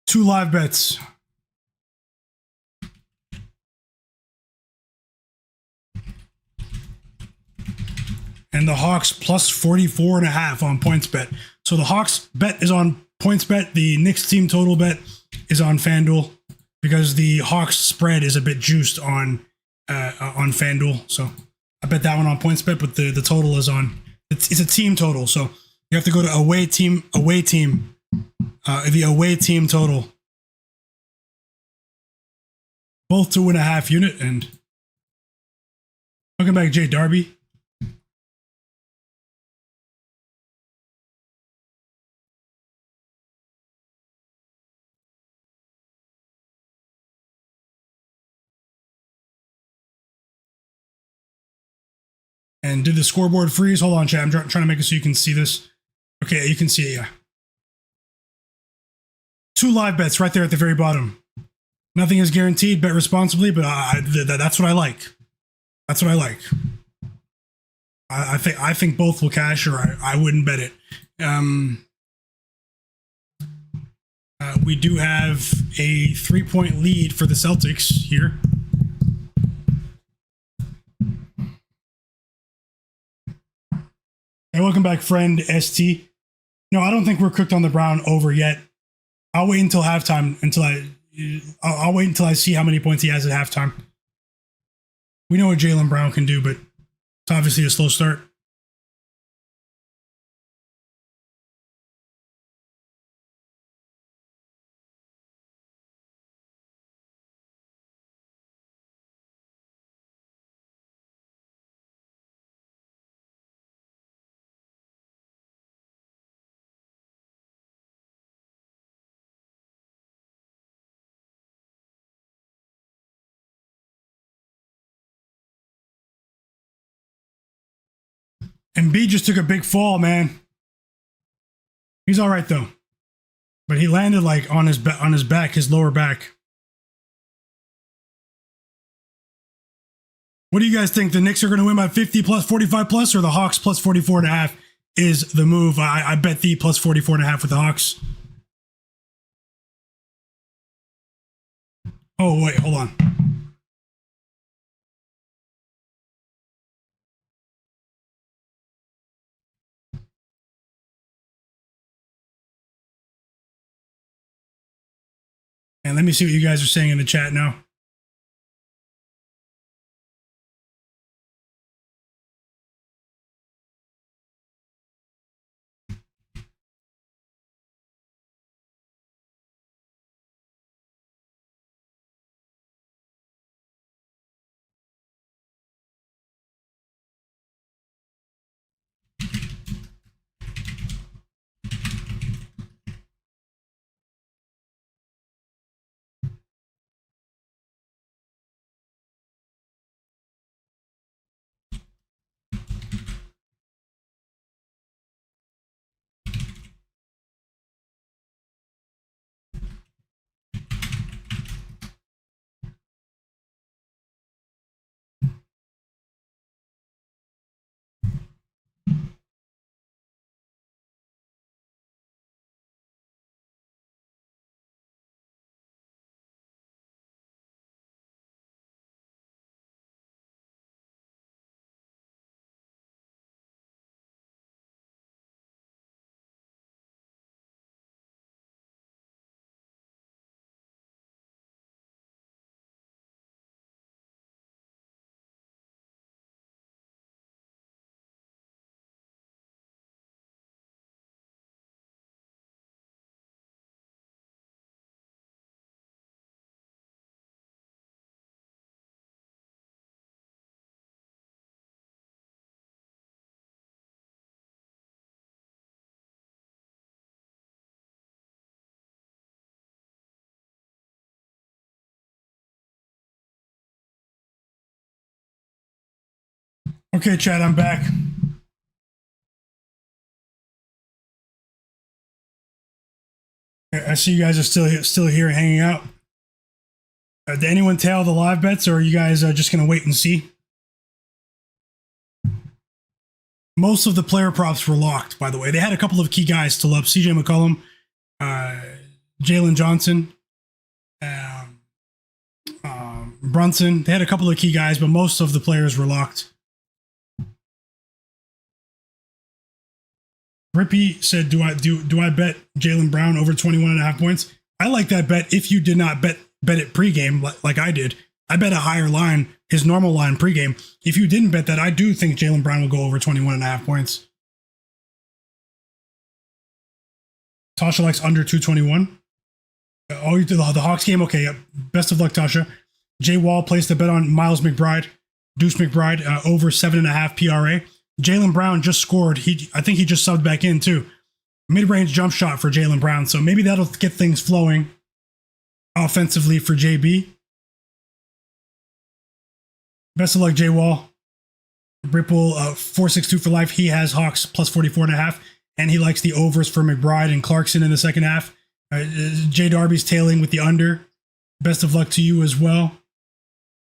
Two live bets. And the Hawks plus 44.5 on points bet. So the Hawks bet is on points bet. The Knicks team total bet is on FanDuel because the Hawks spread is a bit juiced on FanDuel. So I bet that one on points bet, but the total is on, it's a team total. So you have to go to away team, the away team total Both to win a half unit. And welcome back, Jay Darby. And did the scoreboard freeze? Hold on, chat. I'm trying to make it so you can see this. Okay, you can see it, yeah. 2 live bets right there at the very bottom. Nothing is guaranteed. Bet responsibly, but that's what I like. That's what I like. I think both will cash, or I wouldn't bet it. We do have a 3-point lead for the Celtics here. Hey, welcome back, friend ST. No, I don't think we're cooked on the Brown over yet. I'll wait until halftime I'll wait until I see how many points he has at halftime. We know what Jaylen Brown can do, but it's obviously a slow start. Embiid just took a big fall, man. He's all right though, but he landed like on his back, his lower back. What do you guys think? The Knicks are going to win by 50 plus 45 plus, or the Hawks plus 44.5 is the move? I bet the plus 44.5 with the Hawks. Oh wait, hold on. And let me see what you guys are saying in the chat now. Okay, Chad, I'm back. I see you guys are still here hanging out. Did anyone tail the live bets, or are you guys just going to wait and see? Most of the player props were locked, by the way. They had a couple of key guys still up. CJ McCollum, Jalen Johnson, Brunson. They had a couple of key guys, but most of the players were locked. Rippy said, do I bet Jaylen Brown over 21.5 points? I like that bet if you did not bet it pregame like I did. I bet a higher line, his normal line pregame. If you didn't bet that, I do think Jaylen Brown will go over 21.5 points. Tasha likes under 221. Oh, you did the Hawks game? Okay, best of luck, Tasha. Jay Wall placed a bet on Miles McBride, Deuce McBride, over 7.5 PRA. Jaylen Brown just scored. I think he just subbed back in too. Mid-range jump shot for Jaylen Brown. So maybe that'll get things flowing offensively for JB. Best of luck, Jay Wall. Ripple 462 for life. He has Hawks plus 44.5, and he likes the overs for McBride and Clarkson in the second half. Jay Darby's tailing with the under. Best of luck to you as well.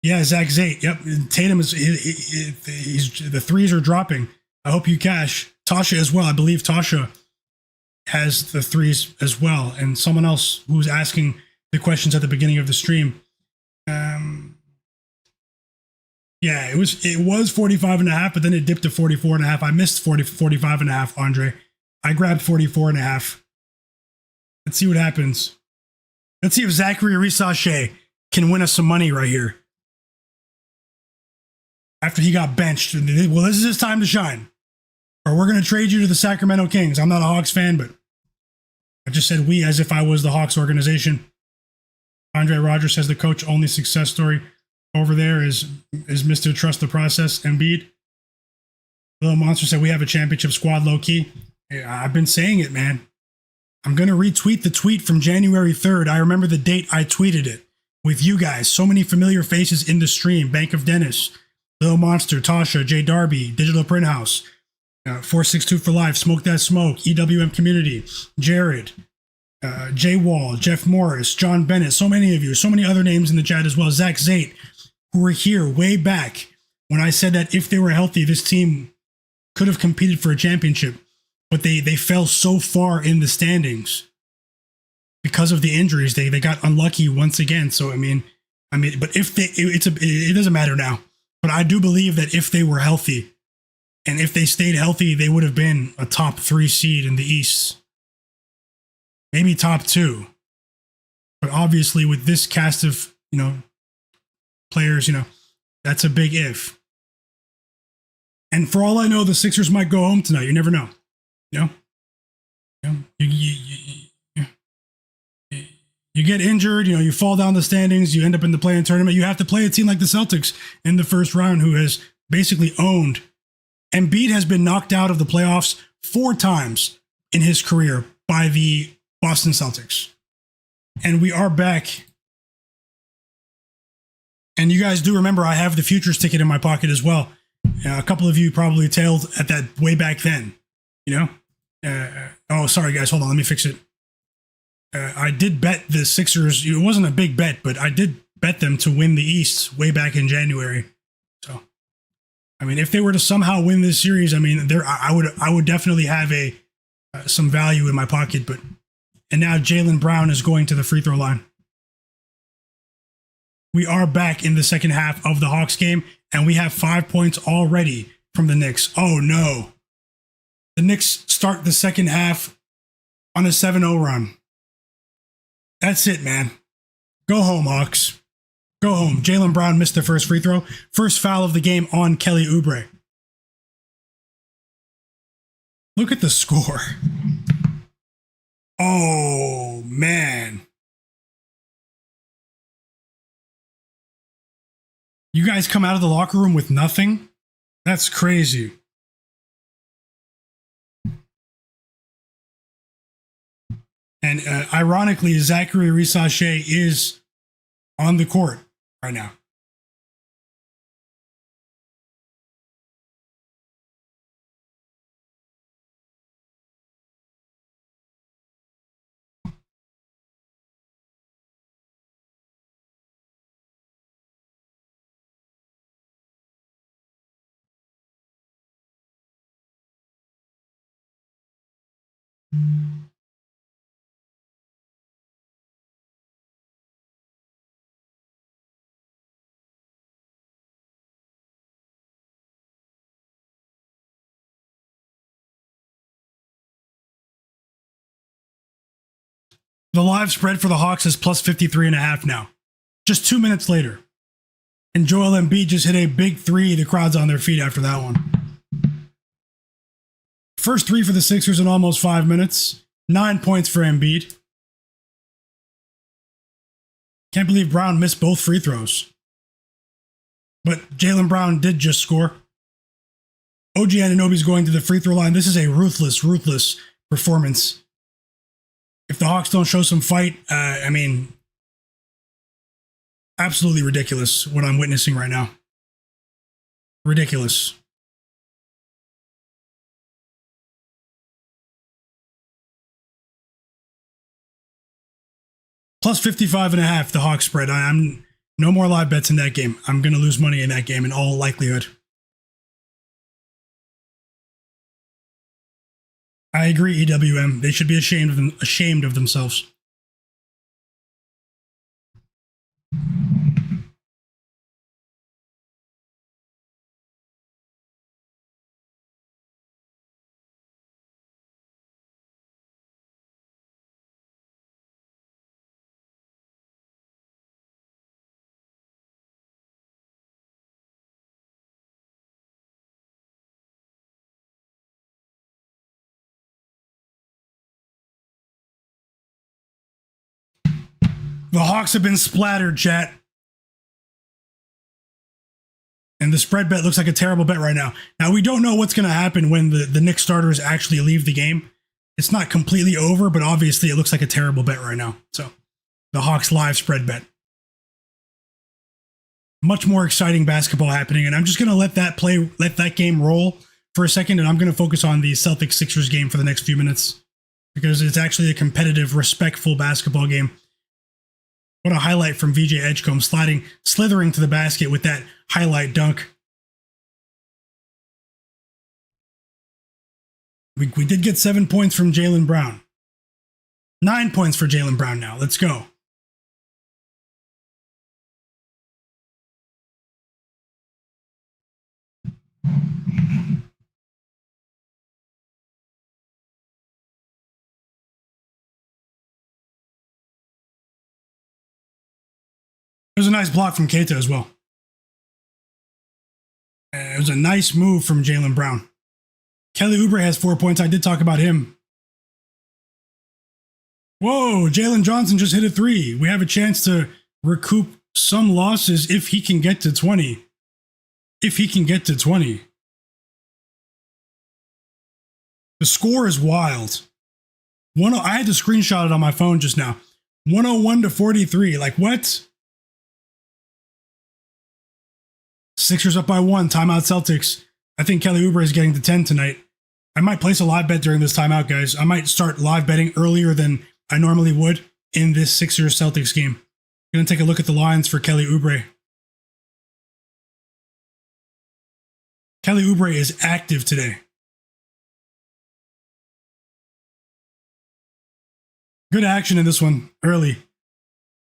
Yeah, Zach Zate. Yep, Tatum is the threes are dropping. I hope you cash. Tasha as well. I believe Tasha has the threes as well, and someone else who was asking the questions at the beginning of the stream. Yeah, it was 45.5, but then it dipped to 44.5. I missed 45.5, Andre. I grabbed 44.5. Let's see what happens. Let's see if Zachary Risachet can win us some money right here. After he got benched. Well, this is his time to shine. Or we're going to trade you to the Sacramento Kings. I'm not a Hawks fan, but I just said we as if I was the Hawks organization. Andre Rogers says the coach only success story over there is Mr. Trust the Process, Embiid. Little Monster said we have a championship squad low key. Yeah, I've been saying it, man. I'm going to retweet the tweet from January 3rd. I remember the date I tweeted it with you guys. So many familiar faces in the stream. Bank of Dennis, Little Monster, Tasha, Jay Darby, Digital Print House, 462 for Life, Smoke That Smoke, EWM Community, Jared, Jay Wall, Jeff Morris, John Bennett, so many of you, so many other names in the chat as well. Zach Zate, who were here way back when I said that if they were healthy, this team could have competed for a championship, but they fell so far in the standings because of the injuries. They got unlucky once again. So I mean, but if it doesn't matter now. But I do believe that if they were healthy, and if they stayed healthy, they would have been a top 3 seed in the East. Maybe top 2. But obviously with this cast of, players, that's a big if. And for all I know, the Sixers might go home tonight. You never know. You get injured, you fall down the standings, you end up in the play-in tournament. You have to play a team like the Celtics in the first round who has basically owned. Embiid has been knocked out of the playoffs 4 times in his career by the Boston Celtics. And we are back. And you guys do remember I have the futures ticket in my pocket as well. A couple of you probably tailed at that way back then, oh, sorry, guys. Hold on. Let me fix it. I did bet the Sixers. It wasn't a big bet, but I did bet them to win the East way back in January. So, if they were to somehow win this series, I would definitely have some value in my pocket. And now Jaylen Brown is going to the free throw line. We are back in the second half of the Hawks game, and we have 5 points already from the Knicks. Oh no. The Knicks start the second half on a 7-0 run. That's it, man. Go home, Hawks. Go home. Jaylen Brown missed the first free throw. First foul of the game on Kelly Oubre. Look at the score. Oh, man. You guys come out of the locker room with nothing? That's crazy. And ironically, Zachary Risachet is on the court right now. The live spread for the Hawks is plus 53.5 now. Just 2 minutes later. And Joel Embiid just hit a big 3. The crowd's on their feet after that one. First 3 for the Sixers in almost 5 minutes. 9 points for Embiid. Can't believe Brown missed both free throws. But Jaylen Brown did just score. OG Anunoby's going to the free throw line. This is a ruthless performance. If the Hawks don't show some fight, I mean, absolutely ridiculous what I'm witnessing right now. Ridiculous. Plus 55.5, the Hawks spread. I'm no more live bets in that game. I'm going to lose money in that game in all likelihood. I agree, EWM. They should be ashamed of themselves. The Hawks have been splattered, chat. And the spread bet looks like a terrible bet right now. Now, we don't know what's going to happen when the Knicks starters actually leave the game. It's not completely over, but obviously it looks like a terrible bet right now. So, the Hawks live spread bet. Much more exciting basketball happening, and I'm just going to let that game roll for a second, and I'm going to focus on the Celtics-Sixers game for the next few minutes because it's actually a competitive, respectful basketball game. What a highlight from VJ Edgecombe, slithering to the basket with that highlight dunk. We did get 7 points from Jaylen Brown. 9 points for Jaylen Brown now. Let's go. It was a nice block from Keita as well. It was a nice move from Jaylen Brown. Kelly Oubre has 4 points. I did talk about him. Whoa, Jalen Johnson just hit a 3. We have a chance to recoup some losses if he can get to 20. If he can get to 20. The score is wild. I had to screenshot it on my phone just now. 101-43. Like, what? Sixers up by 1. Timeout Celtics. I think Kelly Oubre is getting to 10 tonight. I might place a live bet during this timeout, guys. I might start live betting earlier than I normally would in this Sixers-Celtics game. I'm going to take a look at the lines for Kelly Oubre. Kelly Oubre is active today. Good action in this one early.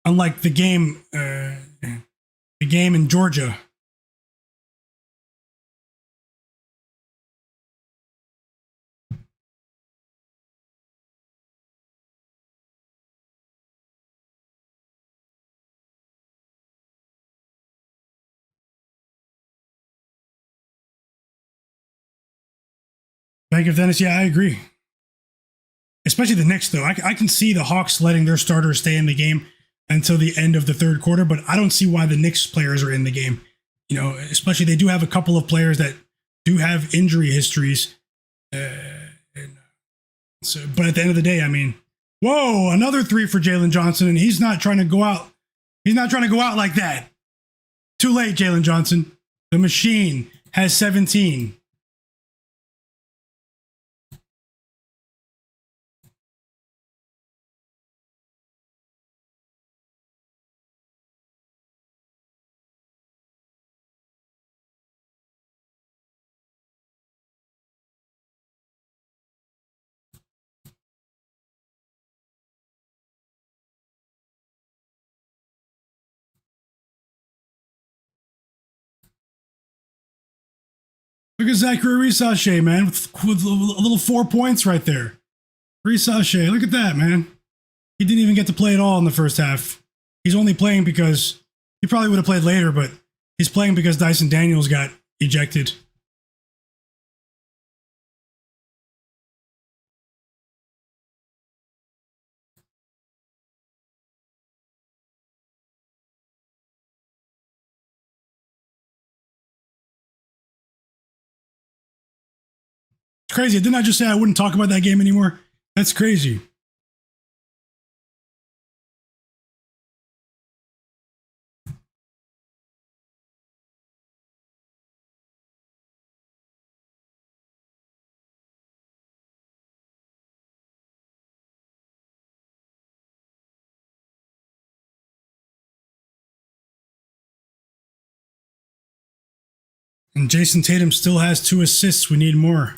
Unlike the game in Georgia. Bank of Tennessee, yeah, I agree. Especially the Knicks, though. I can see the Hawks letting their starters stay in the game until the end of the third quarter, but I don't see why the Knicks players are in the game. You know, especially they do have a couple of players that do have injury histories. But at the end of the day, I mean, whoa, another 3 for Jalen Johnson, and he's not trying to go out. He's not trying to go out like that. Too late, Jalen Johnson. The machine has 17. Look at Zachary Risache, man, with a little 4 points right there. Risache, look at that, man. He didn't even get to play at all in the first half. He's only playing because he probably would have played later, but he's playing because Dyson Daniels got ejected. It's crazy. Didn't I just say I wouldn't talk about that game anymore? That's crazy. And Jayson Tatum still has 2 assists. We need more.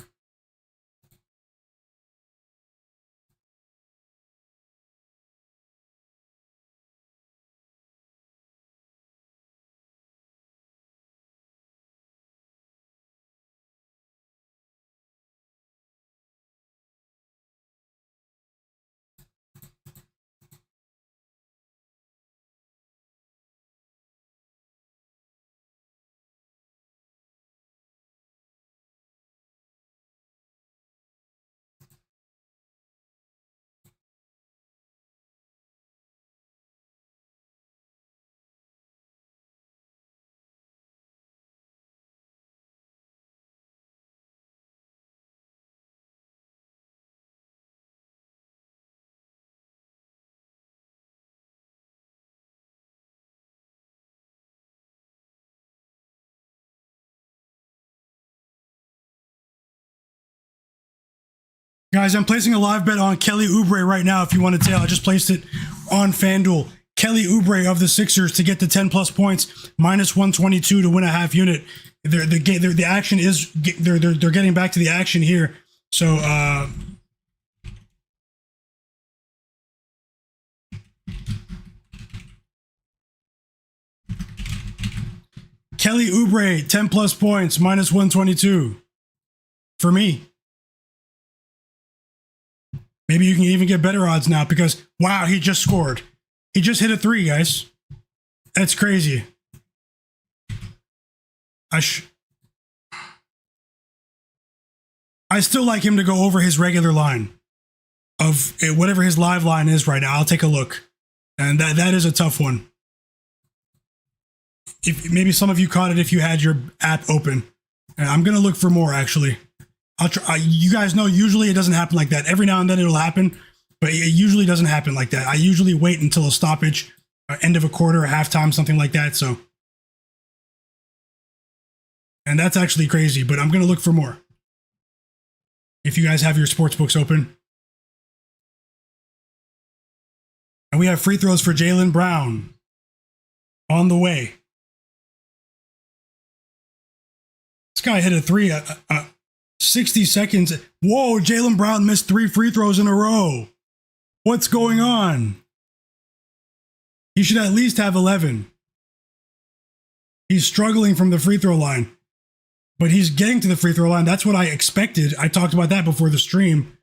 Guys, I'm placing a live bet on Kelly Oubre right now. If you want to tell, I just placed it on FanDuel. Kelly Oubre of the Sixers to get the 10 plus points, minus 122 to win a half unit. The action is they're getting back to the action here. So Kelly Oubre 10 plus points, minus 122 for me. Maybe you can even get better odds now because, wow, he just scored. He just hit a 3, guys. That's crazy. I still like him to go over his regular line of whatever his live line is right now. I'll take a look. And that is a tough one. If maybe some of you caught it if you had your app open. And I'm going to look for more, actually. I'll try. You guys know usually it doesn't happen like that. Every now and then it'll happen, but it usually doesn't happen like that. I usually wait until a stoppage, end of a quarter, or halftime, something like that. So, and that's actually crazy, but I'm going to look for more. If you guys have your sports books open. And we have free throws for Jaylen Brown on the way. This guy hit a 3 60 seconds. Whoa, Jaylen Brown missed 3 free throws in a row. What's going on? He should at least have 11. He's struggling from the free throw line, but he's getting to the free throw line. That's what I expected. I talked about that before the stream.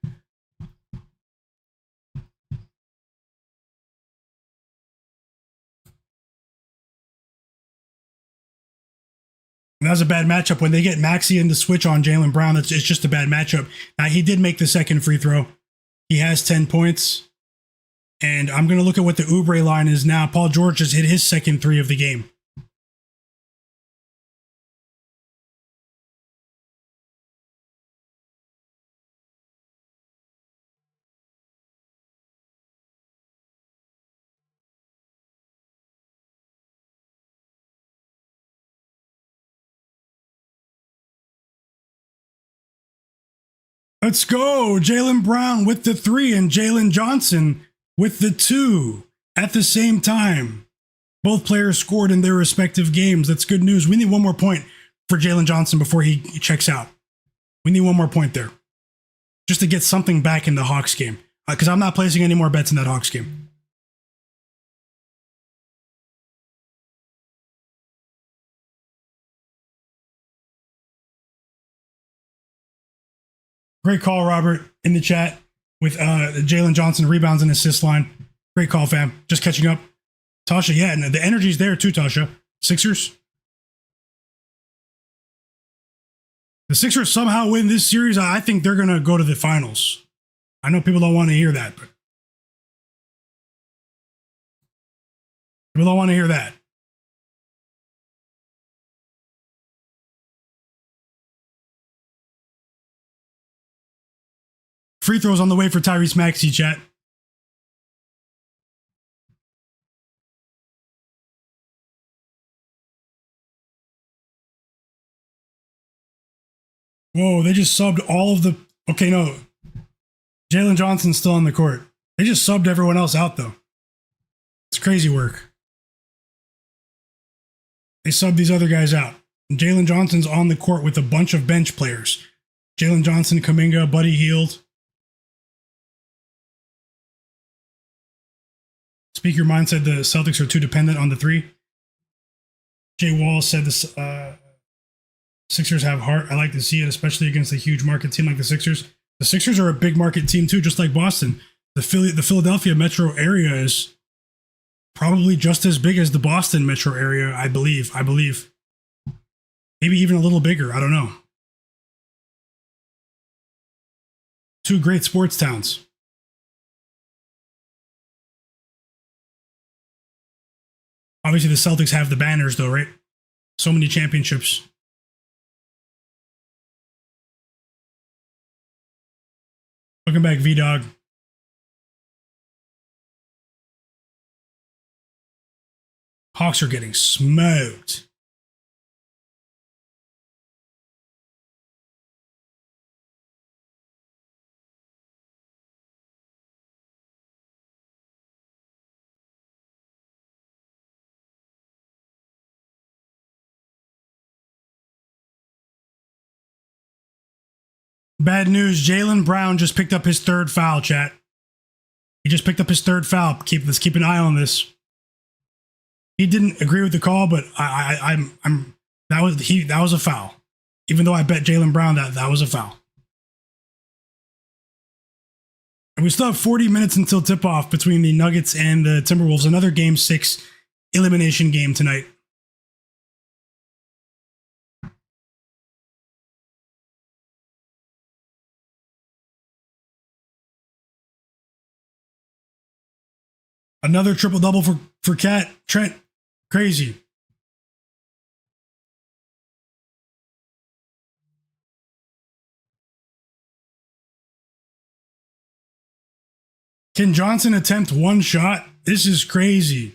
And that was a bad matchup. When they get Maxey in the switch on Jaylen Brown, it's just a bad matchup. Now, he did make the second free throw. He has 10 points. And I'm going to look at what the Oubre line is now. Paul George has hit his second 3 of the game. Let's go. Jaylen Brown with the 3 and Jalen Johnson with the 2 at the same time. Both players scored in their respective games. That's good news. We need one more point for Jalen Johnson before he checks out. We need one more point there. Just to get something back in the Hawks game. Because I'm not placing any more bets in that Hawks game. Great call, Robert, in the chat with Jalen Johnson rebounds and assist line. Great call, fam. Just catching up. Tasha, yeah, and the energy's there too, Tasha. Sixers. The Sixers somehow win this series. I think they're going to go to the finals. I know people don't want to hear that, but people don't want to hear that. Free throws on the way for Tyrese Maxey, chat. Whoa, they just subbed all of the... Okay, no. Jalen Johnson's still on the court. They just subbed everyone else out, though. It's crazy work. They subbed these other guys out. Jalen Johnson's on the court with a bunch of bench players. Jalen Johnson, Kuminga, Buddy Hield. Speak Your Mind said the Celtics are too dependent on the three. Jay Wall said the Sixers have heart. I like to see it, especially against a huge market team like the Sixers. The Sixers are a big market team too, just like Boston. The Philadelphia metro area is probably just as big as the Boston metro area, I believe. Maybe even a little bigger. I don't know. Two great sports towns. Obviously, the Celtics have the banners, though, right? So many championships. Welcome back, V-Dog. Hawks are getting smoked. Bad news, Jaylen Brown just picked up his third foul, chat. He just picked up his third foul. Let's keep an eye on this. He didn't agree with the call, but that was a foul. Even though I bet Jaylen Brown that was a foul. And we still have 40 minutes until tip-off between the Nuggets and the Timberwolves. Another Game 6 elimination game tonight. Another triple-double for Cat Trent. Crazy. Can Johnson attempt one shot? This is crazy.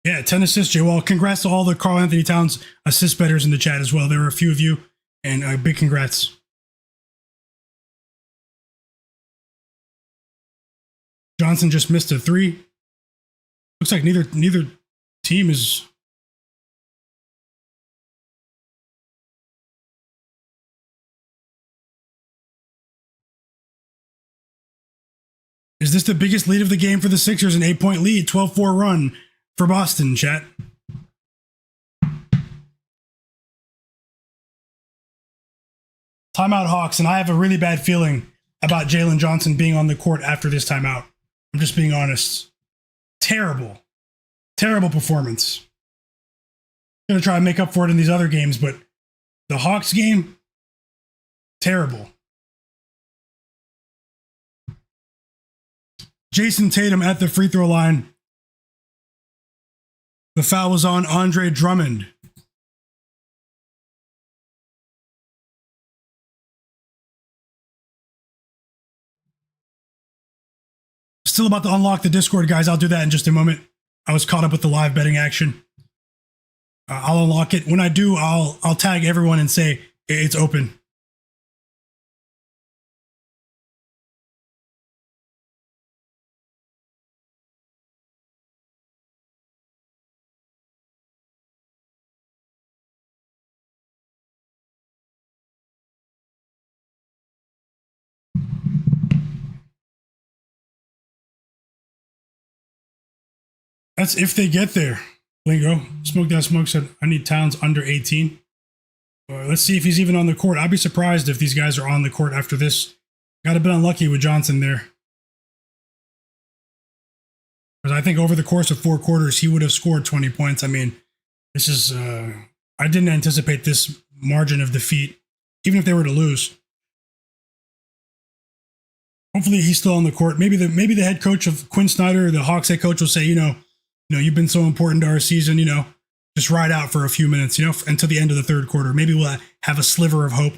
Yeah, 10 assists, Jay. Well, congrats to all the Karl-Anthony Towns assist bettors in the chat as well. There were a few of you, and big congrats. Johnson just missed a three. Looks like neither team is... Is this the biggest lead of the game for the Sixers? An 8-point lead, 12-4 run for Boston, chat. Timeout Hawks, and I have a really bad feeling about Jalen Johnson being on the court after this timeout. I'm just being honest. Terrible performance. I'm going to try and make up for it in these other games, but the Hawks game, terrible. Jayson Tatum at the free throw line. The foul was on Andre Drummond. Still about to unlock the Discord, guys. I'll do that in just a moment. I was caught up with the live betting action. I'll unlock it. When I do, I'll tag everyone and say it's open. That's if they get there. Lingo. Smoke That Smoke said, I need Towns under 18. Let's see if he's even on the court. I'd be surprised if these guys are on the court after this. Got a bit unlucky with Johnson there. Because I think over the course of 4 quarters, he would have scored 20 points. I mean, this is... I didn't anticipate this margin of defeat, even if they were to lose. Hopefully he's still on the court. Maybe the head coach of Quinn Snyder, the Hawks head coach, will say, you know, you've been so important to our season, just ride out for a few minutes, until the end of the third quarter. Maybe we'll have a sliver of hope.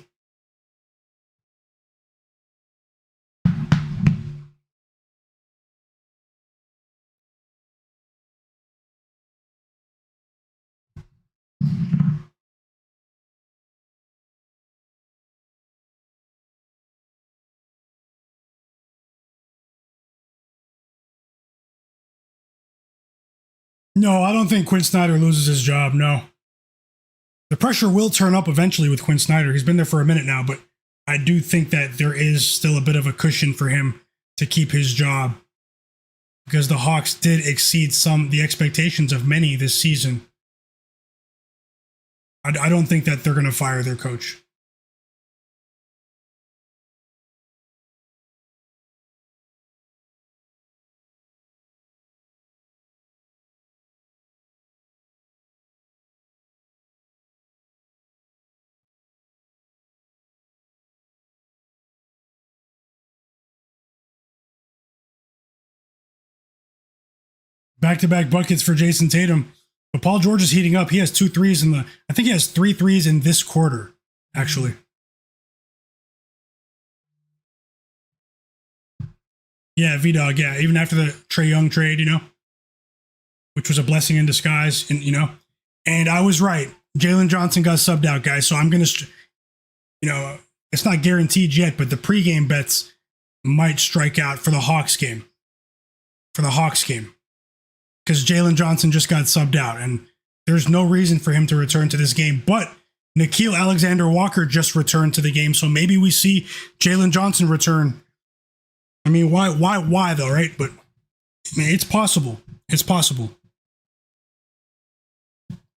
No, I don't think Quinn Snyder loses his job. No. The pressure will turn up eventually with Quinn Snyder. He's been there for a minute now, but I do think that there is still a bit of a cushion for him to keep his job because the Hawks did exceed the expectations of many this season. I don't think that they're going to fire their coach. Back-to-back buckets for Jayson Tatum. But Paul George is heating up. He has 2 threes I think he has 3 threes in this quarter, actually. Yeah, V-Dog, yeah. Even after the Trae Young trade, which was a blessing in disguise, and I was right. Jalen Johnson got subbed out, guys. So I'm going to, it's not guaranteed yet, but the pregame bets might strike out for the Hawks game. Because Jalen Johnson just got subbed out, and there's no reason for him to return to this game. But Nickeil Alexander-Walker just returned to the game, so maybe we see Jalen Johnson return. I mean, why though, right? But I mean, it's possible. It's possible.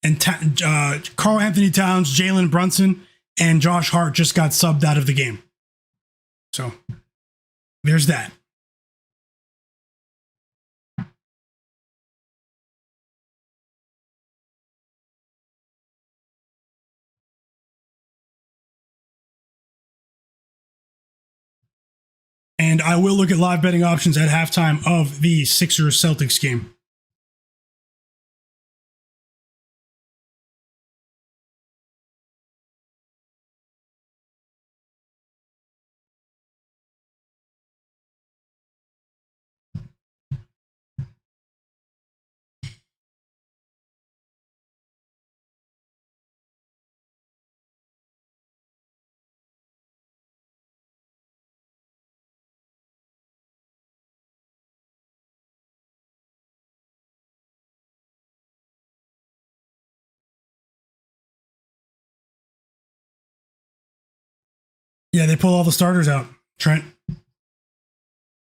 And Karl-Anthony Towns, Jalen Brunson, and Josh Hart just got subbed out of the game. So there's that. And I will look at live betting options at halftime of the Sixers-Celtics game. Yeah, they pull all the starters out. Trent.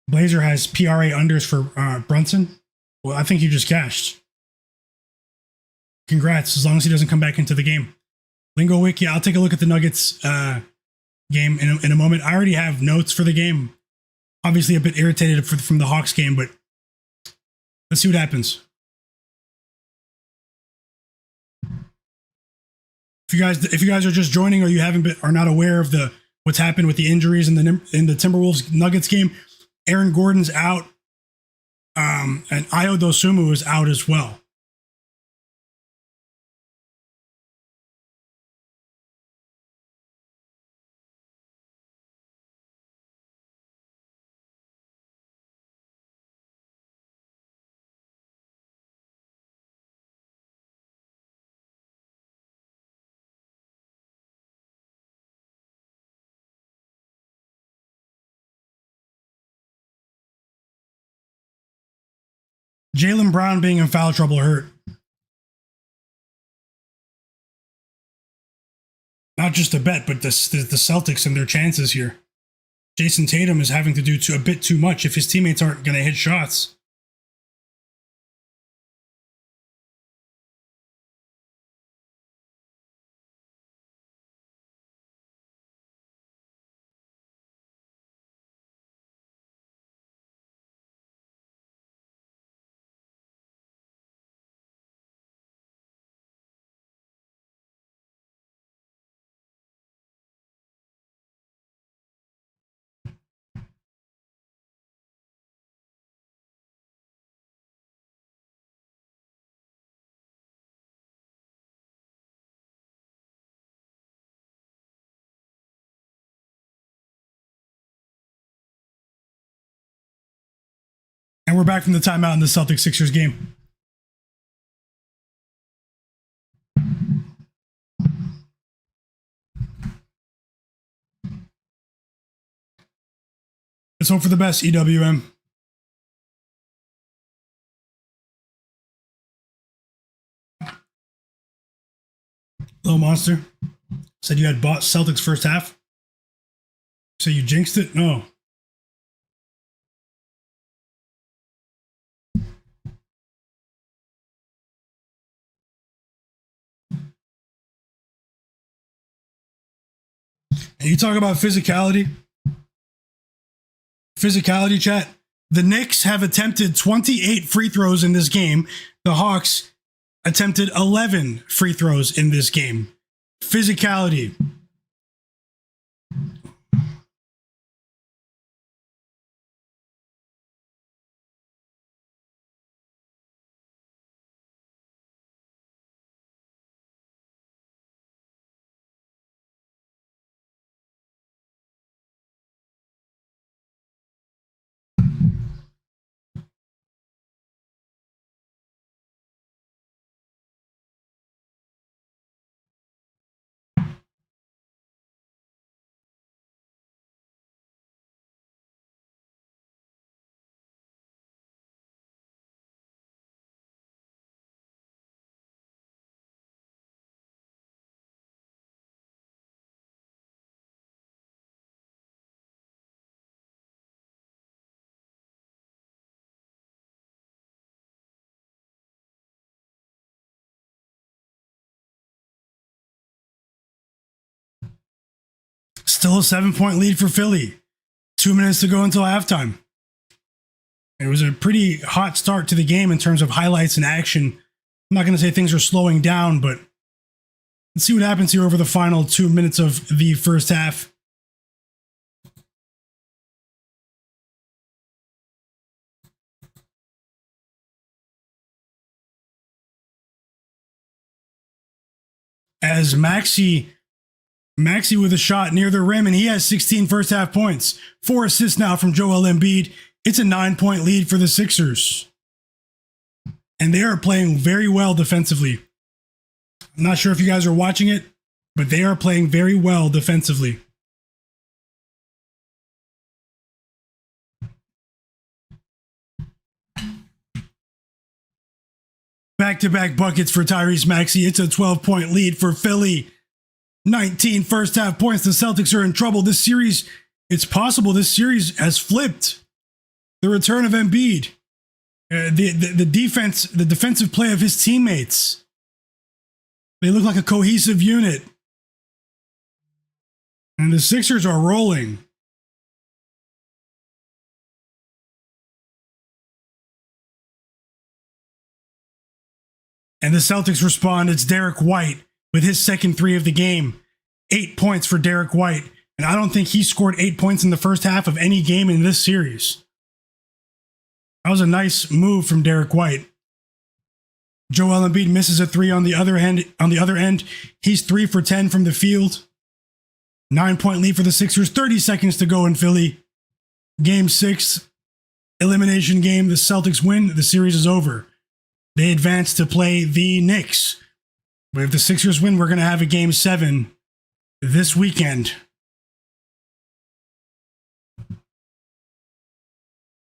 Blazer has PRA unders for Brunson. Well, I think he just cashed. Congrats, as long as he doesn't come back into the game. Lingo Wiki, I'll take a look at the Nuggets game in a moment. I already have notes for the game. Obviously a bit irritated from the Hawks game, but let's see what happens. If you guys are just joining or you are not aware of what's happened with the injuries in the Timberwolves Nuggets game, Aaron Gordon's out, and Ayo Dosunmu is out as well. Jaylen Brown being in foul trouble hurt. Not just a bet, but the Celtics and their chances here. Jayson Tatum is having to do a bit too much if his teammates aren't going to hit shots. And we're back from the timeout in the Celtics-Sixers game. Let's hope for the best, EWM. Little Monster said you had bought Celtics first half. So you jinxed it? No. And you talk about physicality. Physicality, chat. The Knicks have attempted 28 free throws in this game. The Hawks attempted 11 free throws in this game. Physicality. Still a 7-point lead for Philly. 2 minutes to go until halftime. It was a pretty hot start to the game in terms of highlights and action. I'm not going to say things are slowing down, but let's see what happens here over the final 2 minutes of the first half. As Maxey with a shot near the rim, and he has 16 first half points. 4 assists now from Joel Embiid. It's a 9-point lead for the Sixers. And they are playing very well defensively. I'm not sure if you guys are watching it, but they are playing very well defensively. Back-to-back buckets for Tyrese Maxey. It's a 12-point lead for Philly. 19 first half points. The Celtics are in trouble. This series, it's possible this series has flipped. The return of Embiid. The defense, the defensive play of his teammates. They look like a cohesive unit. And the Sixers are rolling. And the Celtics respond. It's Derek White with his second 3 of the game. 8 points for Derek White. And I don't think he scored 8 points in the first half of any game in this series. That was a nice move from Derek White. Joel Embiid misses a 3 on the other end. He's 3 for 10 from the field. 9-point lead for the Sixers. 30 seconds to go in Philly. Game 6, elimination game. The Celtics win. The series is over. They advance to play the Knicks. But if the Sixers win, we're going to have a game 7 this weekend.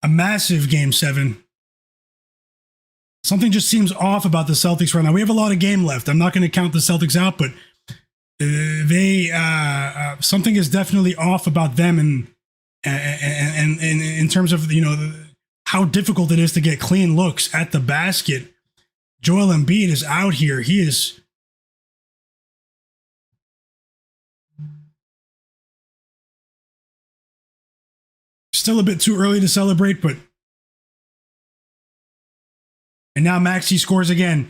A massive game 7. Something just seems off about the Celtics right now. We have a lot of game left. I'm not going to count the Celtics out, but something is definitely off about them, and in terms of, you know, how difficult it is to get clean looks at the basket. Joel Embiid is out here. He is still a bit too early to celebrate, but and now Maxey scores again.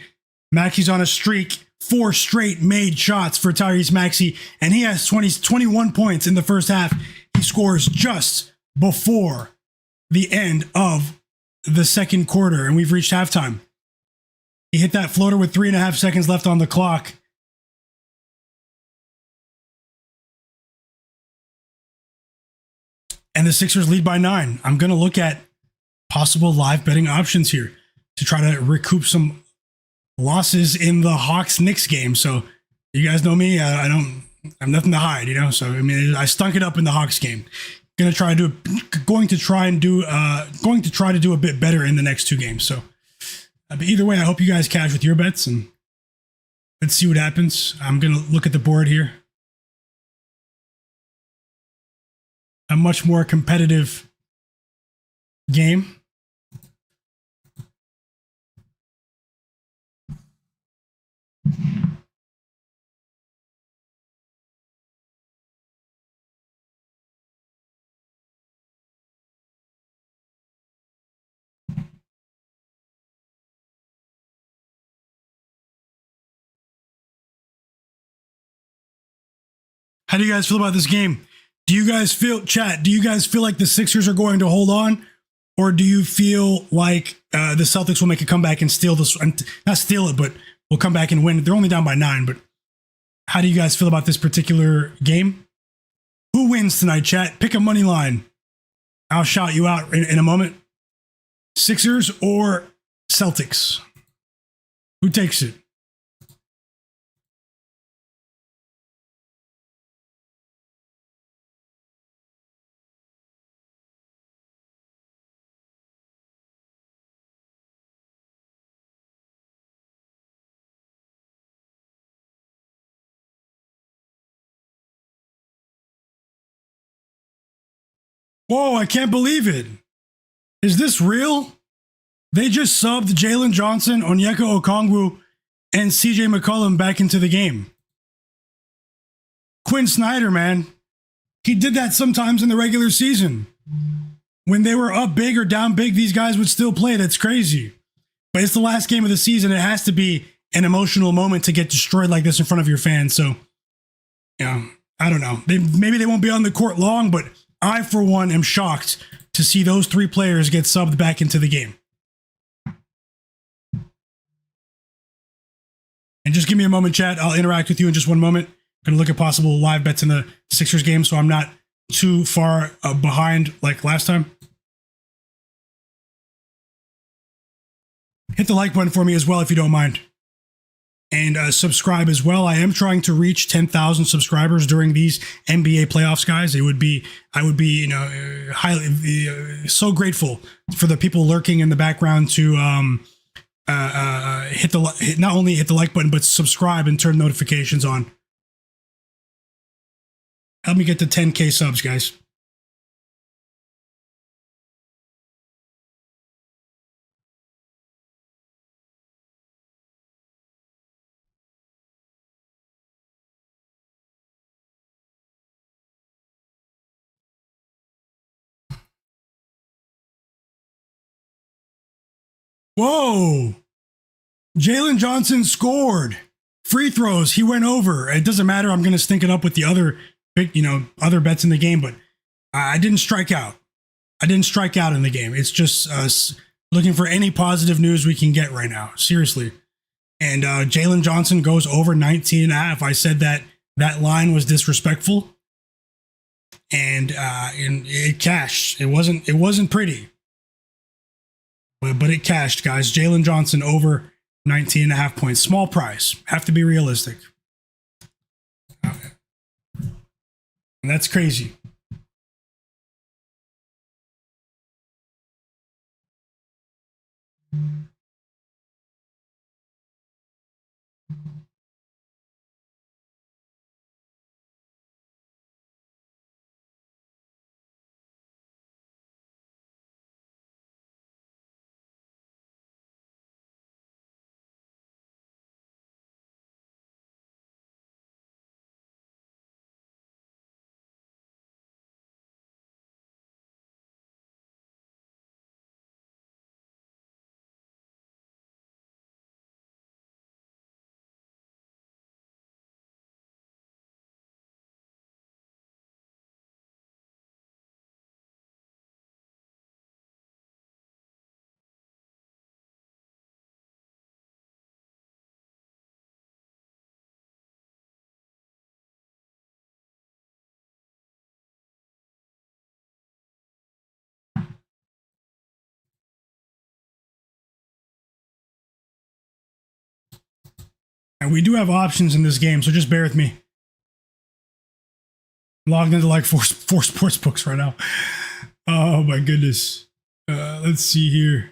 Maxey's on a streak. 4 straight made shots for Tyrese Maxey, and he has 21 points in the first half. He scores just before the end of the second quarter, and we've reached halftime. He hit that floater with 3.5 seconds left on the clock. And the Sixers lead by 9. I'm going to look at possible live betting options here to try to recoup some losses in the Hawks Knicks game. So you guys know me. I have nothing to hide, So I mean, I stunk it up in the Hawks game. Going to try to do a bit better in the next 2 games. So, but either way, I hope you guys cash with your bets, and let's see what happens. I'm going to look at the board here. A much more competitive game. How do you guys feel about this game? Do you guys feel like the Sixers are going to hold on? Or do you feel like the Celtics will make a comeback and steal this? Not steal it, but will come back and win. They're only down by 9, but how do you guys feel about this particular game? Who wins tonight, chat? Pick a money line. I'll shout you out in a moment. Sixers or Celtics? Who takes it? Whoa, I can't believe it. Is this real? They just subbed Jalen Johnson, Onyeka Okongwu, and CJ McCollum back into the game. Quinn Snyder, man. He did that sometimes in the regular season. When they were up big or down big, these guys would still play. That's crazy. But it's the last game of the season. It has to be an emotional moment to get destroyed like this in front of your fans. So, yeah, I don't know. Maybe they won't be on the court long, but I, for one, am shocked to see those 3 players get subbed back into the game. And just give me a moment, chat. I'll interact with you in just one moment. I'm going to look at possible live bets in the Sixers game so I'm not too far behind like last time. Hit the like button for me as well if you don't mind. And subscribe as well. I am trying to reach 10,000 subscribers during these NBA playoffs, guys. I would be, highly so grateful for the people lurking in the background to not only hit the like button but subscribe and turn notifications on. Help me get to 10K subs, guys. Whoa! Jalen Johnson scored. Free throws, he went over. It doesn't matter. I'm going to stink it up with the other big, other bets in the game, but I didn't strike out. I didn't strike out in the game. It's just us looking for any positive news we can get right now. Seriously. And Jalen Johnson goes over 19.5. I said that line was disrespectful. And it cashed. It wasn't pretty. But it cashed, guys. Jalen Johnson over 19.5 points. Small price. Have to be realistic. Okay. And that's crazy. And we do have options in this game, so just bear with me. I'm logged into like four sports books right now. Oh my goodness. Let's see here.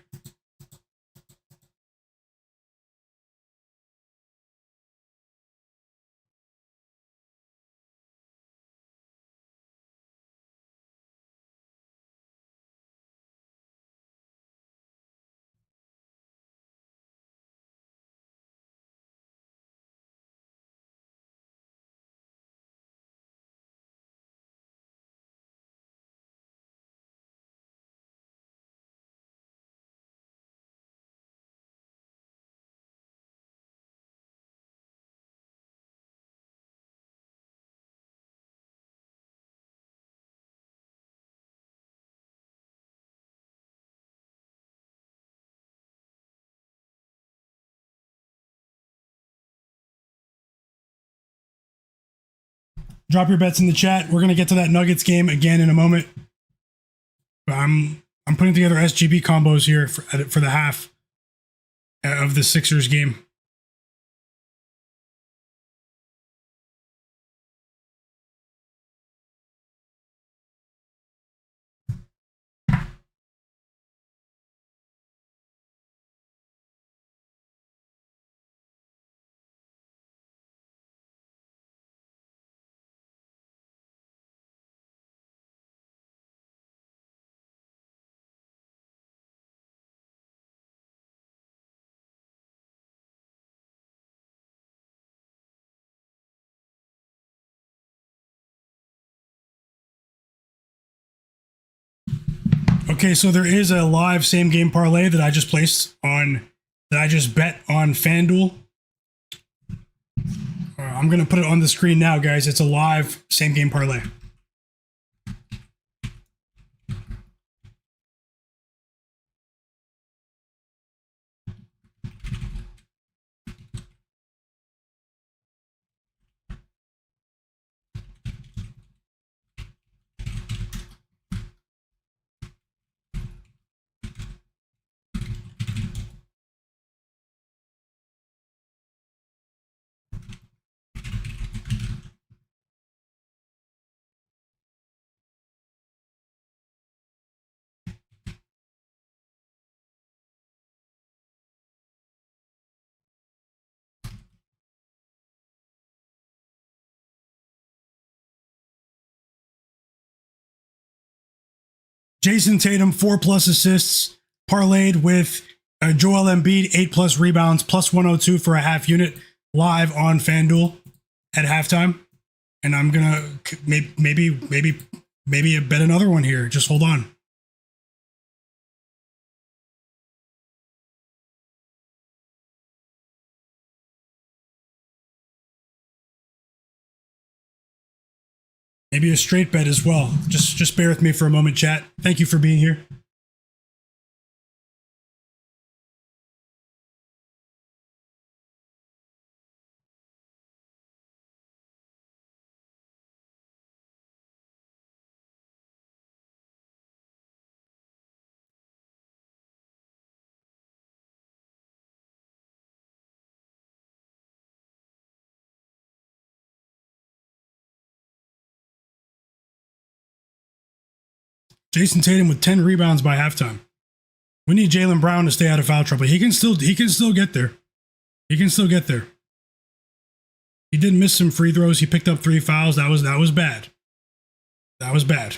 Drop your bets in the chat. We're gonna get to that Nuggets game again in a moment. I'm putting together SGB combos here for the half of the Sixers game. Okay, so there is a live same game parlay that I just bet on FanDuel. I'm gonna put it on the screen now, guys. It's a live same game parlay. Jayson Tatum, 4+ assists, parlayed with Joel Embiid, 8+ rebounds, plus 102 for a half unit, live on FanDuel at halftime. And I'm gonna maybe bet another one here. Just hold on. Maybe a straight bet as well. Just bear with me for a moment, chat. Thank you for being here. Jayson Tatum with 10 rebounds by halftime. We need Jaylen Brown to stay out of foul trouble. He can still get there. He can still get there. He did miss some free throws. He picked up 3 fouls. That was bad. That was bad.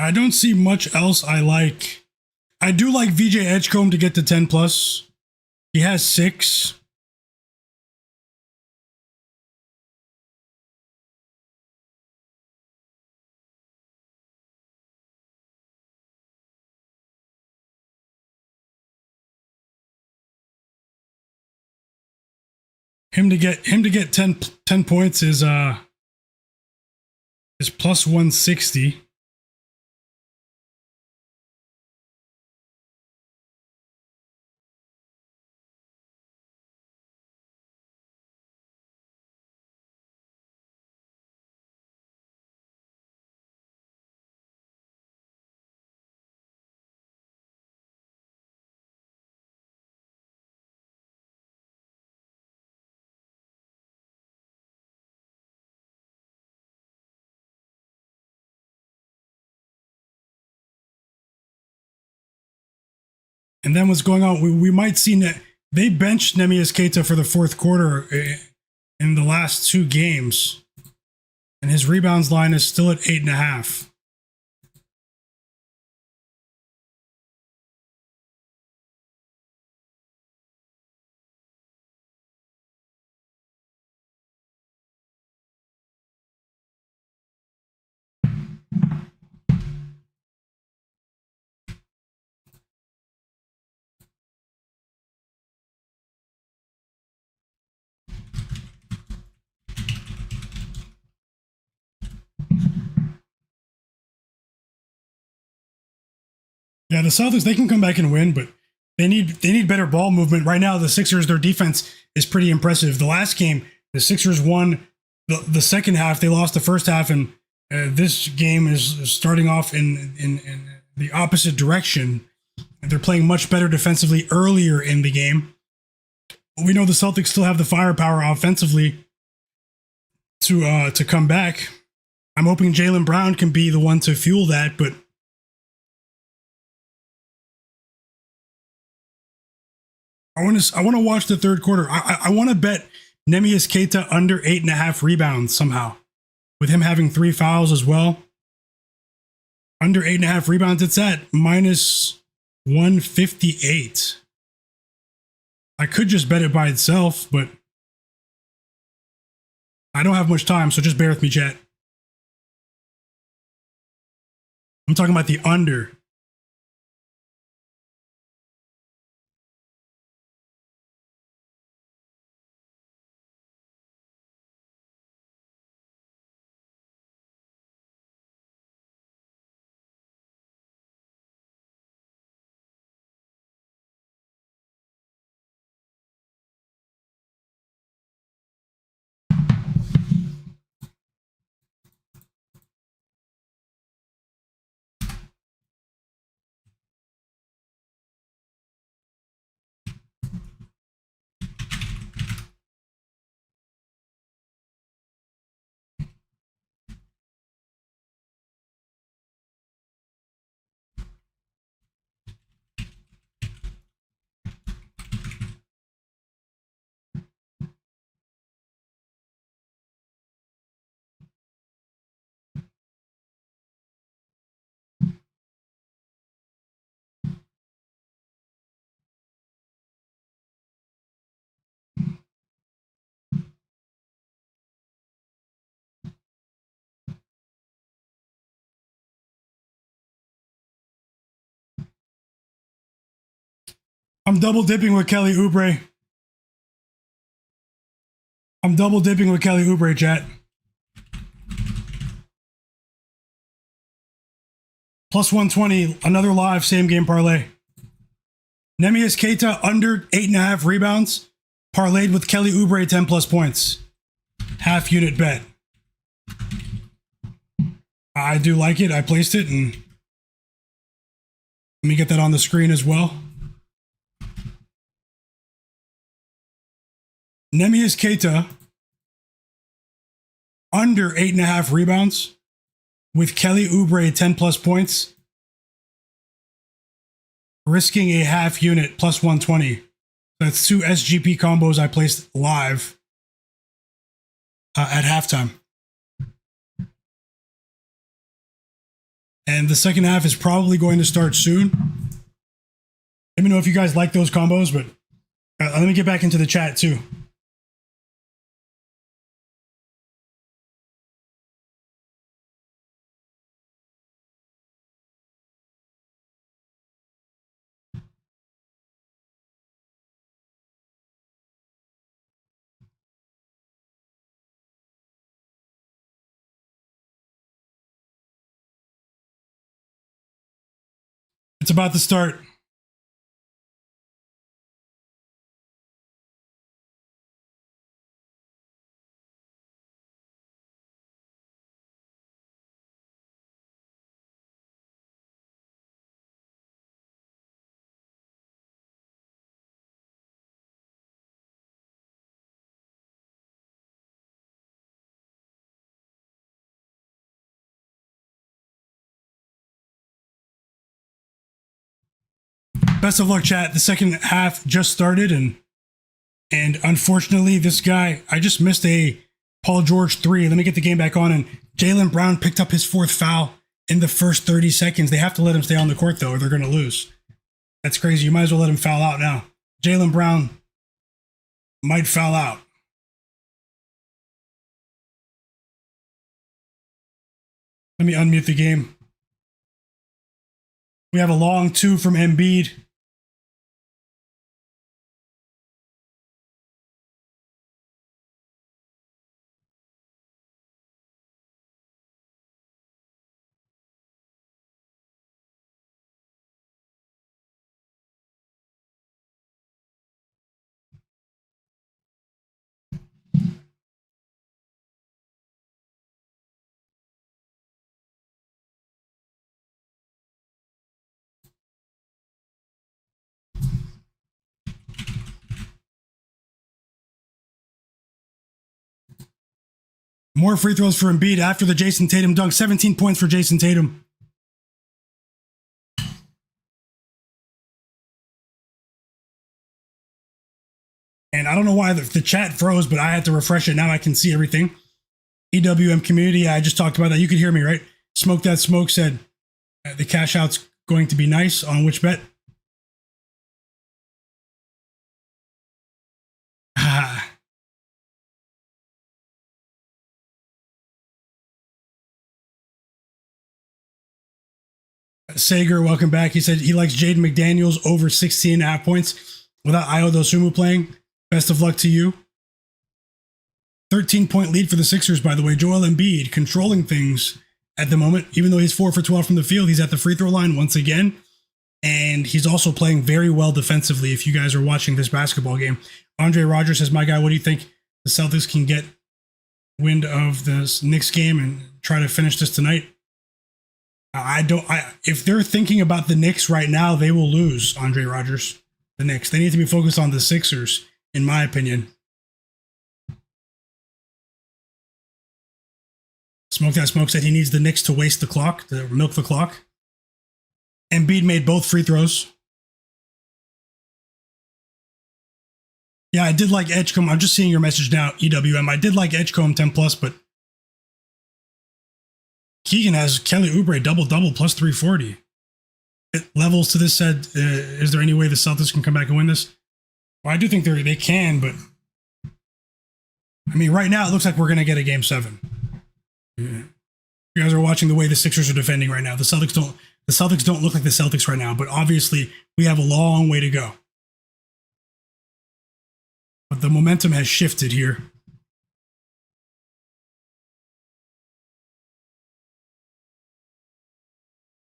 I don't see much else I like. I do like VJ Edgecombe to get to 10 plus. He has 6. Him to get 10 points is plus 160. And then what's going on? We might see that they benched Neemias Queta for the fourth quarter in the last 2 games, and his rebounds line is still at 8.5. Yeah, the Celtics, they can come back and win, but they need better ball movement. Right now, the Sixers, their defense is pretty impressive. The last game, the Sixers won the second half. They lost the first half, and this game is starting off in the opposite direction. They're playing much better defensively earlier in the game. We know the Celtics still have the firepower offensively to come back. I'm hoping Jaylen Brown can be the one to fuel that, but I want to watch the third quarter. I want to bet Neemias Queta under 8.5 rebounds somehow, with him having 3 fouls as well. Under 8.5 rebounds, it's at minus 158. I could just bet it by itself, but I don't have much time, so just bear with me, chat. I'm talking about the under. I'm double dipping with Kelly Oubre. Chat. Plus 120, another live same game parlay. Neemias Queta under 8.5 rebounds, parlayed with Kelly Oubre 10 plus points. Half unit bet. I do like it. I placed it, and let me get that on the screen as well. Neemias Queta under 8.5 rebounds with Kelly Oubre 10 plus points, risking a half unit plus 120. That's 2 SGP combos I placed live at halftime. And the second half is probably going to start soon. Let me know if you guys like those combos, but let me get back into the chat too. It's about to start. Best of luck, chat. The second half just started, and unfortunately, this guy, I just missed a Paul George 3. Let me get the game back on, and Jaylen Brown picked up his 4th foul in the first 30 seconds. They have to let him stay on the court, though, or they're going to lose. That's crazy. You might as well let him foul out now. Jaylen Brown might foul out. Let me unmute the game. We have a long 2 from Embiid. More free throws for Embiid after the Jayson Tatum dunk. 17 points for Jayson Tatum. And I don't know why the chat froze, but I had to refresh it. Now I can see everything. EWM community, I just talked about that. You could hear me, right? Smoke That Smoke said the cash out's going to be nice. On which bet? Sager, welcome back. He said he likes Jaden McDaniels over 16.5 points without Dosunmu playing. Best of luck to you. 13-point lead for the Sixers, by the way. Joel Embiid controlling things at the moment. Even though he's 4 for 12 from the field, he's at the free throw line once again. And he's also playing very well defensively if you guys are watching this basketball game. Andre Rogers says, my guy, what do you think the Celtics can get wind of this Knicks game and try to finish this tonight? If they're thinking about the Knicks right now, they will lose, Andre Rogers. The Knicks. They need to be focused on the Sixers, in my opinion. Smoke That Smoke said he needs the Knicks to waste the clock, to milk the clock. Embiid made both free throws. Yeah, I did like Edgecombe. I'm just seeing your message now, EWM. I did like Edgecombe 10+, but Keegan has Kelly Oubre double-double plus 340. It levels to this said, is there any way the Celtics can come back and win this? Well, I do think they can, but I mean, right now it looks like we're going to get a game 7. Yeah. You guys are watching the way the Sixers are defending right now. The Celtics don't look like the Celtics right now, but obviously we have a long way to go. But the momentum has shifted here.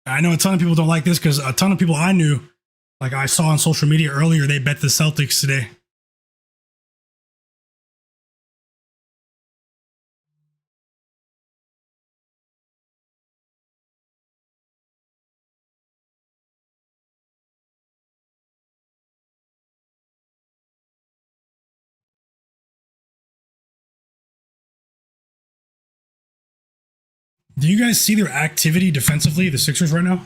I know a ton of people don't like this because a ton of people I knew, like I saw on social media earlier, they bet the Celtics today. Do you guys see their activity defensively, the Sixers right now?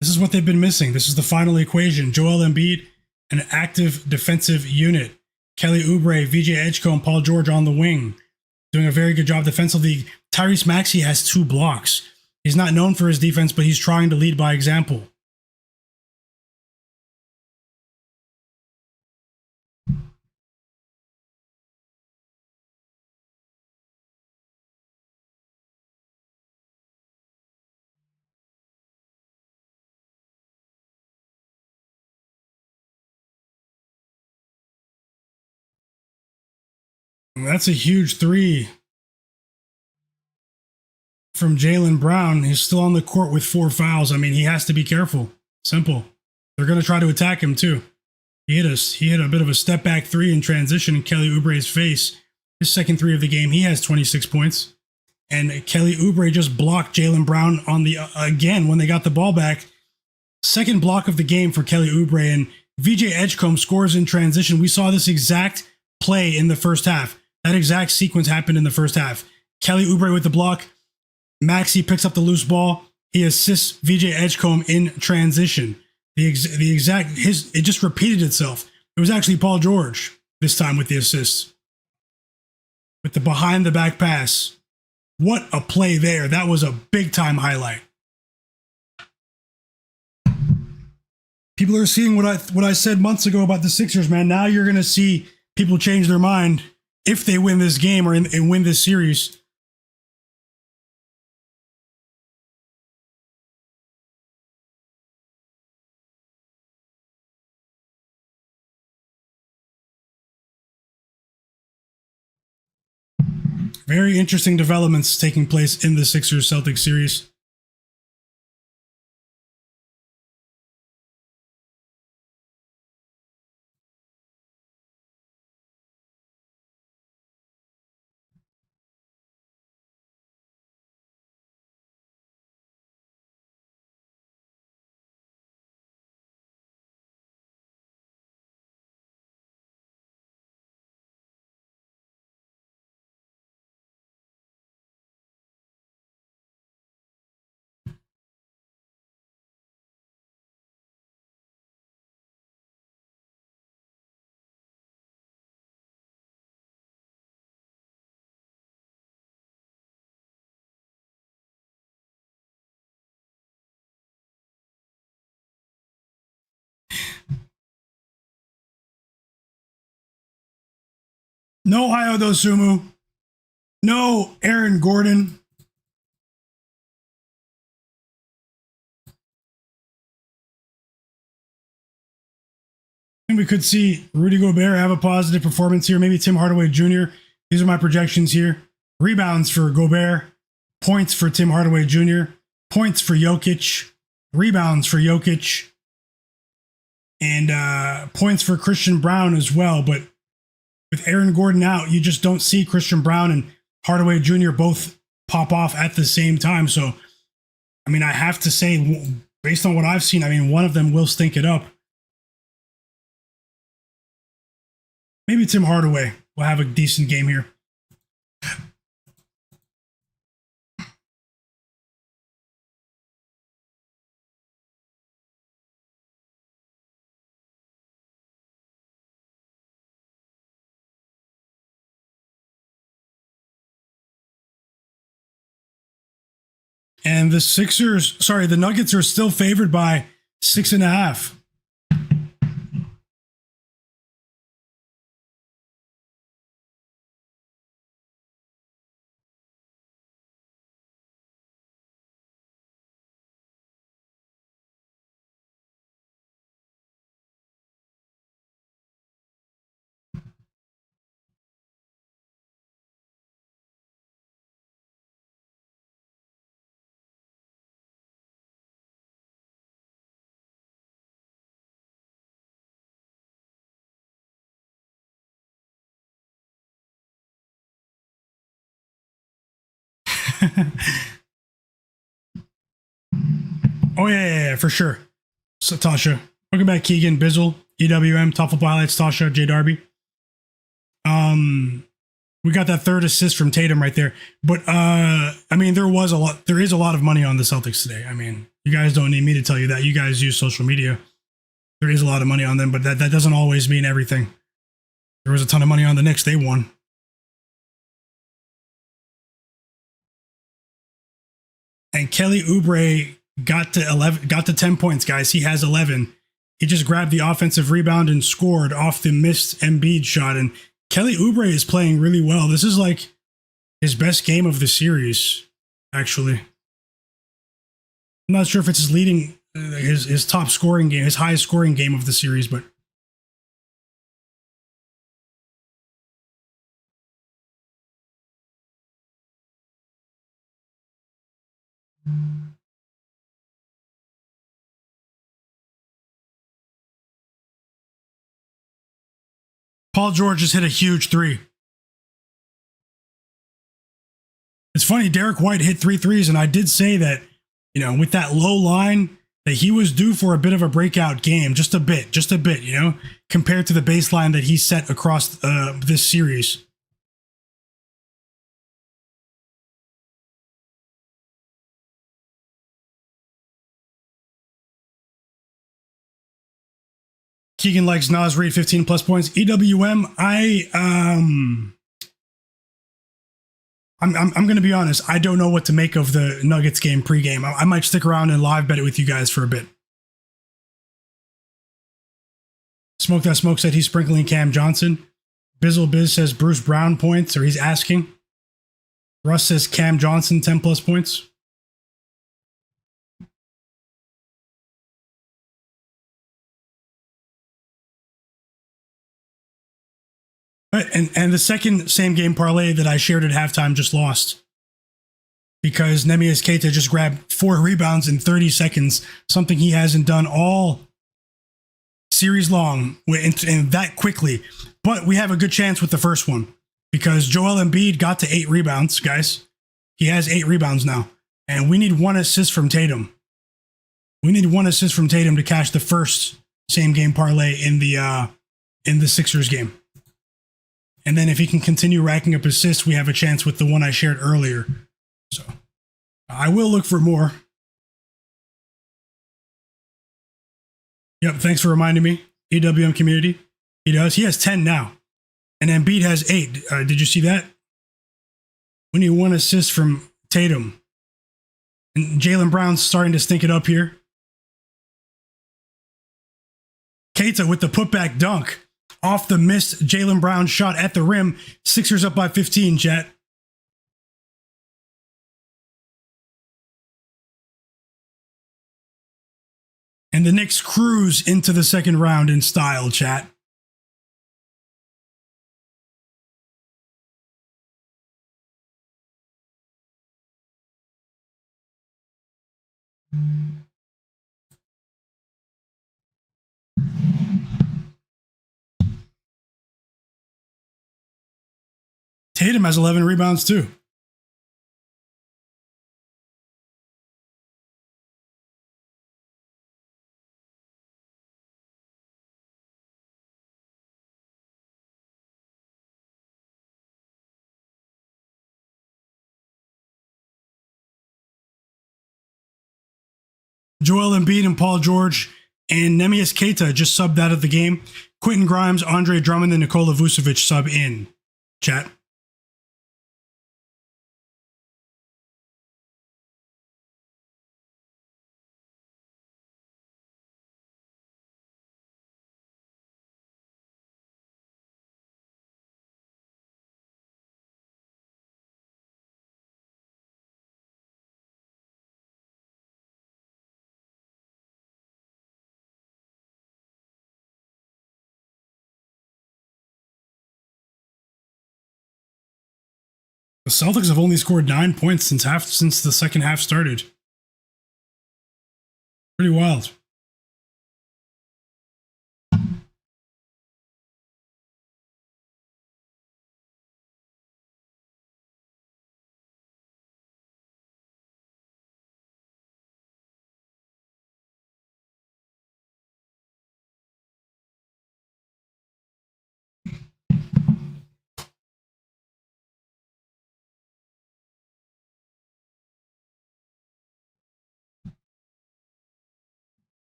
This is what they've been missing. This is the final equation. Joel Embiid, an active defensive unit. Kelly Oubre, VJ Edgecombe, Paul George on the wing, doing a very good job defensively. Tyrese Maxey has 2 blocks. He's not known for his defense, but he's trying to lead by example. That's a huge three from Jaylen Brown. He's still on the court with 4 fouls. I mean, he has to be careful. Simple. They're going to try to attack him too. He hit a bit of a step back three in transition in Kelly Oubre's face. His second three of the game, he has 26 points. And Kelly Oubre just blocked Jaylen Brown on the again when they got the ball back. Second block of the game for Kelly Oubre, and VJ Edgecombe scores in transition. We saw this exact play in the first half. That exact sequence happened in the first half. Kelly Oubre with the block. Maxey picks up the loose ball. He assists VJ Edgecombe in transition. It just repeated itself. It was actually Paul George this time with the assist. With the behind the back pass. What a play there. That was a big time highlight. People are seeing what I said months ago about the Sixers, man. Now you're going to see people change their mind if they win this game or and win this series. Very interesting developments taking place in the Sixers-Celtics series. No Dosunmu. No Aaron Gordon. And we could see Rudy Gobert have a positive performance here. Maybe Tim Hardaway Jr. These are my projections here. Rebounds for Gobert. Points for Tim Hardaway Jr. Points for Jokic. Rebounds for Jokic. And points for Christian Brown as well. But with Aaron Gordon out, you just don't see Christian Brown and Hardaway Jr. both pop off at the same time. So, I mean, I have to say, based on what I've seen, I mean, one of them will stink it up. Maybe Tim Hardaway will have a decent game here. And the Nuggets are still favored by 6.5. Oh, yeah, for sure. So, Tasha. Welcome back, Keegan, Bizzle, EWM, Top Football Highlights, Tasha, J Darby. We got that third assist from Tatum right there. But, I mean, there is a lot of money on the Celtics today. I mean, you guys don't need me to tell you that. You guys use social media. There is a lot of money on them, but that doesn't always mean everything. There was a ton of money on the Knicks. They won. And And Kelly Oubre got to 10 points, guys. He has 11. He just grabbed the offensive rebound and scored off the missed Embiid shot. And Kelly Oubre is playing really well. This is like his best game of the series, actually. I'm not sure if it's his leading, his top scoring game, his highest scoring game of the series, but Paul George just hit a huge three. It's funny, Derek White hit 3 threes, and I did say that, with that low line, that he was due for a bit of a breakout game, just a bit, compared to the baseline that he set across this series. Keegan likes Nas Reed 15 plus points. EWM, I'm going to be honest. I don't know what to make of the Nuggets game pregame. I might stick around and live bet it with you guys for a bit. Smoke That Smoke said he's sprinkling Cam Johnson. Bizzle Biz says Bruce Brown points, or he's asking. Russ says Cam Johnson 10 plus points. And the second same game parlay that I shared at halftime just lost because Neemias Queta just grabbed 4 rebounds in 30 seconds, something he hasn't done all series long and that quickly. But we have a good chance with the first one because Joel Embiid got to 8 rebounds, guys. He has 8 rebounds now, and we need 1 assist from Tatum. We need 1 assist from Tatum to cash the first same game parlay in the Sixers game. And then if he can continue racking up assists, we have a chance with the one I shared earlier. So I will look for more. Yep, thanks for reminding me. EWM community. He does. He has 10 now. And Embiid has 8. Did you see that? We need 1 assist from Tatum. And Jaylen Brown's starting to stink it up here. Keita with the putback dunk. Off the missed Jaylen Brown shot at the rim. Sixers up by 15, chat. And the Knicks cruise into the second round in style, chat. Tatum has 11 rebounds too. Joel Embiid and Paul George and Neemias Queta just subbed out of the game. Quentin Grimes, Andre Drummond, and Nikola Vucevic sub in. Chat. The Celtics have only scored 9 points since the second half started. Pretty wild.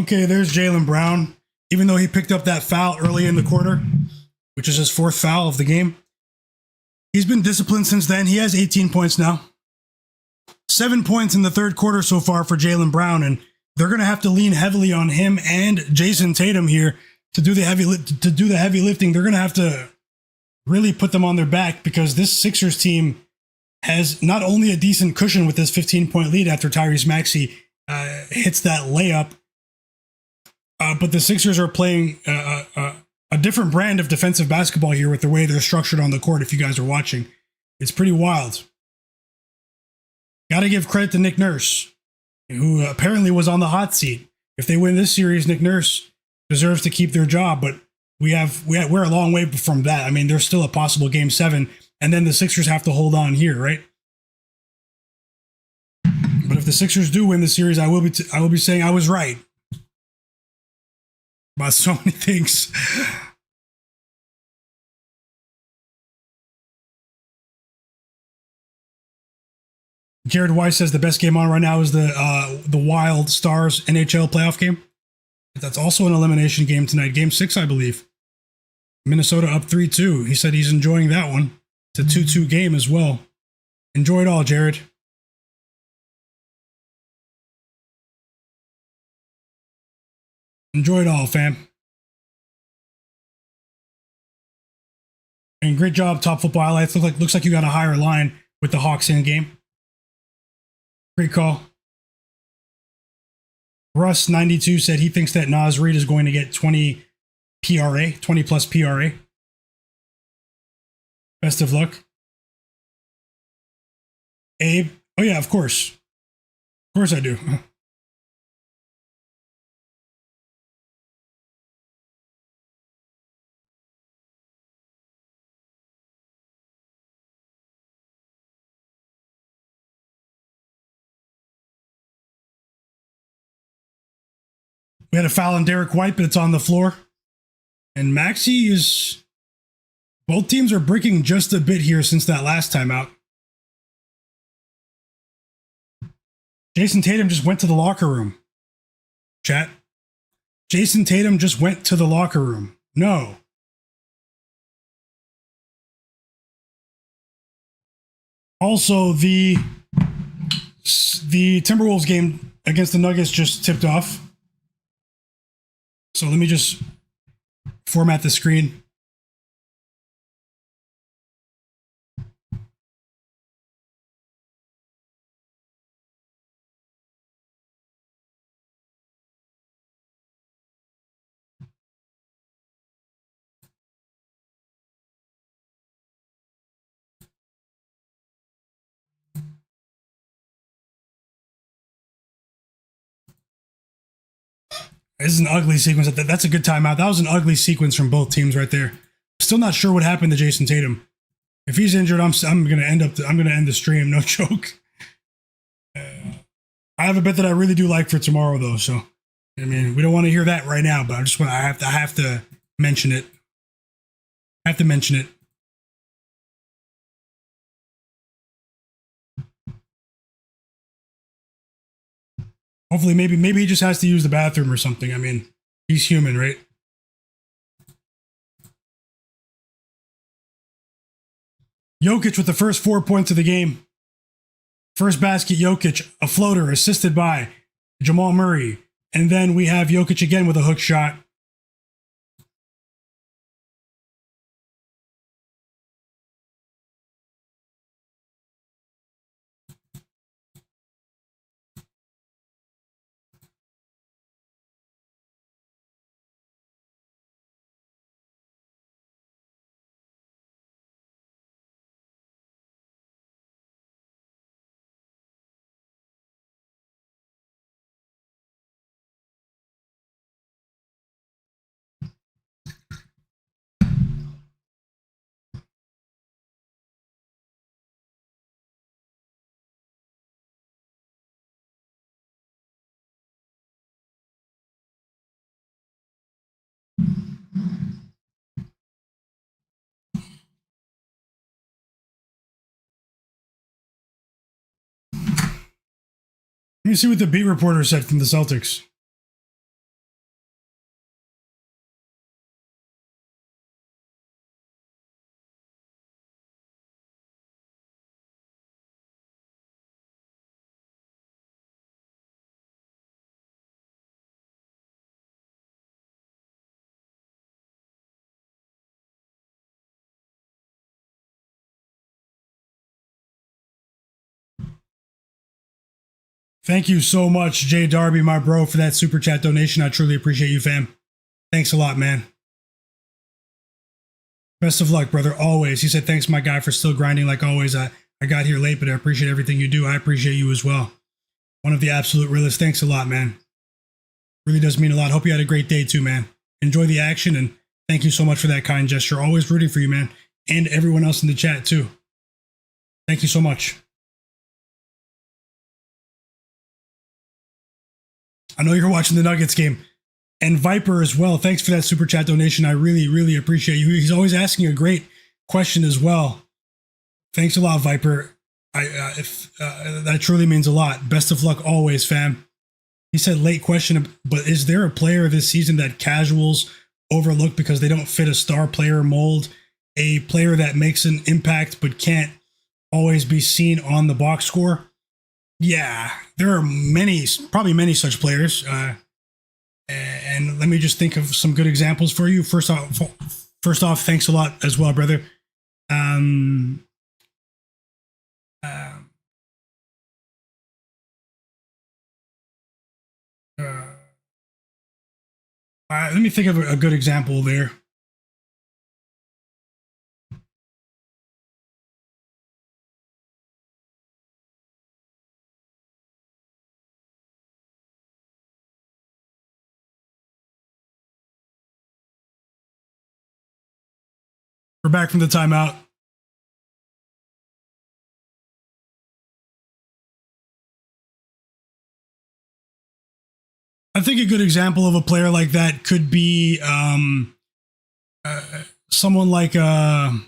Okay, there's Jaylen Brown. Even though he picked up that foul early in the quarter, which is his fourth foul of the game, he's been disciplined since then. He has 18 points now. 7 points in the third quarter so far for Jaylen Brown, and they're going to have to lean heavily on him and Jayson Tatum here to do the heavy lifting. They're going to have to really put them on their back because this Sixers team has not only a decent cushion with this 15-point lead after Tyrese Maxey hits that layup, but the Sixers are playing a different brand of defensive basketball here with the way they're structured on the court. If you guys are watching, it's pretty wild. Got to give credit to Nick Nurse, who apparently was on the hot seat. If they win this series, Nick Nurse deserves to keep their job, but we're a long way from that. I mean, there's still a possible Game 7, and then the Sixers have to hold on here, right? But if the Sixers do win the series, I will be saying I was right about so many things. Jared Weiss says the best game on right now is the Wild Stars NHL playoff game. That's also an elimination game tonight. Game 6, I believe. Minnesota up 3-2. He said he's enjoying that one. It's a 2-2 game as well. Enjoy it all, Jared. Enjoy it all, fam. And great job, Top Football Highlights. Looks like you got a higher line with the Hawks in game. Great call. Russ92 said he thinks that Naz Reid is going to get 20 PRA, 20 plus PRA. Best of luck. Abe. Oh, yeah, of course. Of course I do. We had a foul on Derek White, but it's on the floor. And Maxey is... Both teams are breaking just a bit here since that last time out. Jayson Tatum just went to the locker room. Chat. Jayson Tatum just went to the locker room. No. Also, the Timberwolves game against the Nuggets just tipped off. So let me just format the screen. This is an ugly sequence. That's a good timeout. That was an ugly sequence from both teams right there. Still not sure what happened to Jayson Tatum. If he's injured, I'm gonna end the stream. No joke. I have a bet that I really do like for tomorrow though. So I mean, we don't want to hear that right now, but I have to mention it. I have to mention it. Hopefully, maybe he just has to use the bathroom or something. I mean, he's human, right? Jokic with the first 4 points of the game. First basket, Jokic, a floater assisted by Jamal Murray. And then we have Jokic again with a hook shot. Let me see what the beat reporter said from the Celtics. Thank you so much, Jay Darby, my bro, for that super chat donation. I truly appreciate you, fam. Thanks a lot, man. Best of luck, brother, always. He said, thanks, my guy, for still grinding like always. I got here late, but I appreciate everything you do. I appreciate you as well. One of the absolute realists. Thanks a lot, man. Really does mean a lot. Hope you had a great day too, man. Enjoy the action, and thank you so much for that kind gesture. Always rooting for you, man, and everyone else in the chat too. Thank you so much. I know you're watching the Nuggets game. And Viper as well. Thanks for that super chat donation. I really, really appreciate you. He's always asking a great question as well. Thanks a lot, Viper. That truly means a lot. Best of luck always, fam. He said late question, but is there a player this season that casuals overlook because they don't fit a star player mold? A player that makes an impact but can't always be seen on the box score? Yeah, there are many, probably many such players. And let me just think of some good examples for you. First off, thanks a lot as well, brother. Let me think of a good example there. We're back from the timeout. I think a good example of a player like that could be someone like Cason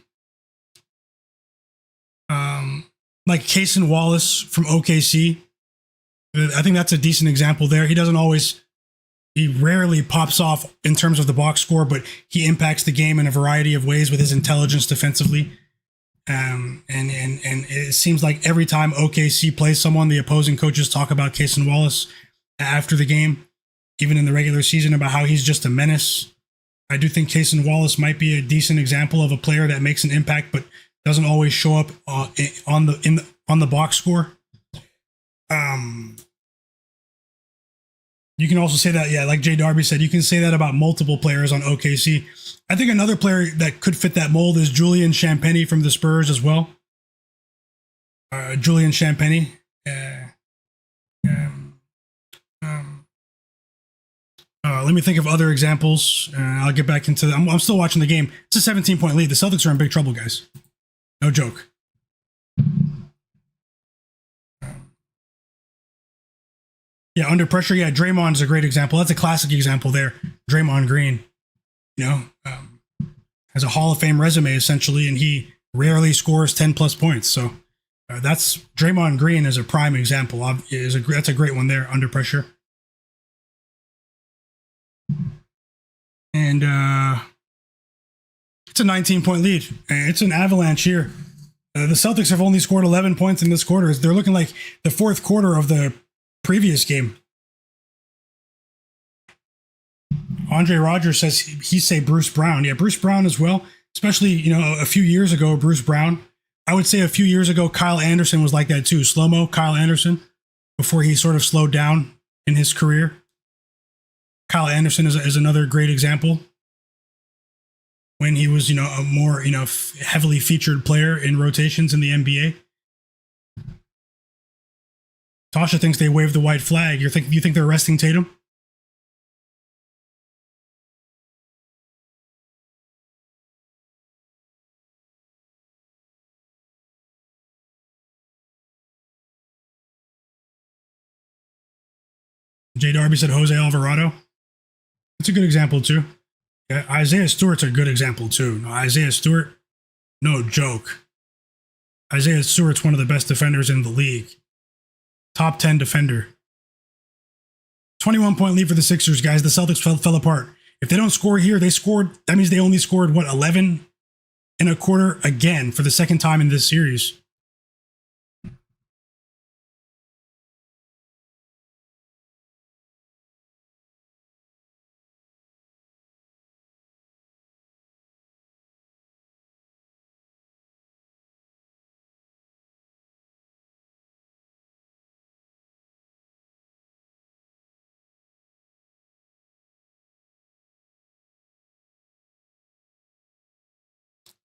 Wallace from OKC. I think that's a decent example there. He rarely pops off in terms of the box score, but he impacts the game in a variety of ways with his intelligence defensively. And it seems like every time OKC plays someone, the opposing coaches talk about Cason Wallace after the game, even in the regular season, about how he's just a menace. I do think Cason Wallace might be a decent example of a player that makes an impact, but doesn't always show up on the box score. You can also say that, yeah, like Jay Darby said, you can say that about multiple players on OKC. I think another player that could fit that mold is Julian Champagnie from the Spurs as well. Julian Champagnie. Let me think of other examples. I'll get back into I'm still watching the game. It's a 17-point lead. The Celtics are in big trouble, guys. No joke. Yeah, under pressure. Yeah, Draymond is a great example. That's a classic example there. Draymond Green, has a Hall of Fame resume essentially, and he rarely scores 10 plus points. So that's Draymond Green is a prime example. That's a great one there. Under pressure. And it's a 19-point lead. It's an avalanche here. The Celtics have only scored 11 points in this quarter. They're looking like the fourth quarter of the previous game. Andre Rogers says he say Bruce Brown. Yeah, Bruce Brown as well. Especially, a few years ago, Bruce Brown. I would say a few years ago, Kyle Anderson was like that too. Slow-mo Kyle Anderson, before he sort of slowed down in his career. Kyle Anderson is another great example. When he was, a more, heavily featured player in rotations in the NBA. Tasha thinks they waved the white flag. You think they're arresting Tatum? J. Darby said Jose Alvarado. That's a good example too. Yeah, Isaiah Stewart's a good example too. No, Isaiah Stewart, no joke. Isaiah Stewart's one of the best defenders in the league. Top 10 defender. 21-point lead for the Sixers, guys. The Celtics fell apart. If they don't score here, that means they only scored, 11 in a quarter again for the second time in this series.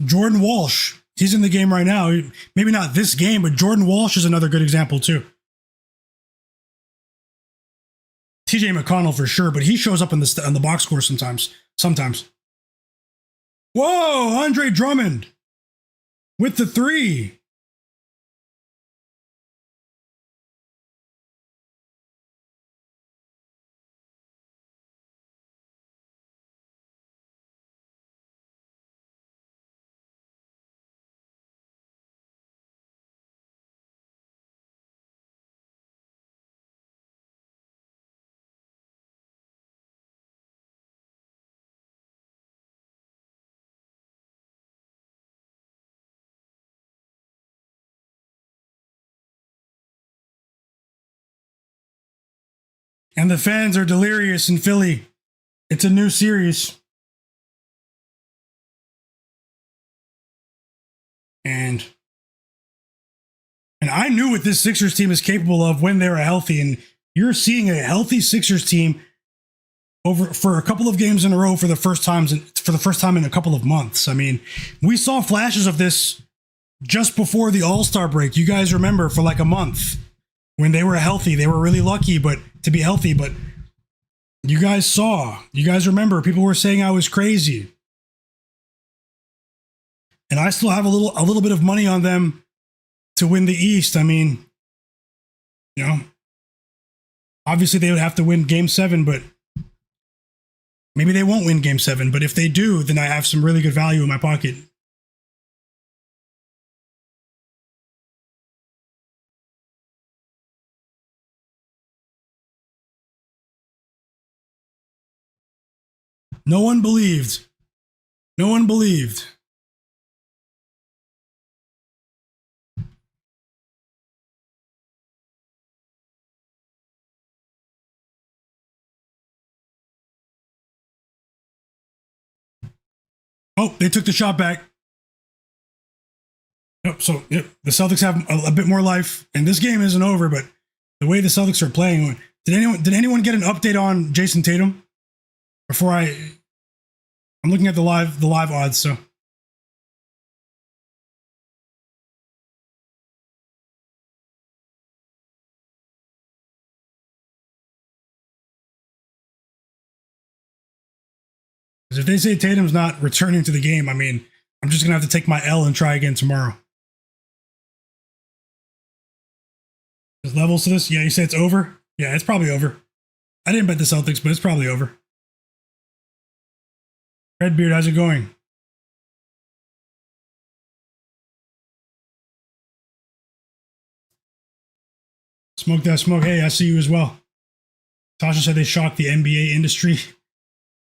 Jordan Walsh, he's in the game right now. Maybe not this game, but Jordan Walsh is another good example too. TJ McConnell for sure, but he shows up in the box score sometimes. Whoa, Andre Drummond with the three. And the fans are delirious in Philly. It's a new series. And I knew what this Sixers team is capable of when they were healthy. And you're seeing a healthy Sixers team for a couple of games in a row for the first time in a couple of months. I mean, we saw flashes of this just before the All-Star break. You guys remember for like a month when they were healthy. They were really lucky to be healthy, but you guys remember people were saying I was crazy. And I still have a little bit of money on them to win the East. I mean, obviously they would have to win Game 7, but maybe they won't win Game 7. But if they do, then I have some really good value in my pocket. No one believed. Oh, they took the shot back. So the Celtics have a bit more life, and this game isn't over. But the way the Celtics are playing, did anyone get an update on Jayson Tatum? Before I'm looking at the live odds. So if they say Tatum's not returning to the game, I mean, I'm just gonna have to take my L and try again tomorrow. There's levels to this. Yeah, you say it's over. Yeah, it's probably over. I didn't bet the Celtics, but it's probably over. Redbeard, how's it going? Smoke that smoke. Hey, I see you as well. Tasha said they shocked the NBA industry.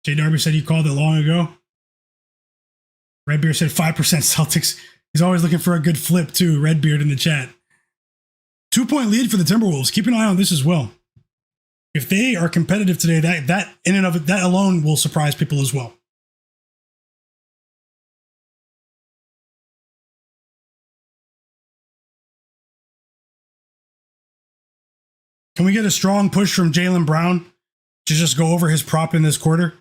Jay Darby said he called it long ago. Redbeard said 5% Celtics. He's always looking for a good flip too. Redbeard in the chat. 2-point lead for the Timberwolves. Keep an eye on this as well. If they are competitive today, that in and of it, that alone will surprise people as well. Can we get a strong push from Jaylen Brown to just go over his prop in this quarter?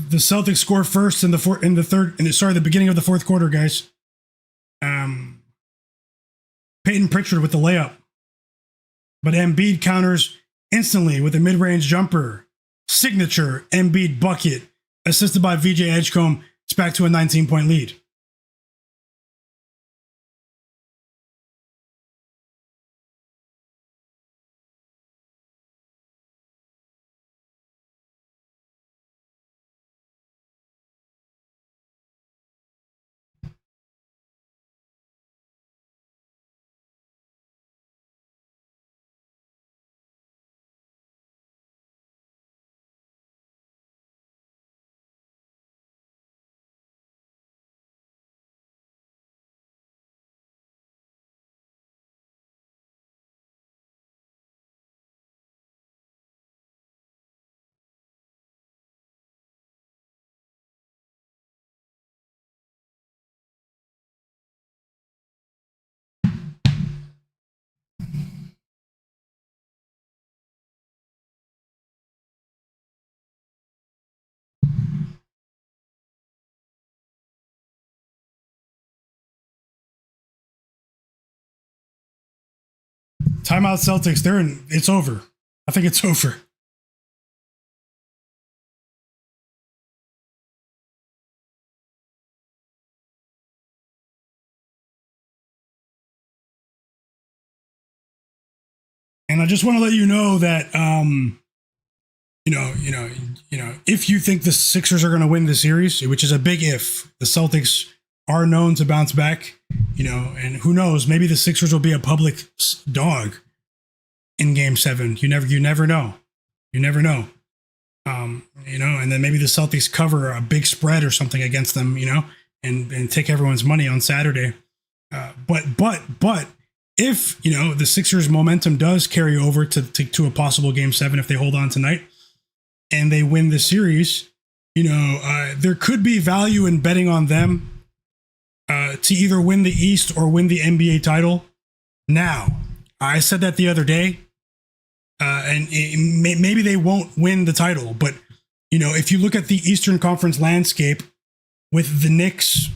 The Celtics score first in the beginning of the fourth quarter, guys. Payton Pritchard with the layup. But Embiid counters instantly with a mid-range jumper. Signature Embiid bucket, assisted by VJ Edgecombe. It's back to a 19-point lead. Timeout Celtics. It's over. I think it's over. And I just want to let you know that, if you think the Sixers are going to win the series, which is a big if, the Celtics are known to bounce back, and who knows, maybe the Sixers will be a public dog in Game 7. You never know. You never know. And then maybe the Celtics cover a big spread or something against them, and take everyone's money on Saturday. But if, the Sixers momentum does carry over to a possible Game 7 if they hold on tonight and they win the series, there could be value in betting on them to either win the East or win the NBA title. Now, I said that the other day, and maybe they won't win the title, but, if you look at the Eastern Conference landscape with the Knicks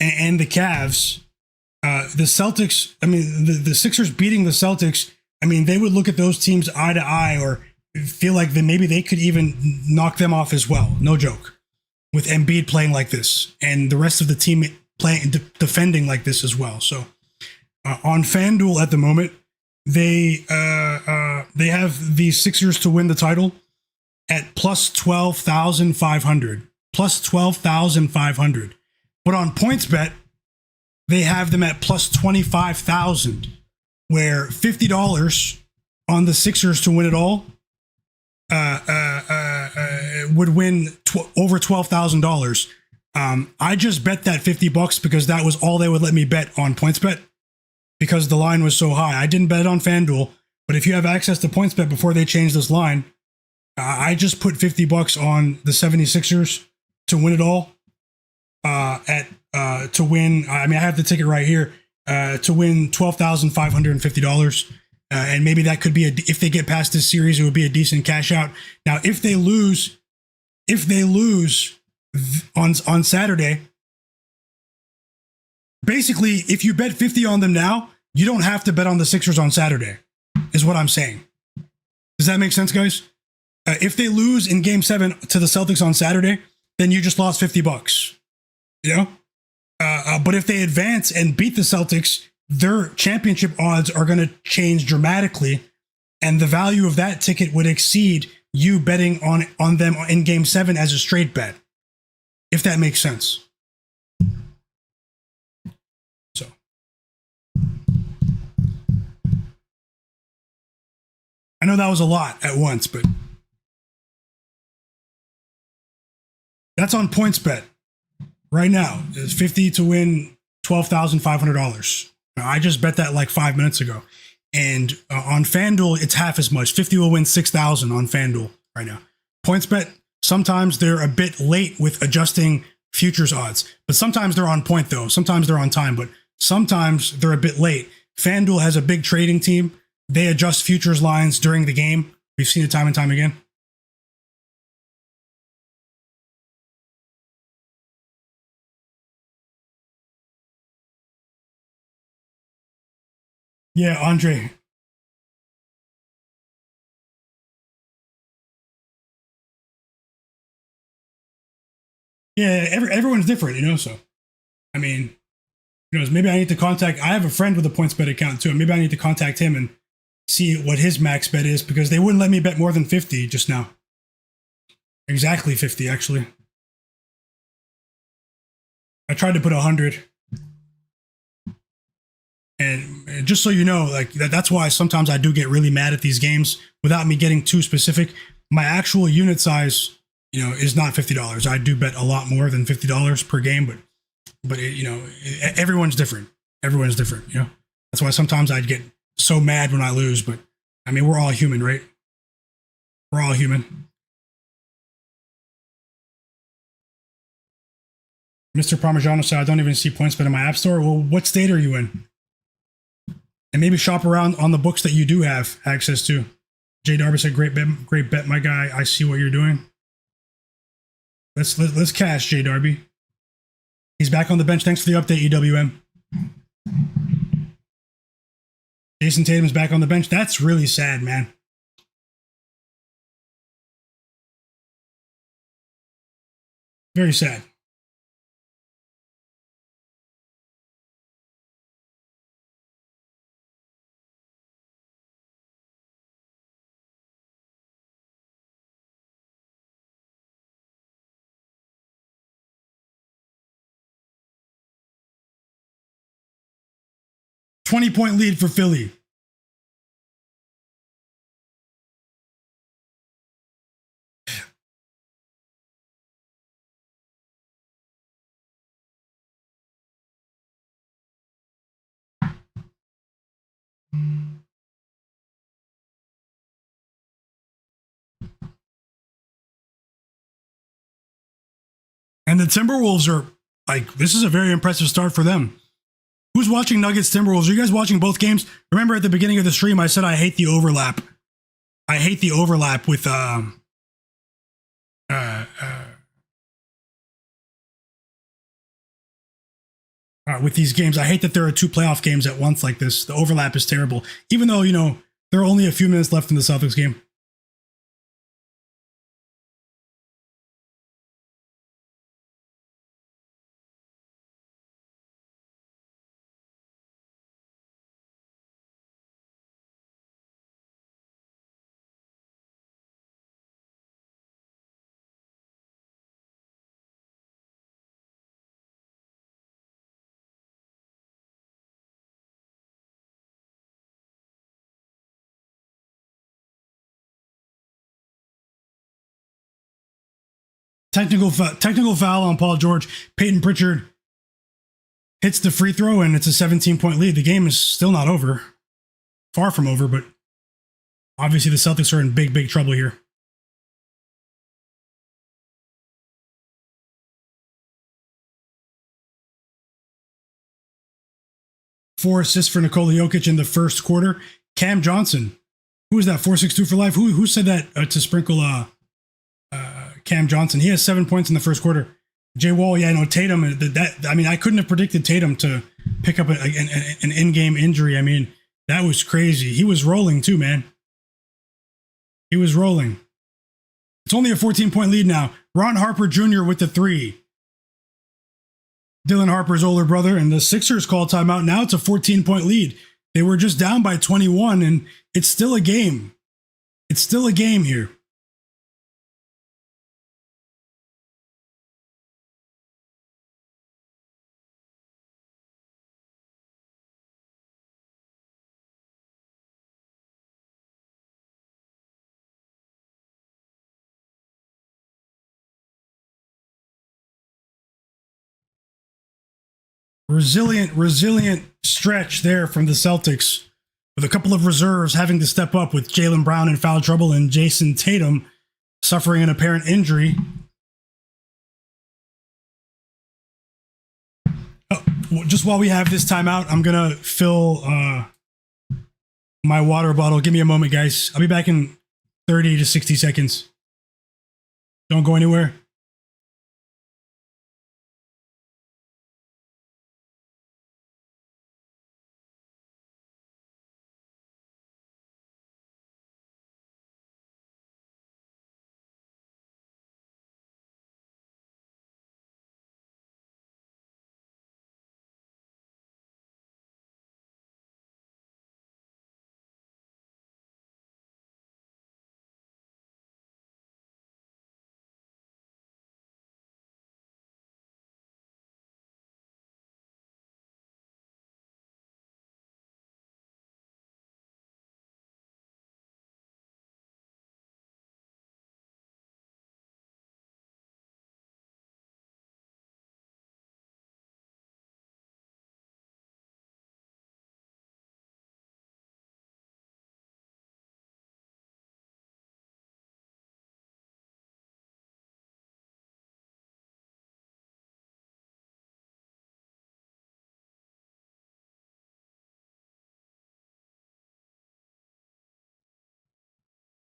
and the Cavs, the Celtics, the Sixers beating the Celtics, they would look at those teams eye to eye or feel like maybe they could even knock them off as well. No joke. With Embiid playing like this and the rest of the team defending like this as well. So on FanDuel at the moment, they have the Sixers to win the title at plus 12,500. Plus 12,500. But on PointsBet, they have them at plus 25,000, where $50 on the Sixers to win it all would win over $12,000. I just bet that $50 because that was all they would let me bet on PointsBet because the line was so high. I didn't bet it on FanDuel, but if you have access to PointsBet before they change this line, I just put $50 on the 76ers to win it all. To win, I have the ticket right here, to win $12,550. And maybe that could be if they get past this series, it would be a decent cash out. Now, if they lose on Saturday, basically, if you bet 50 on them now, you don't have to bet on the Sixers on Saturday, is what I'm saying. Does that make sense, guys? If they lose in Game 7 to the Celtics on Saturday, then you just lost $50. But if they advance and beat the Celtics, their championship odds are going to change dramatically, and the value of that ticket would exceed you betting on them in Game 7 as a straight bet, if that makes sense. So, I know that was a lot at once, but that's on PointsBet. Right now, it's 50 to win $12,500. I just bet that like 5 minutes ago. And on FanDuel, it's half as much. 50 will win $6,000 on FanDuel right now. PointsBet, sometimes they're a bit late with adjusting futures odds. But sometimes they're on point, though. Sometimes they're on time, but sometimes they're a bit late. FanDuel has a big trading team. They adjust futures lines during the game. We've seen it time and time again. Yeah, Andre. Yeah, everyone's different, so. Who knows, maybe I need to I have a friend with a PointsBet account too, and maybe I need to contact him and see what his max bet is, because they wouldn't let me bet more than 50 just now. Exactly 50, actually. I tried to put 100. And just so you know, like that's why sometimes I do get really mad at these games without me getting too specific. My actual unit size, is not $50. I do bet a lot more than $50 per game, but everyone's different. Everyone's different. That's why sometimes I get so mad when I lose. But we're all human, right? We're all human. Mr. Parmigiano said, I don't even see PointsBet in my app store. Well, what state are you in? And maybe shop around on the books that you do have access to. Jay Darby said, great bet, my guy. I see what you're doing. Let's cash, Jay Darby. He's back on the bench. Thanks for the update, EWM. Jayson Tatum's back on the bench. That's really sad, man. Very sad. Point lead for Philly. And the Timberwolves are like, this is a very impressive start for them. Who's watching Nuggets Timberwolves? Are you guys watching both games? Remember at the beginning of the stream, I said I hate the overlap. I hate the overlap with with these games. I hate that there are 2 playoff games at once like this. The overlap is terrible. Even though, you know, there are only a few minutes left in the Celtics game. Technical foul on Paul George. Payton Pritchard hits the free throw, and it's a 17-point lead. The game is still not over. Far from over, but obviously the Celtics are in big, big trouble here. Four assists for Nikola Jokic in the first quarter. Cam Johnson. Who is that? 462 for life. Who said that to sprinkle Cam Johnson? He has 7 points in the first quarter. Jay Wall, yeah, no, Tatum. I mean, I couldn't have predicted Tatum to pick up an in-game injury. I mean, that was crazy. He was rolling too, man. He was rolling. It's only a 14-point lead now. Ron Harper Jr. with the 3. Dylan Harper's older brother, and the Sixers call timeout. Now it's a 14-point lead. They were just down by 21, and it's still a game. It's still a game here. Resilient stretch there from the Celtics, with a couple of reserves having to step up, with Jaylen Brown in foul trouble and Jayson Tatum suffering an apparent injury. Oh, just while we have this timeout, I'm going to fill my water bottle. Give me a moment, guys. I'll be back in 30 to 60 seconds. Don't go anywhere.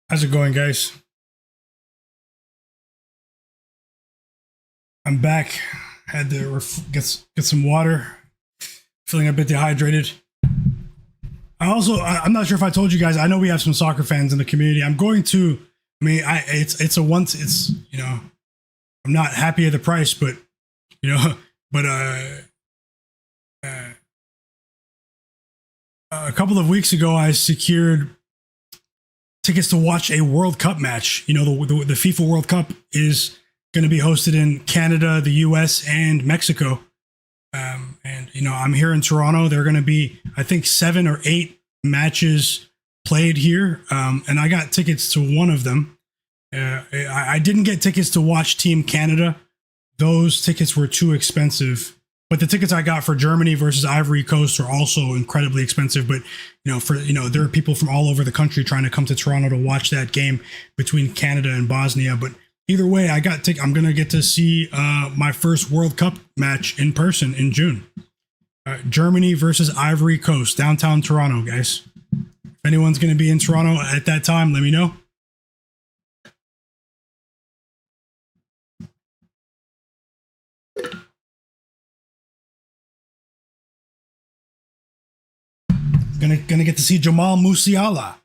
How's it going, guys? I'm back. Had to get some water. Feeling a bit dehydrated. I'm not sure if I told you guys. I know we have some soccer fans in the community. I'm going to. I mean, it's a once. It's I'm not happy at the price, but but a couple of weeks ago, I secured tickets to watch a World Cup match. The FIFA World Cup is going to be hosted in Canada, the US, and Mexico. And I'm here in Toronto. There are going to be, I think, 7 or 8 matches played here. And I got tickets to one of them. I didn't get tickets to watch Team Canada. Those tickets were too expensive. But the tickets I got for Germany versus Ivory Coast are also incredibly expensive. But there are people from all over the country trying to come to Toronto to watch that game between Canada and Bosnia. But either way, I'm gonna get to see my first World Cup match in person in June. Germany versus Ivory Coast, downtown Toronto, guys. If anyone's gonna be in Toronto at that time, let me know. Gonna get to see Jamal Musiala.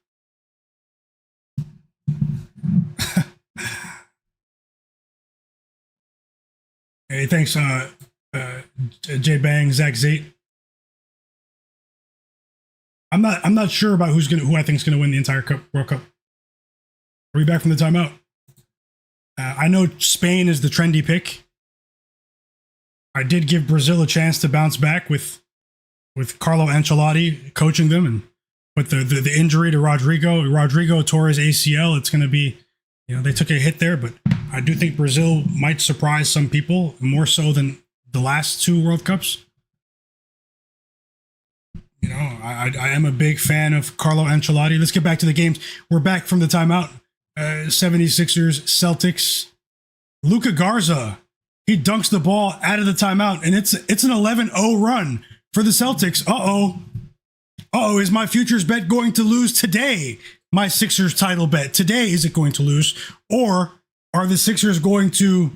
Hey, thanks, J Bang, Zach Zate. I'm not sure about who I think is gonna win the entire World Cup. Are we back from the timeout? I know Spain is the trendy pick. I did give Brazil a chance to bounce back with Carlo Ancelotti coaching them, but the injury to Rodrigo tore his ACL. It's going to be, they took a hit there, but I do think Brazil might surprise some people more so than the last 2 World Cups. I am a big fan of Carlo Ancelotti. Let's get back to the games. We're back from the timeout. 76ers, Celtics. Luka Garza, he dunks the ball out of the timeout, and it's an 11-0 run for the Celtics. Is my futures bet going to lose today? My Sixers title bet today, is it going to lose? Or are the Sixers going to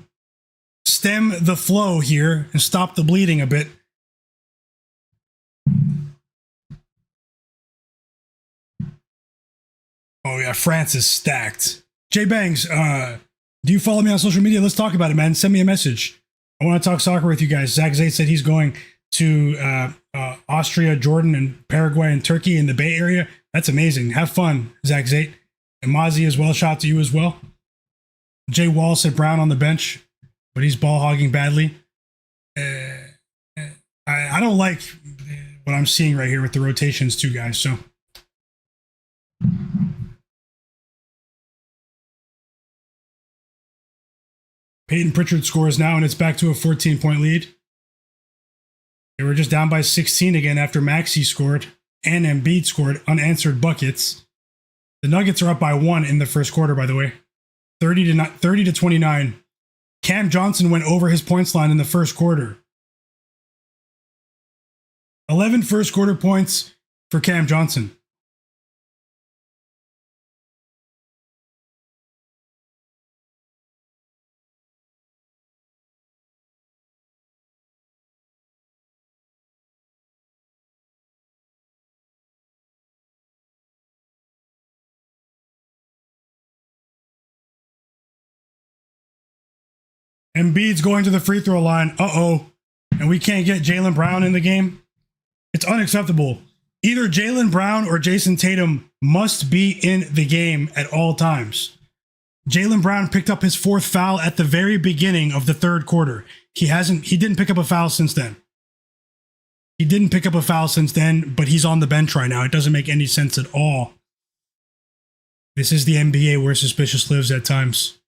stem the flow here and stop the bleeding a bit? Oh yeah, France is stacked. J Bangs, do you follow me on social media? Let's talk about it, man. Send me a message. I want to talk soccer with you guys. Zach Zate said he's going to Austria, Jordan, and Paraguay and Turkey in the Bay Area. That's amazing. Have fun, Zach Zate. And Mozzie as well. Shout out to you as well. Jay Wall said Brown on the bench, but he's ball hogging badly. I don't like what I'm seeing right here with the rotations too, guys. So Payton Pritchard scores now, and it's back to a 14-point lead. They were just down by 16 again after Maxey scored and Embiid scored unanswered buckets. The Nuggets are up by 1 in the first quarter, by the way. 30 to 29. Cam Johnson went over his points line in the first quarter. 11 first quarter points for Cam Johnson. Embiid's going to the free throw line. And we can't get Jaylen Brown in the game. It's unacceptable. Either Jaylen Brown or Jayson Tatum must be in the game at all times. Jaylen Brown picked up his 4th foul at the very beginning of the third quarter. He didn't pick up a foul since then. But he's on the bench right now. It doesn't make any sense at all. This is the NBA where suspicious lives at times.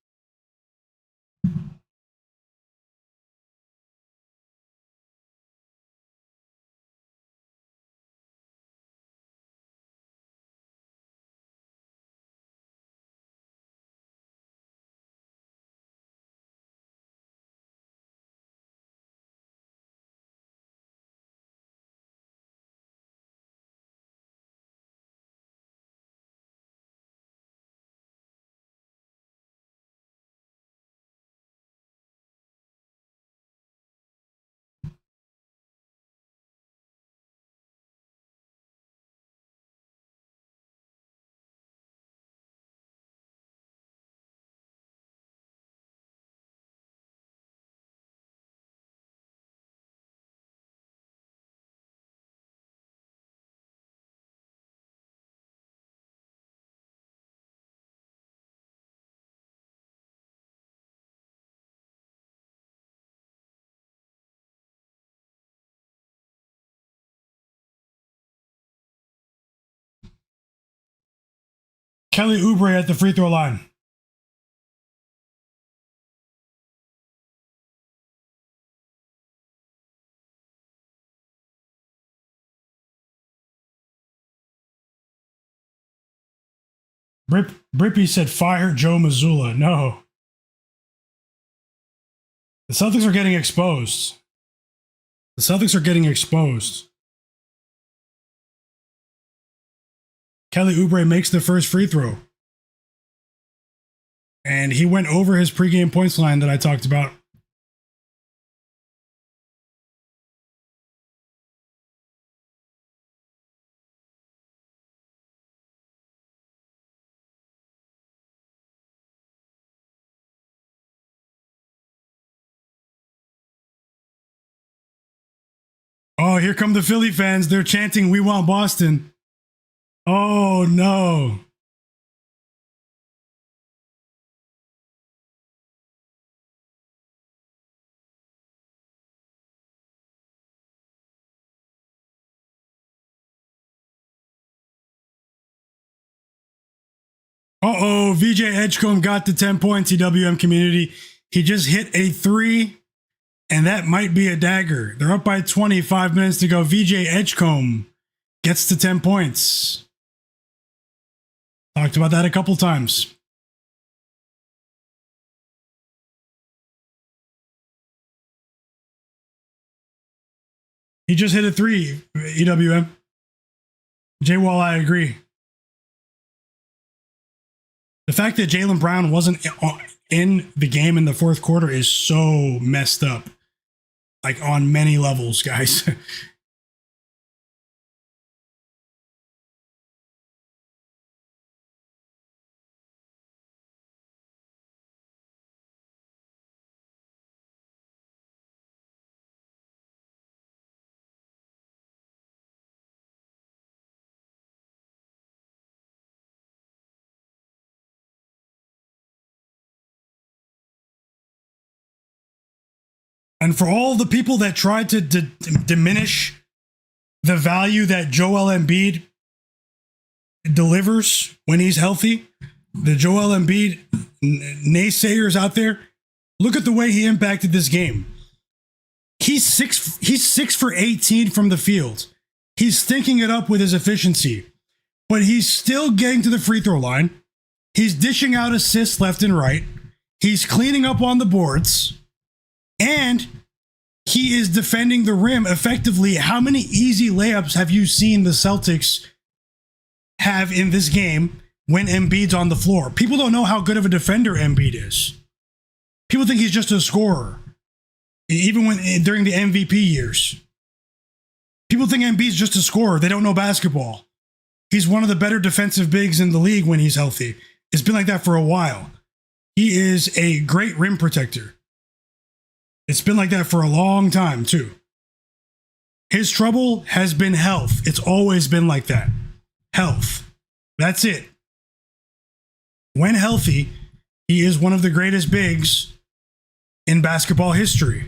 Kelly Oubre at the free throw line. Brippy said fire Joe Mazzulla. No. The Celtics are getting exposed. The Celtics are getting exposed. Kelly Oubre makes the first free throw. And he went over his pregame points line that I talked about. Oh, here come the Philly fans. They're chanting, "We want Boston." Oh, no. Uh-oh, VJ Edgecombe got the 10 points, EWM community. He just hit a 3, and that might be a dagger. They're up by 25 minutes to go. VJ Edgecombe gets to 10 points. Talked about that a couple times. He just hit a 3, EWM. J-Wall, I agree. The fact that Jaylen Brown wasn't in the game in the fourth quarter is so messed up. Like on many levels, guys. And for all the people that tried to diminish the value that Joel Embiid delivers when he's healthy, the Joel Embiid naysayers out there, look at the way he impacted this game. He's 6 for 18 from the field. He's stinking it up with his efficiency, but he's still getting to the free throw line. He's dishing out assists left and right. He's cleaning up on the boards. And he is defending the rim effectively. How many easy layups have you seen the Celtics have in this game when Embiid's on the floor? People don't know how good of a defender Embiid is. People think he's just a scorer. Even during the MVP years. People think Embiid's just a scorer. They don't know basketball. He's one of the better defensive bigs in the league when he's healthy. It's been like that for a while. He is a great rim protector. It's been like that for a long time, too. His trouble has been health. It's always been like that. Health. That's it. When healthy, he is one of the greatest bigs in basketball history.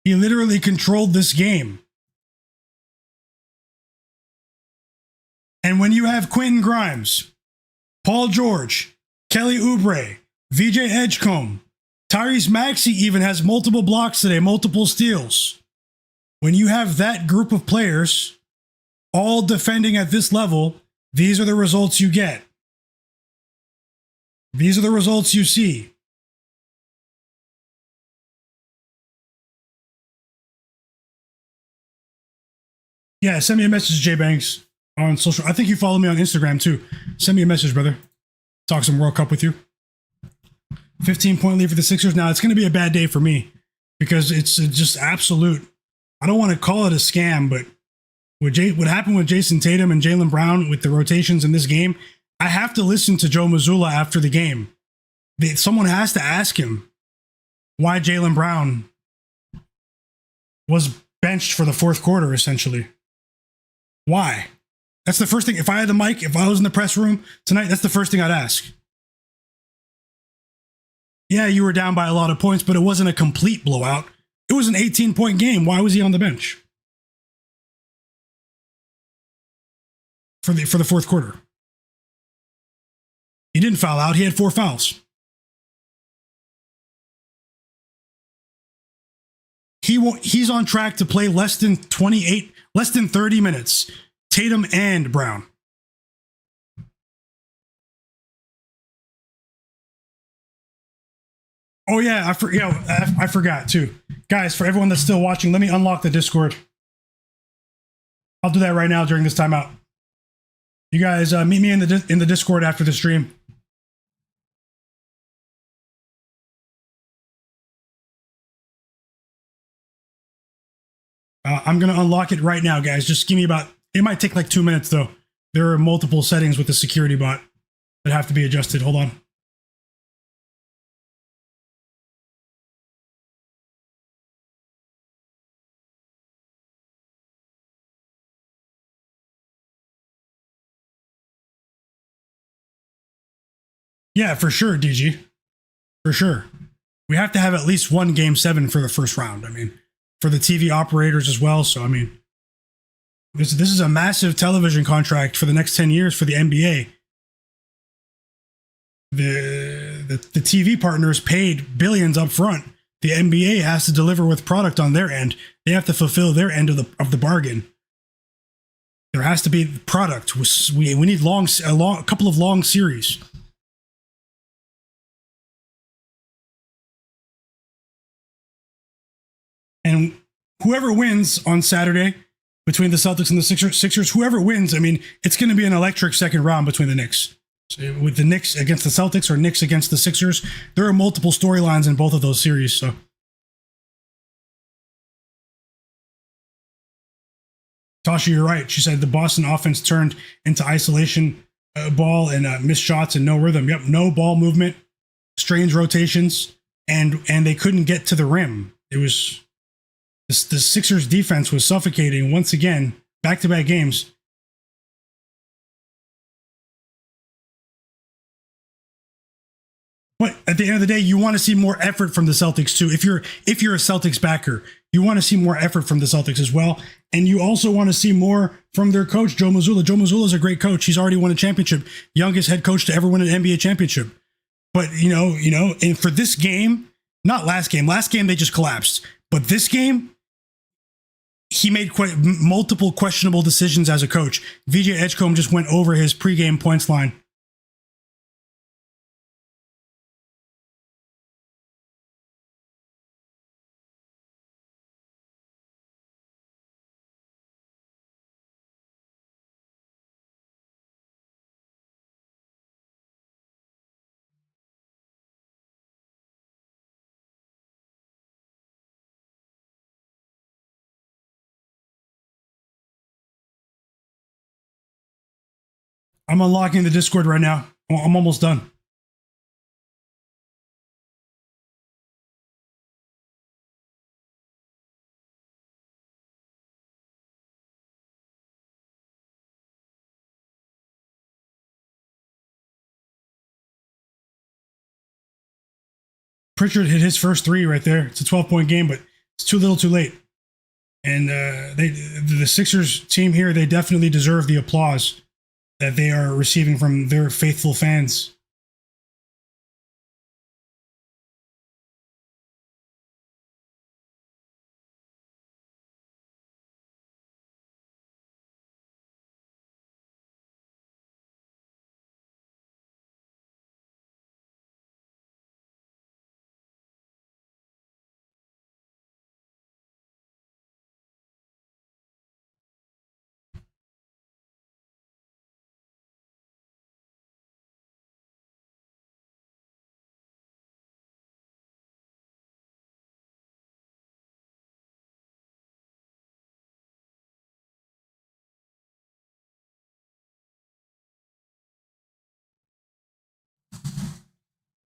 He literally controlled this game. And when you have Quentin Grimes, Paul George, Kelly Oubre, VJ Edgecombe, Tyrese Maxey even has multiple blocks today, multiple steals. When you have that group of players all defending at this level, these are the results you get. These are the results you see. Yeah, send me a message, J Banks, on social. I think you follow me on Instagram too. Send me a message, brother. Talk some World Cup with you. 15-point lead for the Sixers. Now, it's going to be a bad day for me because it's just absolute. I don't want to call it a scam, but what happened with Jayson Tatum and Jaylen Brown with the rotations in this game, I have to listen to Joe Mazzulla after the game. Someone has to ask him why Jaylen Brown was benched for the fourth quarter, essentially. Why? That's the first thing. If I had the mic, if I was in the press room tonight, that's the first thing I'd ask. Yeah, you were down by a lot of points, but it wasn't a complete blowout. It was an 18-point game. Why was he on the bench? for the fourth quarter. He didn't foul out. He had 4 fouls. He's on track to play less than 30 minutes. Tatum and Brown. Oh yeah, I forgot too. Guys, for everyone that's still watching, let me unlock the Discord. I'll do that right now during this timeout. You guys meet me in the Discord after the stream. I'm going to unlock it right now, guys. Just give me it might take like 2 minutes, though. There are multiple settings with the security bot that have to be adjusted. Hold on. Yeah, for sure, DG. For sure. We have to have at least one Game 7 for the first round. I mean, for the TV operators as well. So, I mean, this is a massive television contract for the next 10 years for the NBA. The TV partners paid billions up front. The NBA has to deliver with product on their end. They have to fulfill their end of the bargain. There has to be product. We need a couple of long series. And whoever wins on Saturday between the Celtics and the Sixers, whoever wins, I mean, it's going to be an electric second round between the Knicks. So with the Knicks against the Celtics or Knicks against the Sixers, there are multiple storylines in both of those series. So, Tasha, you're right. She said the Boston offense turned into isolation ball and missed shots and no rhythm. Yep, no ball movement, strange rotations, and they couldn't get to the rim. It was... The Sixers defense was suffocating once again, back-to-back games. But at the end of the day, you want to see more effort from the Celtics too. If you're a Celtics backer, you want to see more effort from the Celtics as well. And you also want to see more from their coach, Joe Mazzulla. Joe Mazzulla is a great coach. He's already won a championship, youngest head coach to ever win an NBA championship. But and for this game, not last game. Last game they just collapsed. But this game, he made multiple questionable decisions as a coach. VJ Edgecombe just went over his pregame points line. I'm unlocking the Discord right now. I'm almost done. Pritchard hit his first 3 right there. It's a 12-point game, but it's too little too late. And the Sixers team here, they definitely deserve the applause that they are receiving from their faithful fans.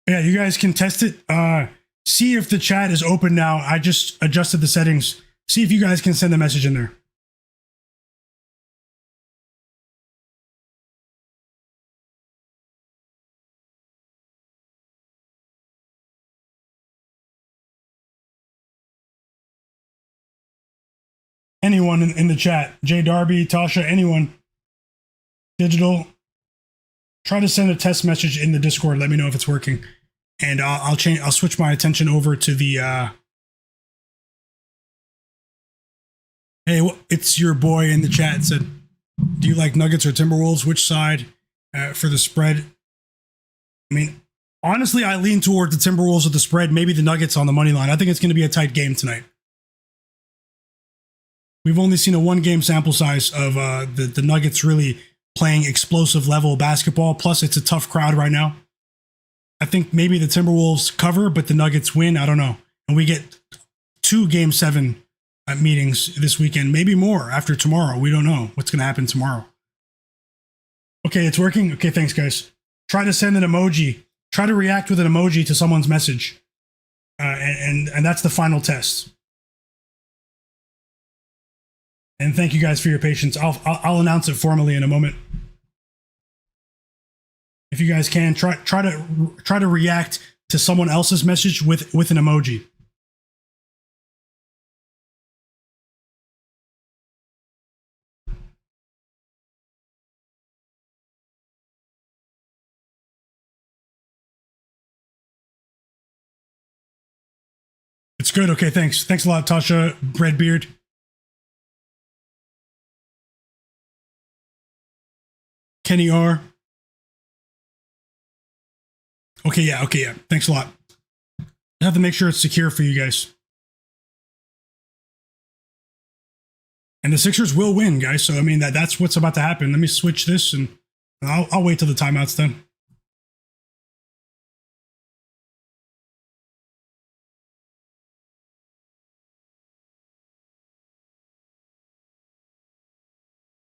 Yeah, you guys can test it. See if the chat is open now. I just adjusted the settings. See if you guys can send a message in there. Anyone in the chat. Jay Darby, Tasha, anyone. Digital. Try to send a test message in the Discord. Let me know if it's working, and I'll change. I'll switch my attention over to the. Hey, it's your boy in the chat. It said, "Do you like Nuggets or Timberwolves? Which side for the spread?" I mean, honestly, I lean toward the Timberwolves with the spread. Maybe the Nuggets on the money line. I think it's going to be a tight game tonight. We've only seen a 1-game sample size of the Nuggets really playing explosive level basketball. Plus, it's a tough crowd right now. I think maybe the Timberwolves cover, but the Nuggets win. I don't know. And we get 2 Game 7 meetings this weekend, maybe more after tomorrow. We don't know what's going to happen tomorrow. Okay, it's working. Okay, thanks, guys. Try to send an emoji. Try to react with an emoji to someone's message. And that's the final test. And thank you guys for your patience. I'll announce it formally in a moment. If you guys can, try to react to someone else's message with an emoji. It's good. Okay, thanks. Thanks a lot, Tasha Breadbeard. Kenny R. Okay, yeah. Thanks a lot. I have to make sure it's secure for you guys. And the Sixers will win, guys. So, I mean, that's what's about to happen. Let me switch this, and I'll wait till the timeout's done.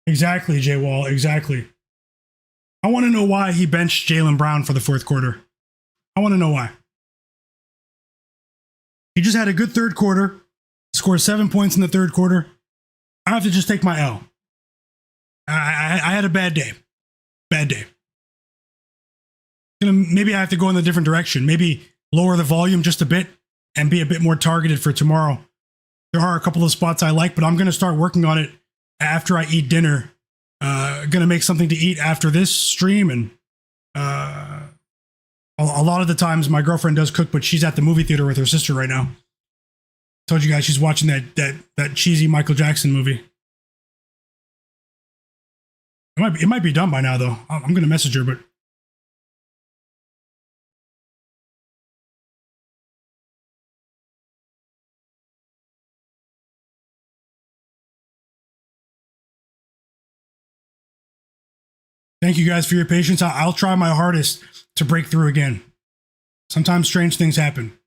Exactly, J Wall. Exactly. I want to know why he benched Jaylen Brown for the 4th quarter. I want to know why. He just had a good 3rd quarter, scored 7 points in the 3rd quarter. I have to just take my L. I had a bad day. Bad day. Maybe I have to go in a different direction. Maybe lower the volume just a bit and be a bit more targeted for tomorrow. There are a couple of spots I like, but I'm going to start working on it after I eat dinner. Going to make something to eat after this stream, and a lot of the times my girlfriend does cook, but she's at the movie theater with her sister right now. Told you guys she's watching that cheesy Michael Jackson movie. It might be done by now though. I'm going to message her, but thank you guys for your patience. I'll try my hardest to break through again. Sometimes strange things happen.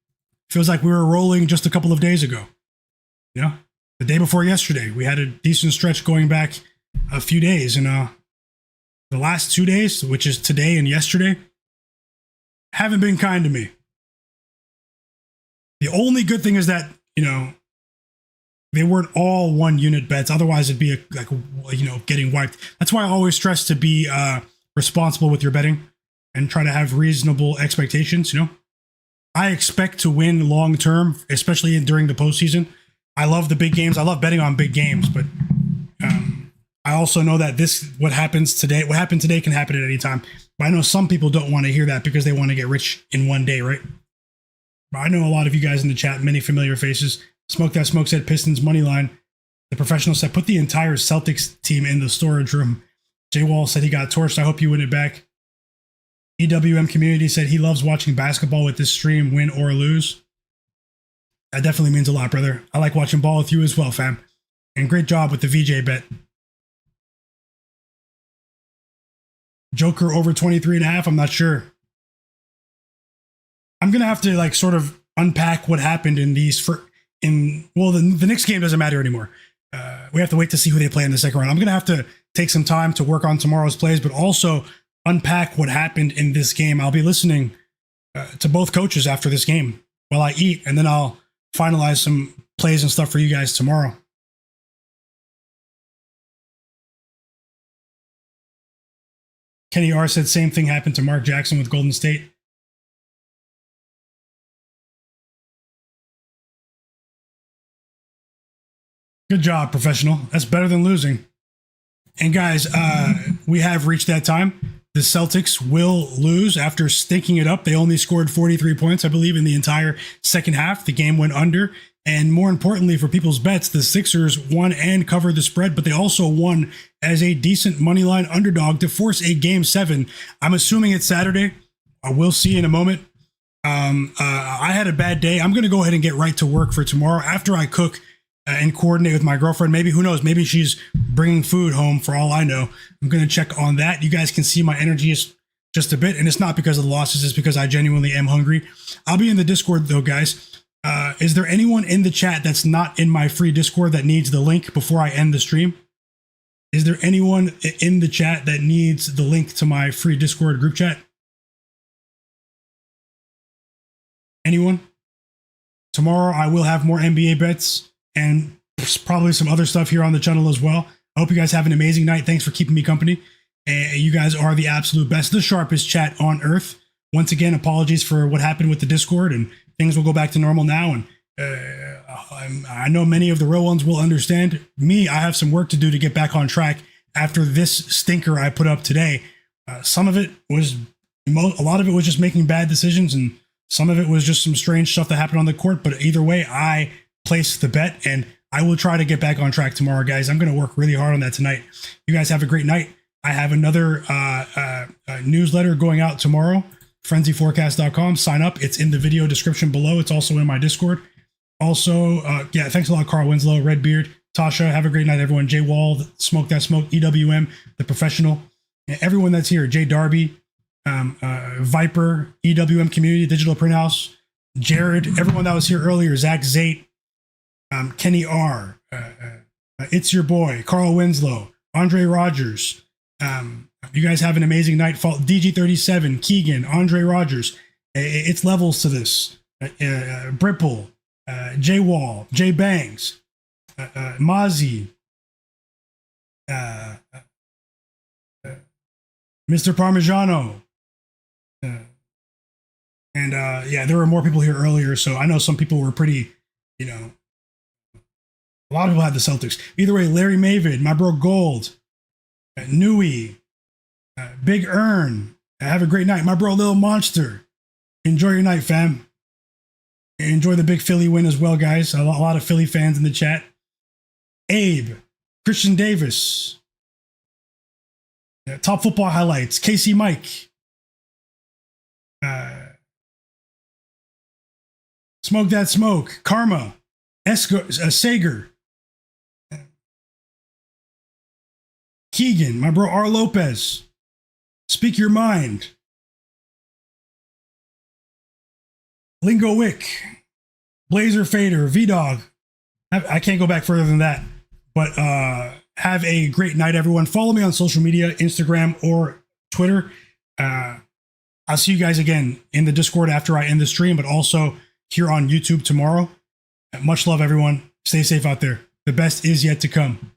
Feels like we were rolling just a couple of days ago. You know, the day before yesterday, we had a decent stretch going back a few days. And the last 2 days, which is today and yesterday, haven't been kind to me. The only good thing is that, you know, they weren't all 1-unit bets. Otherwise, it'd be getting wiped. That's why I always stress to be responsible with your betting and try to have reasonable expectations. You know, I expect to win long term, especially during the postseason. I love the big games. I love betting on big games, but I also know that what happened today can happen at any time. But I know some people don't want to hear that because they want to get rich in one day, right? But I know a lot of you guys in the chat, many familiar faces. Smoke That Smoke said Pistons money line. The professional said put the entire Celtics team in the storage room. J Wall said he got torched. I hope you win it back. EWM community said he loves watching basketball with this stream, win or lose. That definitely means a lot, brother. I like watching ball with you as well, fam. And great job with the VJ bet. Joker over 23.5. I'm not sure. I'm going to have to sort of unpack what happened in these the Knicks game doesn't matter anymore. We have to wait to see who they play in the second round. I'm going to have to take some time to work on tomorrow's plays, but also unpack what happened in this game. I'll be listening to both coaches after this game while I eat, and then I'll finalize some plays and stuff for you guys tomorrow. Kenny R said same thing happened to Mark Jackson with Golden State. Good job, professional. That's better than losing. And guys, we have reached that time. The Celtics will lose after stinking it up. They only scored 43 points, I believe, in the entire second half. The game went under. And more importantly, for people's bets, the Sixers won and covered the spread, but they also won as a decent moneyline underdog to force a Game 7. I'm assuming it's Saturday. We'll see in a moment. I had a bad day. I'm going to go ahead and get right to work for tomorrow after I cook and coordinate with my girlfriend. Maybe, who knows, maybe she's bringing food home for all I know. I'm going to check on that. You guys can see my energy is just a bit, and it's not because of the losses. It's because I genuinely am hungry. I'll be in the Discord though, guys. Is there anyone in the chat that's not in my free Discord that needs the link before I end the stream? Is there anyone in the chat that needs the link to my free Discord group chat? Anyone? Tomorrow I will have more NBA bets and probably some other stuff here on the channel as well. I hope you guys have an amazing night. Thanks for keeping me company. You guys are the absolute best, the sharpest chat on earth. Once again, apologies for what happened with the Discord, and things will go back to normal now. And I know many of the real ones will understand. Me, I have some work to do to get back on track after this stinker I put up today. Some of it was, a lot of it was just making bad decisions, and some of it was just some strange stuff that happened on the court. But either way, I placed the bet, and I will try to get back on track tomorrow, guys. I'm going to work really hard on that tonight. You guys have a great night. I have another newsletter going out tomorrow. frenzyforecast.com. Sign up. It's in the video description below. It's also in my Discord. Also, yeah, thanks a lot, Carl Winslow, Redbeard, Tasha. Have a great night, everyone. Jay Wall, Smoke That Smoke, EWM, The Professional, everyone that's here. Jay Darby, Viper, EWM Community, Digital Print House, Jared, everyone that was here earlier, Zach Zate, Kenny R, It's Your Boy, Carl Winslow, Andre Rogers. You guys have an amazing night. DG37, Keegan, Andre Rogers. It's levels to this. Bripple, J Wall, J Bangs, Mozzie, Mr. Parmigiano. And yeah, there were more people here earlier, so I know some people were pretty, a lot of people had the Celtics. Either way, Larry Mavid, my bro Gold, Nui, Big Earn. Have a great night. My bro Lil Monster. Enjoy your night, fam. Enjoy the big Philly win as well, guys. A lot of Philly fans in the chat. Abe, Christian Davis, Top Football Highlights, Casey Mike, Smoke That Smoke, Karma, Sager, Keegan, my bro R. Lopez, Speak Your Mind, Lingo Wick, Blazer Fader, V-Dog. I can't go back further than that. But have a great night, everyone. Follow me on social media, Instagram or Twitter. I'll see you guys again in the Discord after I end the stream, but also here on YouTube tomorrow. Much love, everyone. Stay safe out there. The best is yet to come.